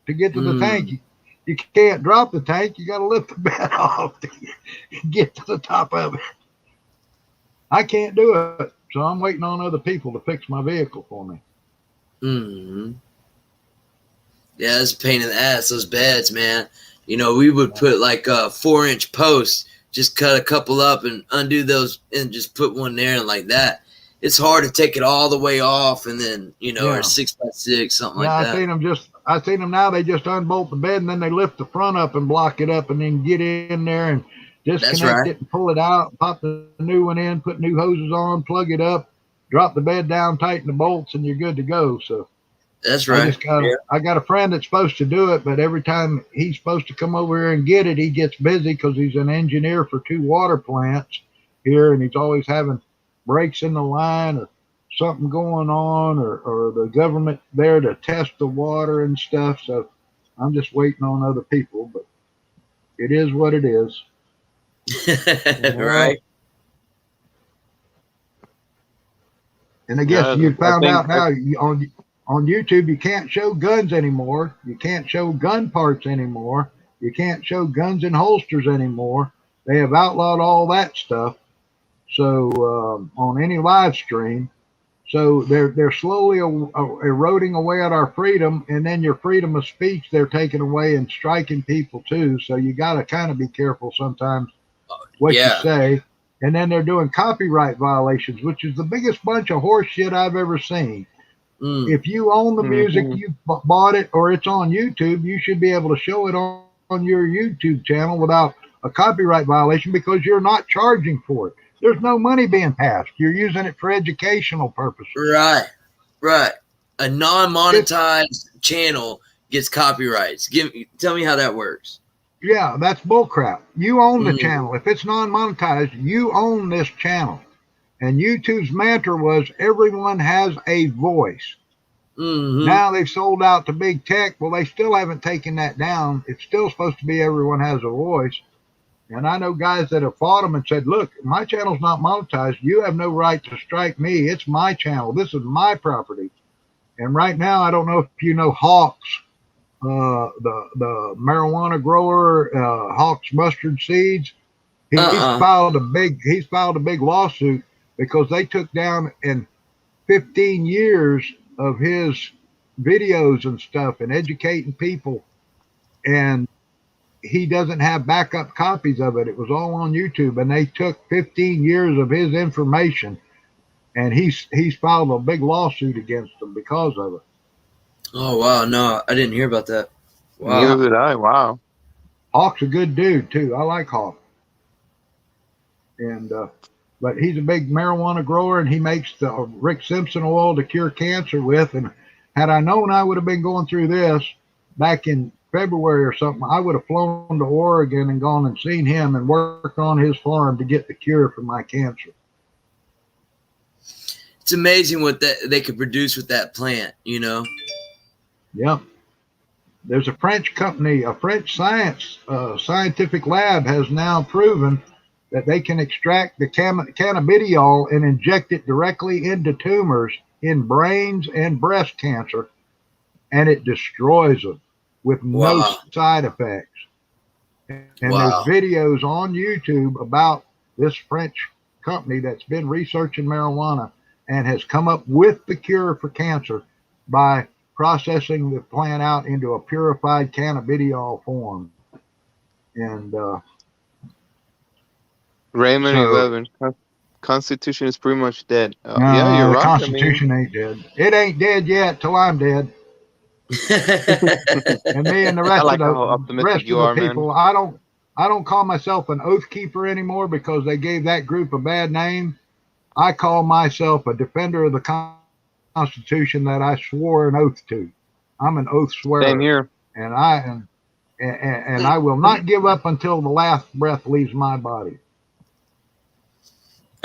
to get to the tank. You can't drop the tank. You got to lift the bed off to get to the top of it. I can't do it. So I'm waiting on other people to fix my vehicle for me.
Mm-hmm. Yeah, it's a pain in the ass, those beds, man. You know, we would put like 4-inch posts, just cut a couple up and undo those and just put one there and like that. It's hard to take it all the way off and then, you know, or 6x6, something like that.
I seen them now. They just unbolt the bed and then they lift the front up and block it up and then get in there and disconnect it and pull it out, pop the new one in, put new hoses on, plug it up, drop the bed down, tighten the bolts, and you're good to go. So
that's right.
I got a friend that's supposed to do it, but every time he's supposed to come over here and get it, he gets busy because he's an engineer for 2 water plants here, and he's always having breaks in the line or something going on, or the government there to test the water and stuff. So I'm just waiting on other people, but it is what it is.
Right.
And I guess you found out now on YouTube, you can't show guns anymore. You can't show gun parts anymore. You can't show guns in holsters anymore. They have outlawed all that stuff. So on any live stream, so they're slowly eroding away at our freedom, and then your freedom of speech they're taking away and striking people too. So you got to kind of be careful sometimes what you say. And then they're doing copyright violations, which is the biggest bunch of horse shit I've ever seen. If you own the music, you bought it, or it's on YouTube, you should be able to show it on your YouTube channel without a copyright violation because you're not charging for it. There's no money being passed. You're using it for educational purposes.
Right. A non-monetized channel gets copyrights. Tell me how that works.
Yeah, that's bullcrap. You own the channel. If it's non-monetized, you own this channel. And YouTube's mantra was everyone has a voice.
Mm-hmm.
Now they've sold out to big tech. Well, they still haven't taken that down. It's still supposed to be everyone has a voice. And I know guys that have fought them and said, look, my channel's not monetized. You have no right to strike me. It's my channel. This is my property. And right now, I don't know if you know Hawks, the marijuana grower, Hawks Mustard Seeds. He's filed a big lawsuit because they took down in 15 years of his videos and stuff and educating people, and he doesn't have backup copies of it. It was all on YouTube, and they took 15 years of his information, and he's filed a big lawsuit against them because of it.
Oh wow, no, I didn't hear about that. Wow.
Neither did I. Wow.
Hawk's a good dude too. I like Hawk. And but he's a big marijuana grower, and he makes the Rick Simpson oil to cure cancer with. And had I known I would have been going through this back in February or something, I would have flown to Oregon and gone and seen him and worked on his farm to get the cure for my cancer.
It's amazing what they could produce with that plant, you know?
Yep. There's a French company, a French scientific lab has now proven that they can extract the cannabidiol and inject it directly into tumors in brains and breast cancer, and it destroys them with no side effects. And there's videos on YouTube about this French company that's been researching marijuana and has come up with the cure for cancer by processing the plant out into a purified cannabidiol form. And
Raymond 11. Constitution is pretty much dead.
No,
yeah, you're
the
right.
Constitution ain't dead. It ain't dead yet till I'm dead. And me and the rest of the people, man. I don't call myself an oath keeper anymore because they gave that group a bad name. I call myself a defender of the Constitution that I swore an oath to. I'm an oath swearer.
Same here.
And I will not give up until the last breath leaves my body.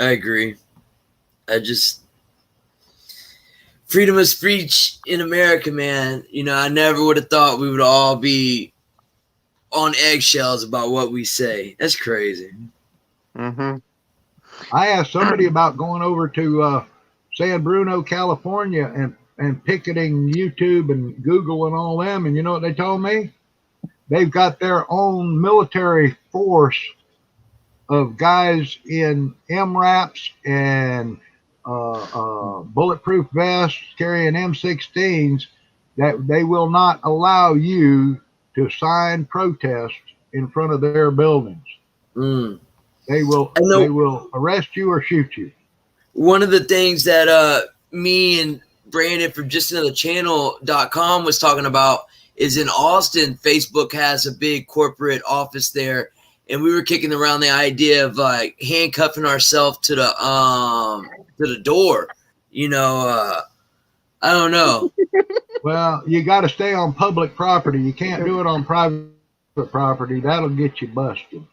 I agree. Freedom of speech in America, man. You know, I never would have thought we would all be on eggshells about what we say. That's crazy.
Mm-hmm.
I asked somebody about going over to San Bruno, California, and picketing YouTube and Google and all them, and you know what they told me? They've got their own military force of guys in MRAPs and bulletproof vests carrying M16s that they will not allow you to sign protest in front of their buildings. They will arrest you or shoot you.
One of the things that me and Brandon from justanotherchannel.com was talking about is in Austin, Facebook has a big corporate office there, and we were kicking around the idea of like handcuffing ourselves to the door. You know, I don't know.
Well, you got to stay on public property. You can't do it on private property. That'll get you busted.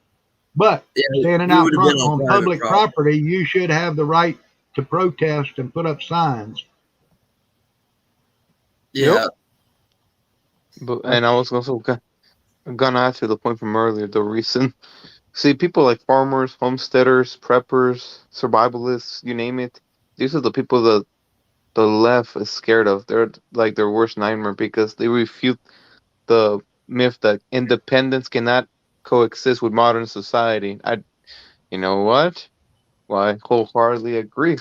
But standing out front on public property, you should have the right to protest and put up signs.
Yeah.
But, and I was also gonna ask you the point from earlier, the reason. See, people like farmers, homesteaders, preppers, survivalists, you name it. These are the people that the left is scared of. They're like their worst nightmare because they refute the myth that independence cannot coexist with modern society. You know what? Well, I wholeheartedly agree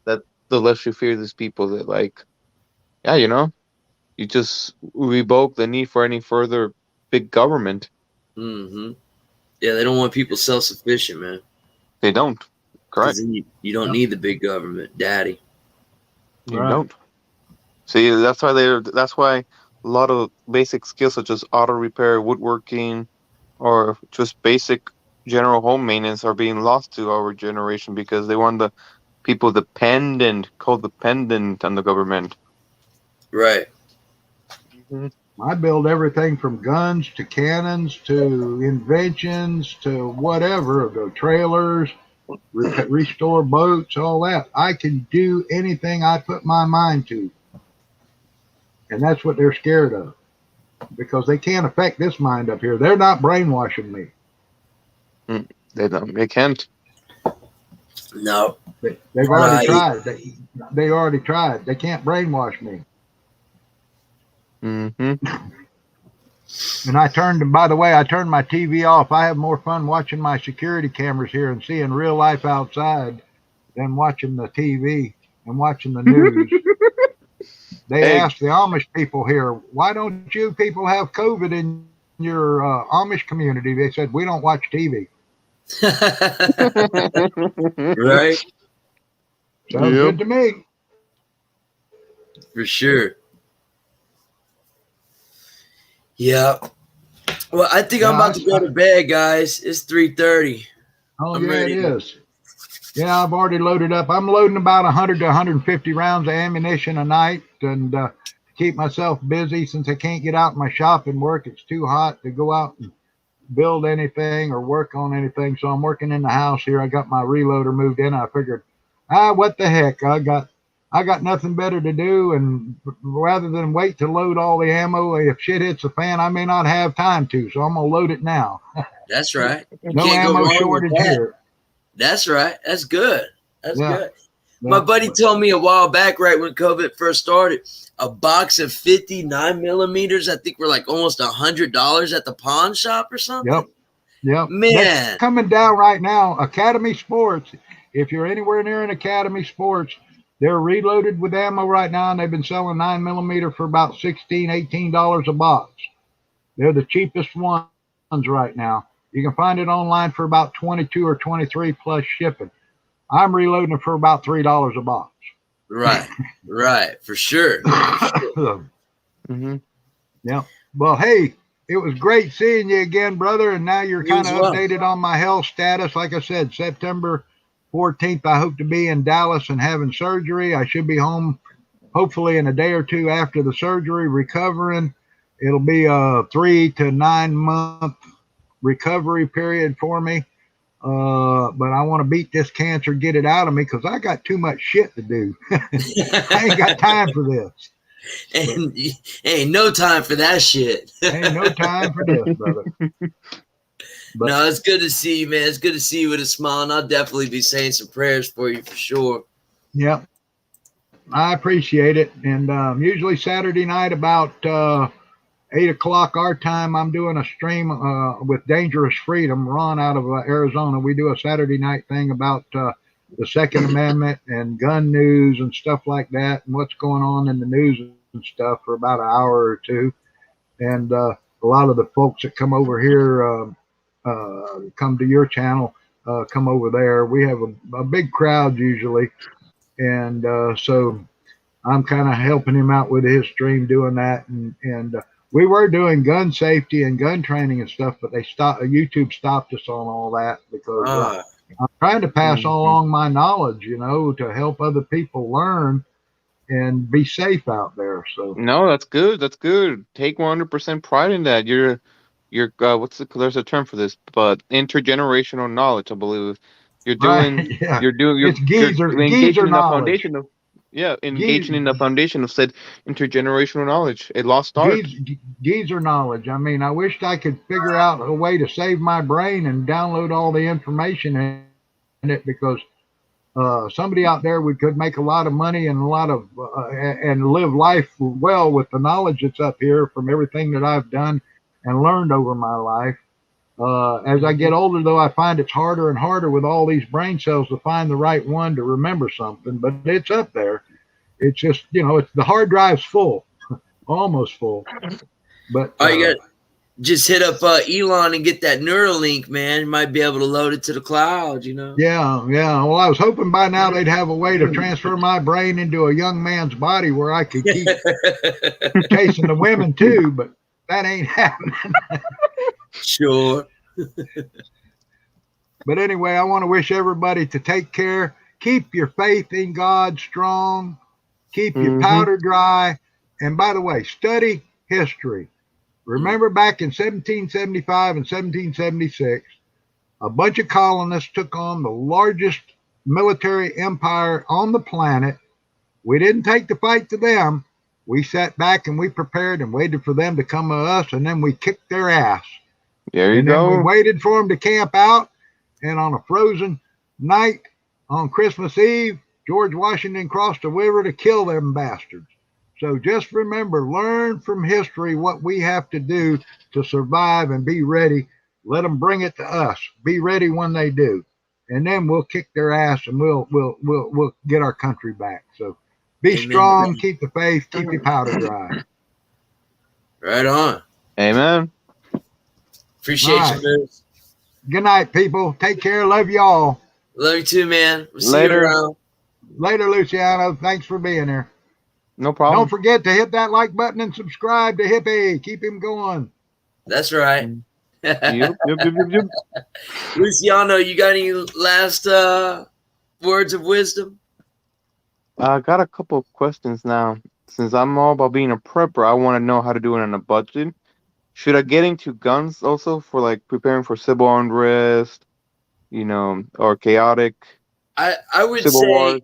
that the less you fear these people, that like, yeah, you know, you just revoke the need for any further big government.
Mm-hmm. Yeah, they don't want people self-sufficient, man.
They don't. Correct.
You don't need the big government, daddy.
You don't. See, that's why a lot of basic skills such as auto repair, woodworking, or just basic general home maintenance are being lost to our generation because they want the people codependent on the government.
Right.
Mm-hmm. I build everything from guns to cannons to inventions to whatever, the trailers, restore boats, all that. I can do anything I put my mind to. And that's what they're scared of, because they can't affect this mind up here. They're not brainwashing me.
They don't. They can't.
No.
They've already tried. They already tried. They can't brainwash me.
Mm-hmm.
And I turned my TV off. I have more fun watching my security cameras here and seeing real life outside than watching the TV and watching the news. They asked the Amish people here, why don't you people have COVID in your Amish community? They said, we don't watch TV.
Right?
Sounds good to me.
For sure. Yeah. Well, I think I'm about to go to bed, guys. It's 3:30.
Oh,
I'm
yeah,
ready.
it is. Yeah, I've already loaded up. I'm loading about 100 to 150 rounds of ammunition a night, and to keep myself busy since I can't get out in my shop and work. It's too hot to go out and build anything or work on anything. So I'm working in the house here. I got my reloader moved in. I figured, what the heck? I got nothing better to do, and rather than wait to load all the ammo, if shit hits the fan, I may not have time to. So I'm gonna load it now.
That's right. You
no
can't go
ammo
wrong
shortage
with that.
here.
That's right. That's good. That's good.
Yeah.
My buddy told me a while back, right when COVID first started, a box of 59 millimeters, I think were like almost $100 at the pawn shop or something.
Yep.
Man.
That's coming down right now. Academy Sports. If you're anywhere near an Academy Sports, they're reloaded with ammo right now, and they've been selling 9mm for about $16, $18 a box. They're the cheapest ones right now. You can find it online for about 22 or 23 plus shipping. I'm reloading it for about $3 a box.
Right, right, for sure.
Mm-hmm.
Yeah. Well, hey, it was great seeing you again, brother. And now you're kind of updated on my health status. Like I said, September 14th, I hope to be in Dallas and having surgery. I should be home hopefully in a day or two after the surgery, recovering. It'll be a 3 to 9 month recovery period for me. But I want to beat this cancer, get it out of me, because I got too much shit to do. I ain't got time for this.
Ain't no time for that shit.
Ain't no time for this, brother. But,
no, it's good to see you, man. It's good to see you with a smile, and I'll definitely be saying some prayers for you for sure.
Yeah, I appreciate it. And usually Saturday night about 8 o'clock our time, I'm doing a stream with Dangerous Freedom, Ron out of Arizona. We do a Saturday night thing about the Second Amendment and gun news and stuff like that, and what's going on in the news and stuff for about an hour or two. And a lot of the folks that come over here, come to your channel, come over there. We have a big crowd usually. And so I'm kind of helping him out with his stream doing that. And we were doing gun safety and gun training and stuff, but YouTube stopped us on all that because I'm trying to pass along my knowledge, to help other people learn and be safe out there. So
no, that's good. That's good. Take 100% pride in that. You're there's a term for this, but intergenerational knowledge, I believe. You're doing,
right, yeah.
you're engaging in the foundation of, engaging in the foundation of said intergenerational knowledge, a lost art.
Geezer knowledge. I mean, I wished I could figure out a way to save my brain and download all the information in it, because somebody out there could make a lot of money and and live life well with the knowledge that's up here from everything that I've done and learned over my life. As I get older, though, I find it's harder and harder with all these brain cells to find the right one to remember something, but it's up there. It's just, it's the hard drive's full, almost full. But
you got just hit up Elon and get that Neuralink, man. You might be able to load it to the cloud,
Yeah. Well, I was hoping by now they'd have a way to transfer my brain into a young man's body where I could keep chasing the women too, but that ain't happening.
Sure.
But anyway, I want to wish everybody to take care. Keep your faith in God strong. Keep your powder dry. And by the way, study history. Remember back in 1775 and 1776, a bunch of colonists took on the largest military empire on the planet. We didn't take the fight to them. We sat back and we prepared and waited for them to come to us, and then we kicked their ass.
There you go.
Then we waited for them to camp out, and on a frozen night on Christmas Eve, George Washington crossed the river to kill them bastards. So just remember, learn from history what we have to do to survive and be ready. Let them bring it to us. Be ready when they do, and then we'll kick their ass and we'll get our country back. So be strong, keep the faith, keep your powder dry.
Right on.
Amen.
Appreciate you, man.
Good night, people. Take care. Love y'all.
Love you too, man. We'll see
Later.
you around.
Later, Luciano. Thanks for being here.
No problem.
Don't forget to hit that like button and subscribe to Hippie. Keep him going.
That's right.
Yep.
Luciano, you got any last words of wisdom?
I got a couple of questions now. Since I'm all about being a prepper, I want to know how to do it on a budget. Should I get into guns also for like preparing for civil unrest, or chaotic?
I would
civil
say,
wars?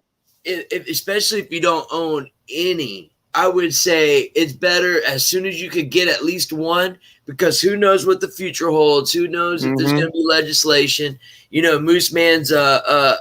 especially if you don't own any, I would say it's better as soon as you could get at least one, because who knows what the future holds? Who knows if there's going to be legislation? Moose Man's a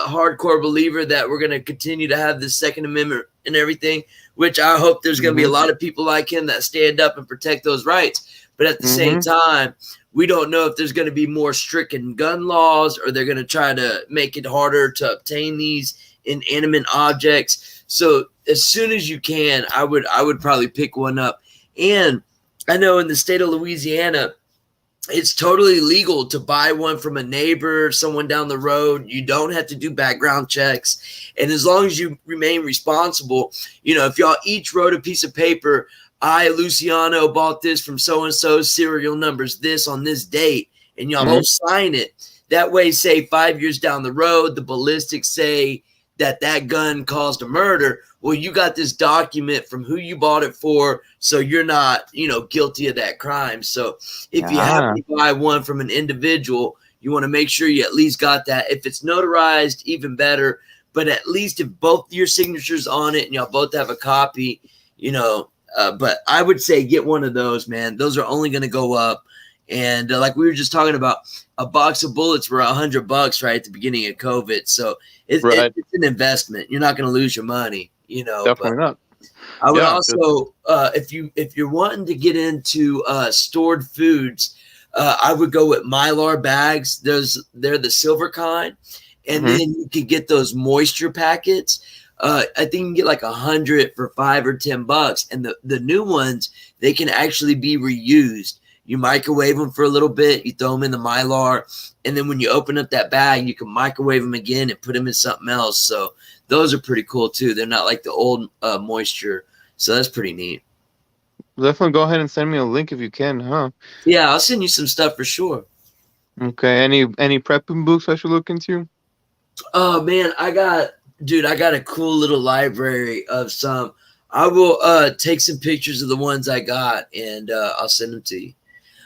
hardcore believer that we're going to continue to have the Second Amendment and everything, which I hope there's going to be a lot of people like him that stand up and protect those rights. But at the same time, we don't know if there's going to be more strict gun laws, or they're going to try to make it harder to obtain these inanimate objects. So as soon as you can, I would probably pick one up. And I know in the state of Louisiana, it's totally legal to buy one from a neighbor, someone down the road. You don't have to do background checks. And as long as you remain responsible, if y'all each wrote a piece of paper, I, Luciano, bought this from so-and-so, serial numbers this on this date, and y'all both sign it. That way, say 5 years down the road, the ballistics say that gun caused a murder. Well, you got this document from who you bought it for, so you're not, guilty of that crime. So if you have to buy one from an individual, you want to make sure you at least got that. If it's notarized, even better. But at least if both your signatures on it and y'all both have a copy, but I would say get one of those, man. Those are only going to go up. And like we were just talking about, a box of bullets were $100 right at the beginning of COVID. So it's an investment. You're not going to lose your money,
Definitely not.
I would also, if you're wanting to get into stored foods, I would go with Mylar bags. They're the silver kind, and then you can get those moisture packets. I think you can get like 100 for $5 or $10, and the new ones, they can actually be reused. You microwave them for a little bit, you throw them in the Mylar, and then when you open up that bag, you can microwave them again and put them in something else. So those are pretty cool too. They're not like the old moisture, so that's pretty neat.
Definitely go ahead and send me a link if you can, huh?
Yeah, I'll send you some stuff for sure.
Okay. Any prepping books I should look into?
Oh man, I got a cool little library of some. I will take some pictures of the ones I got, and I'll send them to you.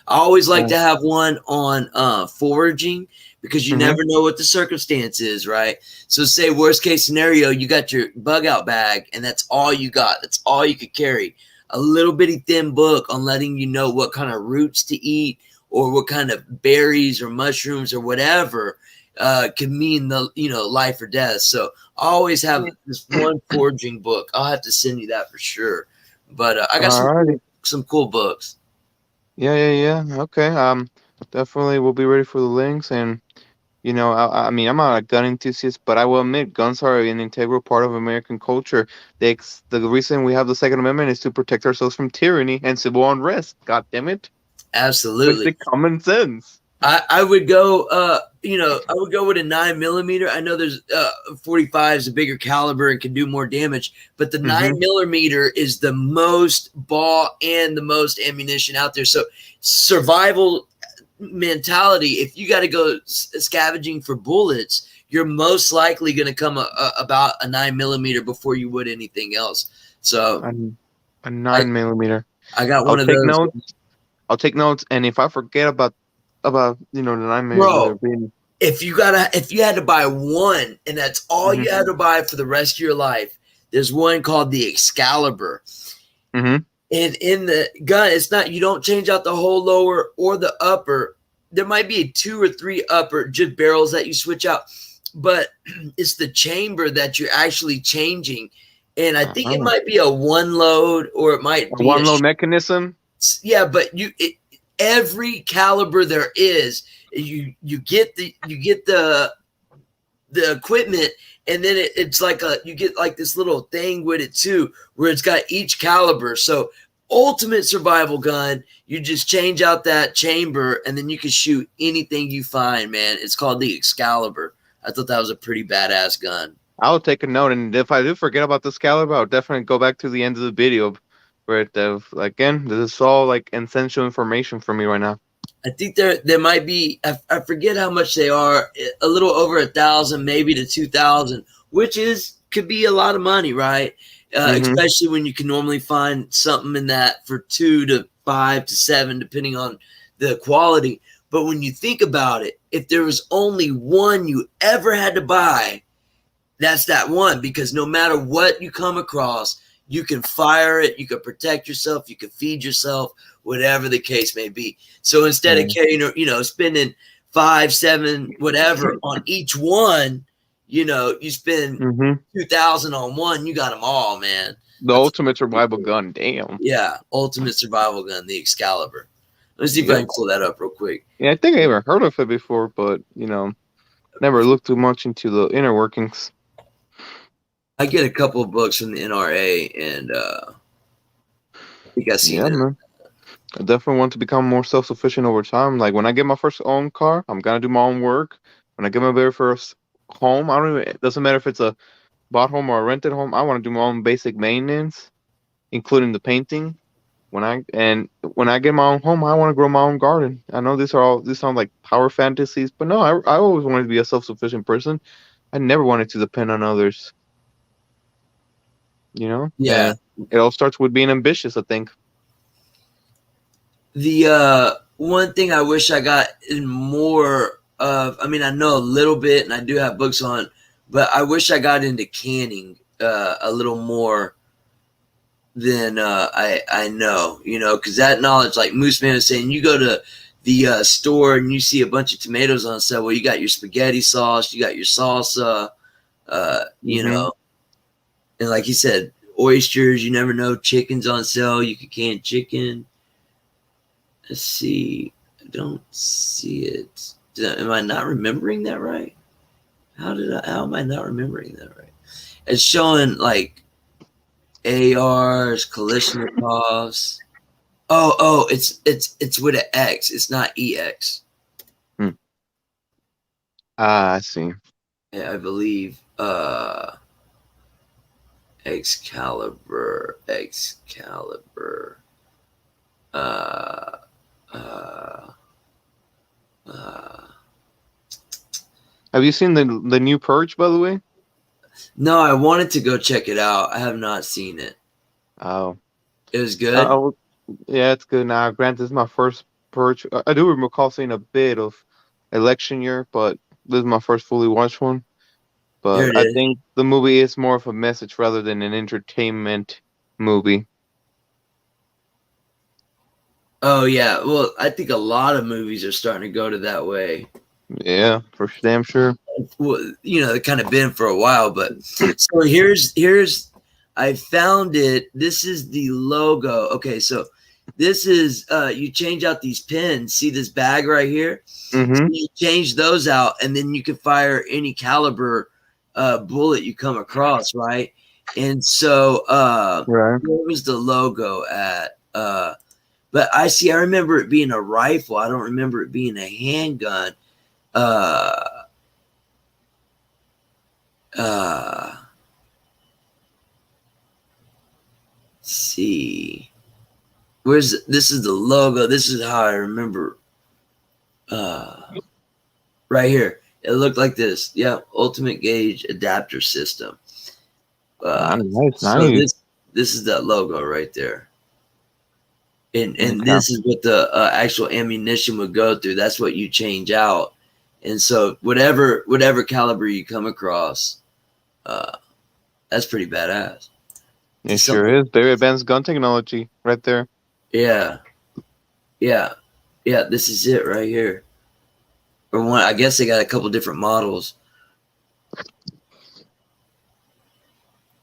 I always like to have one on foraging, because you never know what the circumstance is, right? So say worst case scenario, you got your bug out bag and that's all you got. That's all you could carry. A little bitty thin book on letting you know what kind of roots to eat, or what kind of berries or mushrooms or whatever can mean the life or death. So I always have this one foraging book. I'll have to send you that for sure. But I got some cool books.
Yeah. Okay. Definitely we'll be ready for the links. And I mean, I'm not a gun enthusiast, but I will admit guns are an integral part of American culture. The reason we have the Second Amendment is to protect ourselves from tyranny and civil unrest. God damn it!
Absolutely,
basic common sense.
I would go, I would go with a 9mm. I know there's 45 is a bigger caliber and can do more damage, but the 9mm is the most ball and the most ammunition out there. So survival mentality, if you got to go scavenging for bullets, you're most likely going to come about a 9mm before you would anything else. So
a 9mm.
I got one of those.
I'll take notes, and if I forget about the 9mm,
bro, if you had to buy one and that's all you had to buy for the rest of your life, there's one called the Excalibur. And in the gun, it's not, you don't change out the whole lower or the upper. There might be 2 or 3 upper just barrels that you switch out, but it's the chamber that you're actually changing. And I think it might be a one load, or it might be
one load mechanism.
Yeah, but every caliber there is, you get the equipment, and then it's like you get like this little thing with it too, where it's got each caliber. So ultimate survival gun, you just change out that chamber, and then you can shoot anything you find, man. It's called the Excalibur. I thought that was a pretty badass gun.
I'll take a note, and if I do forget about this caliber, I'll definitely go back to the end of the video where it, again, this is all like essential information for me right now.
I think there might be, I forget how much they are, a little over 1,000, maybe to 2,000, which could be a lot of money, right? Especially when you can normally find something in that for 2 to 5 to 7, depending on the quality. But when you think about it, if there was only one you ever had to buy, that's that one, because no matter what you come across, you can fire it, you can protect yourself, you can feed yourself, whatever the case may be. So instead of carrying, spending 5, 7, whatever on each one, you spend 2,000 on one, you got them all, man.
The ultimate survival gun, damn.
Yeah, ultimate survival gun, the Excalibur. Let's see if I can pull that up real quick.
Yeah, I think I ever heard of it before, but never looked too much into the inner workings.
I get a couple of books from the NRA, and I think I see that.
Man. I definitely want to become more self-sufficient over time. Like when I get my first own car, I'm gonna do my own work. When I get my very first home, it doesn't matter if it's a bought home or a rented home. I want to do my own basic maintenance, including the painting. When I get my own home, I want to grow my own garden. I know these sound like power fantasies, but no, I always wanted to be a self-sufficient person. I never wanted to depend on others.
Yeah.
And it all starts with being ambitious, I think.
The one thing I wish I got in more of, I mean, I know a little bit, and I do have books on, but I wish I got into canning a little more than I know, because that knowledge, like Moose Man was saying, you go to the store and you see a bunch of tomatoes on sale. Well, you got your spaghetti sauce, you got your salsa, and like he said, oysters, you never know, chicken's on sale, you can can chicken. Let's see. I don't see it. Am I not remembering that right? How am I not remembering that right? It's showing like ARs, Kalashnikovs. Oh, it's with an X. It's not EX.
I see.
Yeah, I believe Excalibur.
Have you seen the new Purge, by the way?
No, I wanted to go check it out. I have not seen it.
Oh,
it was good.
Yeah, it's good. Now, granted, this is my first Purge. I do recall seeing a bit of election year, but this is my first fully watched one. But I think the movie is more of a message rather than an entertainment movie.
Oh, yeah. Well, I think a lot of movies are starting to go to that way.
Yeah, for damn sure.
Well, they've kind of been for a while, but so here's I found it. This is the logo. Okay, so this is you change out these pins. See this bag right here? So you change those out, and then you can fire any caliber bullet you come across, right? And so where was the logo at? But I remember it being a rifle. I don't remember it being a handgun. See, this is the logo. This is how I remember. Right here, it looked like this. Yeah, ultimate gauge adapter system.
Nice.
So this is that logo right there. And this is what the actual ammunition would go through. That's what you change out. And so whatever caliber you come across, That's pretty badass.
It sure is. Very advanced gun technology right there.
Yeah. Yeah. Yeah, this is it right here. Or one, I guess they got a couple different models.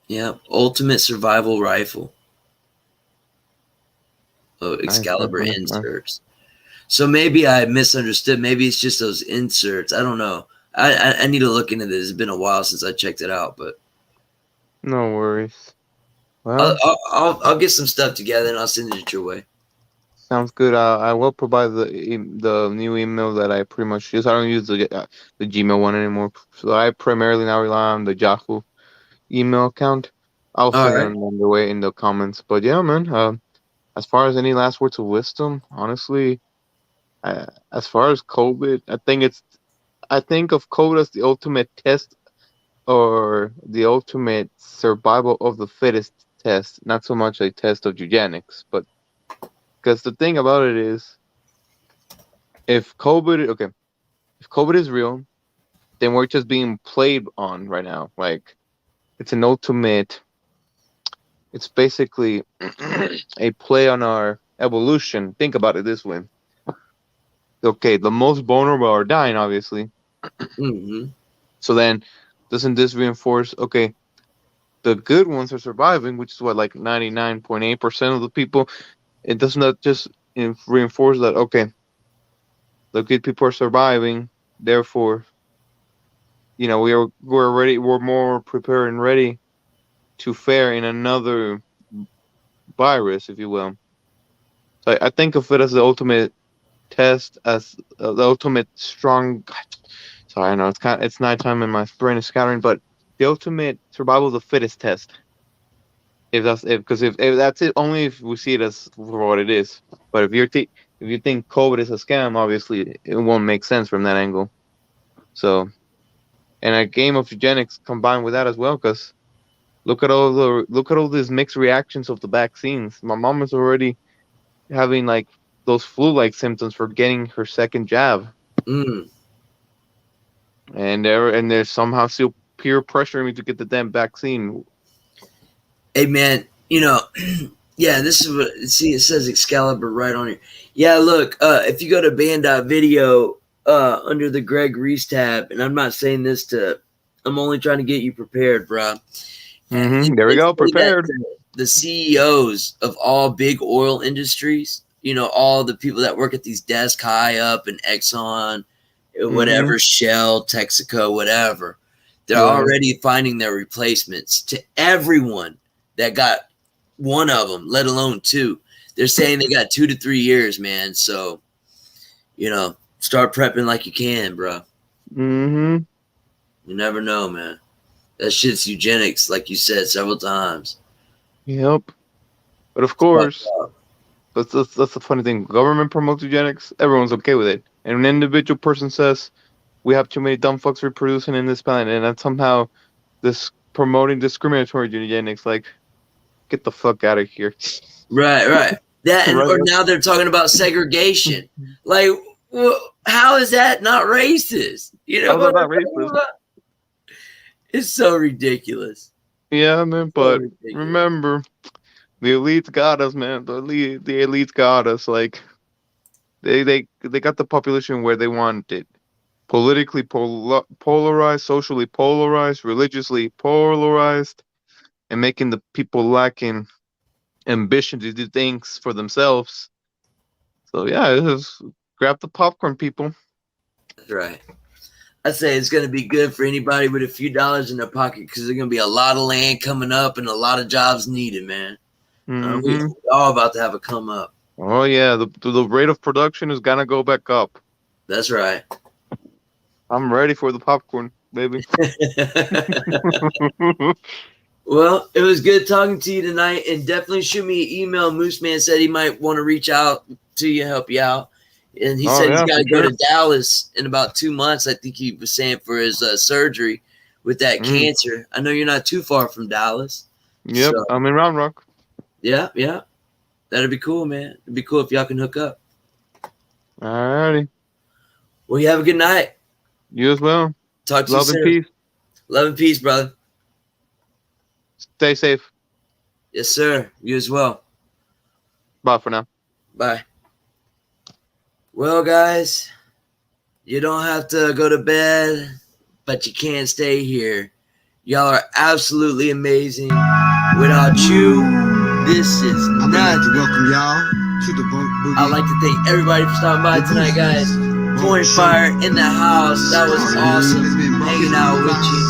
Yeah, ultimate survival rifle. Oh, Excalibur inserts. So maybe I misunderstood. Maybe it's just those inserts. I don't know. I need to look into this. It's been a while since I checked it out, but
no worries. Well,
I'll get some stuff together and I'll send it your way.
Sounds good. I will provide the new email that I pretty much use. I don't use the Gmail one anymore, so I primarily now rely on the Yahoo email account. I'll send them on the way in the comments. But yeah, man. As far as any last words of wisdom, honestly, as far as COVID, I think of COVID as the ultimate test or the ultimate survival of the fittest test, not so much a test of eugenics, but because the thing about it is, if COVID is real, then we're just being played on right now. Like, it's an ultimate, it's basically a play on our evolution. Think about it this way. Okay, the most vulnerable are dying, obviously. So then, doesn't this reinforce, okay, the good ones are surviving, which is what, like 99.8% of the people. It does not just reinforce that, okay, the good people are surviving, therefore, we're more prepared and ready to fare in another virus, if you will. So I think of it as the ultimate test, as the ultimate strong. Sorry, I know it's nighttime and my brain is scattering, but the ultimate survival of the fittest test. If that's it, only if we see it as for what it is. But if you think COVID is a scam, obviously it won't make sense from that angle. So, and a game of eugenics combined with that as well, because look at all these mixed reactions of the vaccines. My mom is already having like those flu-like symptoms for getting her second jab. And they're somehow still peer pressuring me to get the damn vaccine.
Hey man, yeah, this is what, see, it says Excalibur right on here. Yeah, look, if you go to band.video under the Greg Reese tab, and I'm not saying this I'm only trying to get you prepared, bro.
There we go, prepared.
The CEOs of all big oil industries, all the people that work at these desks high up in Exxon, whatever, Shell, Texaco, whatever, they're already finding their replacements to everyone that got one of them, let alone two. They're saying they got 2 to 3 years, man. So, start prepping like you can, bro. You never know, man. That shit's eugenics, like you said several times.
Yep. But of course, that's the funny thing. Government promotes eugenics. Everyone's okay with it. And an individual person says, we have too many dumb fucks reproducing in this planet, and that's somehow this promoting discriminatory eugenics. Like, get the fuck out of here.
Right. That, or now they're talking about segregation. Like, how is that not racist?
How's that not racist?
It's so ridiculous.
Yeah, man. But remember, the elites got us, man. The elites got us. Like, they got the population where they want it. Politically polarized, socially polarized, religiously polarized, and making the people lacking ambition to do things for themselves. So yeah, just grab the popcorn, people.
That's right. I say it's going to be good for anybody with a few dollars in their pocket, because there's going to be a lot of land coming up and a lot of jobs needed, man. We're all about to have a come up.
Oh yeah, the rate of production is gonna go back up.
That's right.
I'm ready for the popcorn, baby.
Well, it was good talking to you tonight, and definitely shoot me an email. Moose Man said he might want to reach out to you, help you out. And he said he's got to go to Dallas in about 2 months. I think he was saying for his surgery with that cancer. I know you're not too far from Dallas.
Yep, so, I'm in Round Rock.
Yeah. That'd be cool, man. It'd be cool if y'all can hook up.
Alrighty.
Well, you have a good night.
You as well.
Talk to you soon.
Love and peace.
Love and peace, brother.
Stay safe.
Yes, sir. You as well.
Bye for now.
Bye. Well, guys, you don't have to go to bed, but you can't stay here. Y'all are absolutely amazing. Without you, this is nothing.
Welcome y'all to the Boogie.
I'd like to thank everybody for stopping by tonight, guys. Point Fire in the house. That was awesome. Hanging out with you.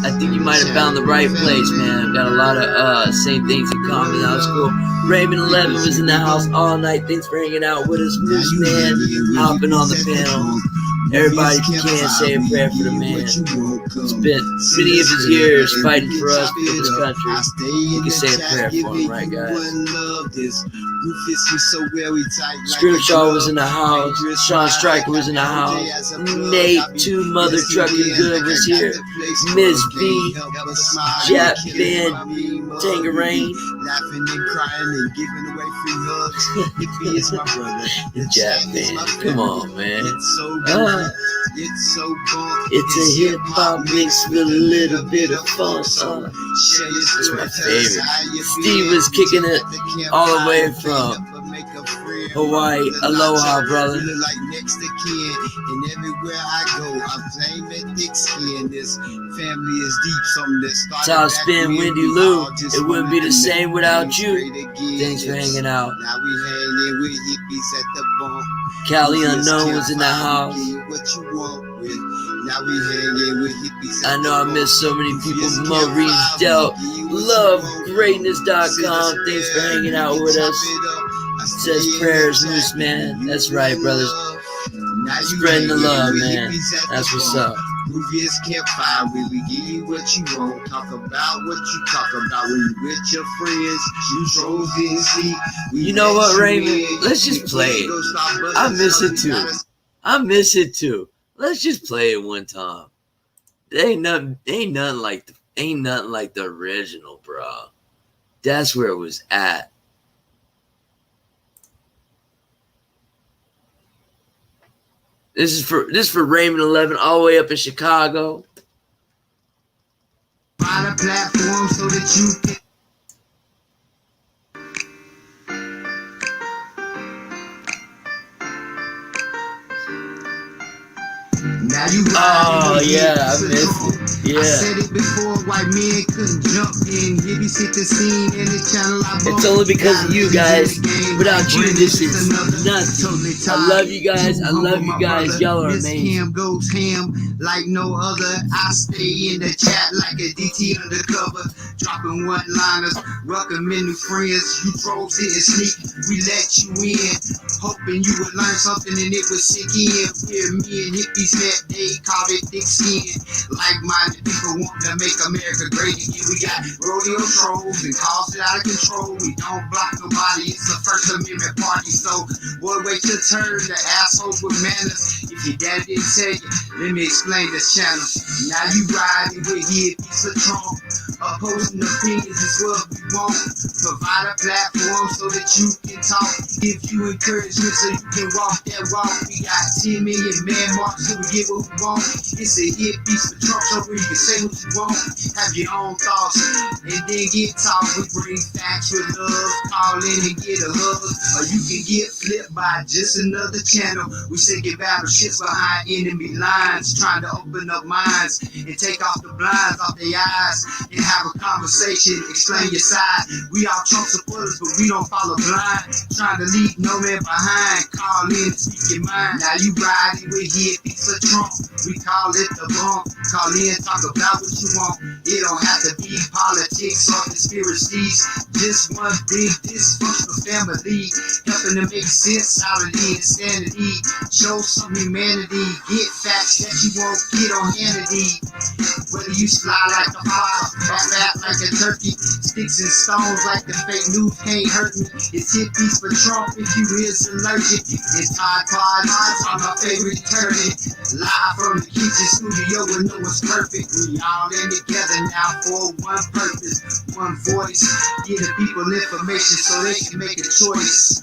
I think you might have found the right place, man. Got a lot of same things in common. That was cool. Raymond 11 was in the house all night. Thanks for hanging out with us. Moose Man hopping on the panel. Everybody can say a prayer for the man. Spent many of his years fighting for us, for this country. You can say a prayer for him, right, guys? Scrimshaw was in the house. Sean Stryker was in the house. Nate, Two Mother Trucking Good was here. Ms. B, Jap Van Tangerine.
Laughing and crying and giving away free hugs. He is my brother.
Jap Van, come on, man.
It's so good. It's so fun.
It's a hip hop mix with a little bit of fun. It's my favorite. Steve was kicking it all the way from Hawaii. Aloha, brother.
Like next to kin, and everywhere I go, I'm claiming thick skin. This family is deep, something that started
Top Spin, Wendy Lou. It wouldn't be the same without you. Thanks for hanging out.
Now we hanging with hippies at the bump.
Cali Unknown was in the house.
What you want with? Now we hanging with hippies.
I know I missed so many people. Maurice Delt, LoveGreatness.com. Thanks for hanging out with us. Says prayers, Moose Man. That's right, brothers. Spreading the love, man. That's what's up.
Movies can't find where we give you what you want. Talk about what you talk about when you with your friends. You drove in sleep.
You know what, Raymond? Let's just play it. I miss it too. Let's just play it one time. Ain't nothing like the original, bro. That's where it was at. This is for Raymond 11 all the way up in Chicago.
Find a platform so that you can. Now you
yeah, I missed it. Yeah.
I said it before, white men couldn't jump in. Hippies hit the scene in the channel.
It's only because of you guys. Without you, this is nothing. I love you guys. I love you guys. Y'all are amazing.
Ham goes ham like no other. I stay in the chat like a DT undercover, dropping one-liners, welcoming new friends. You trolls didn't sneak, we let you in, hoping you would learn something and it would sink in. Where me and hippies met, they called it thick skin. Like-minded people want to make America great again. We got rodeo trolls and calls it out of control. We don't block nobody, it's a First Amendment party. So, boy, wait your turn, the assholes with manners. If your dad didn't tell you, let me explain this channel. Now you riding with hippies for Trump. Opposing opinions is what we want. Provide a platform so that you can talk. Give you encouragement so you can walk that walk. We got 10 million man marks so we get what we want. It's a hit piece for Trump so where you can say what you want. Have your own thoughts and then get talk. We bring facts with love. Call in and get a hug. Or you can get flipped by just another channel. We say get battleships behind enemy lines. Trying to open up minds and take off the blinds off their eyes. And have a conversation, explain your side. We all Trump supporters, but we don't follow blind. Trying to leave no man behind. Call in and speak your mind. Now you riding with hippies for Trump. We call it the bump. Call in, talk about what you want. It don't have to be politics or conspiracies. Just one big dysfunctional family. Helping to make sense out of the insanity. Show some humanity. Get facts that you won't get on Hannity. Whether you fly like a fox or fat like a turkey, sticks and stones like the fake news can't hurt me. It's hippies for Trump if you is allergic. It's Todd Pod, I'm my favorite detergent. Live from the kitchen studio where no one's perfect. We all in together now for one purpose, one voice. Give the people information so they can make a choice.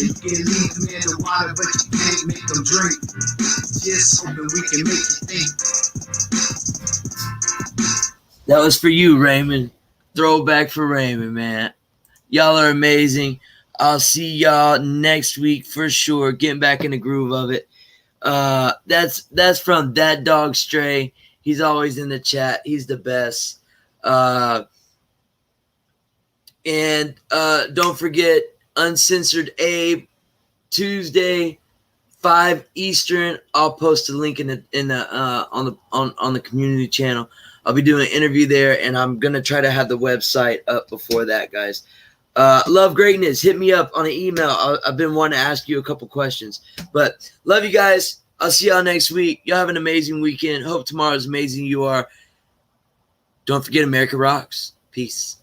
And you can leave them in the water, but you can't make them drink. Just hoping we can make you think.
That was for you, Raymond. Throwback for Raymond, man. Y'all are amazing. I'll see y'all next week for sure. Getting back in the groove of it. That's from That Dog Stray. He's always in the chat. He's the best. And don't forget Uncensored Abe, Tuesday, 5 Eastern. I'll post a link on the community channel. I'll be doing an interview there, and I'm gonna try to have the website up before that, guys. Love Greatness. Hit me up on an email. I've been wanting to ask you a couple questions, but love you guys. I'll see y'all next week. Y'all have an amazing weekend. Hope tomorrow's amazing. You are. Don't forget, America rocks. Peace.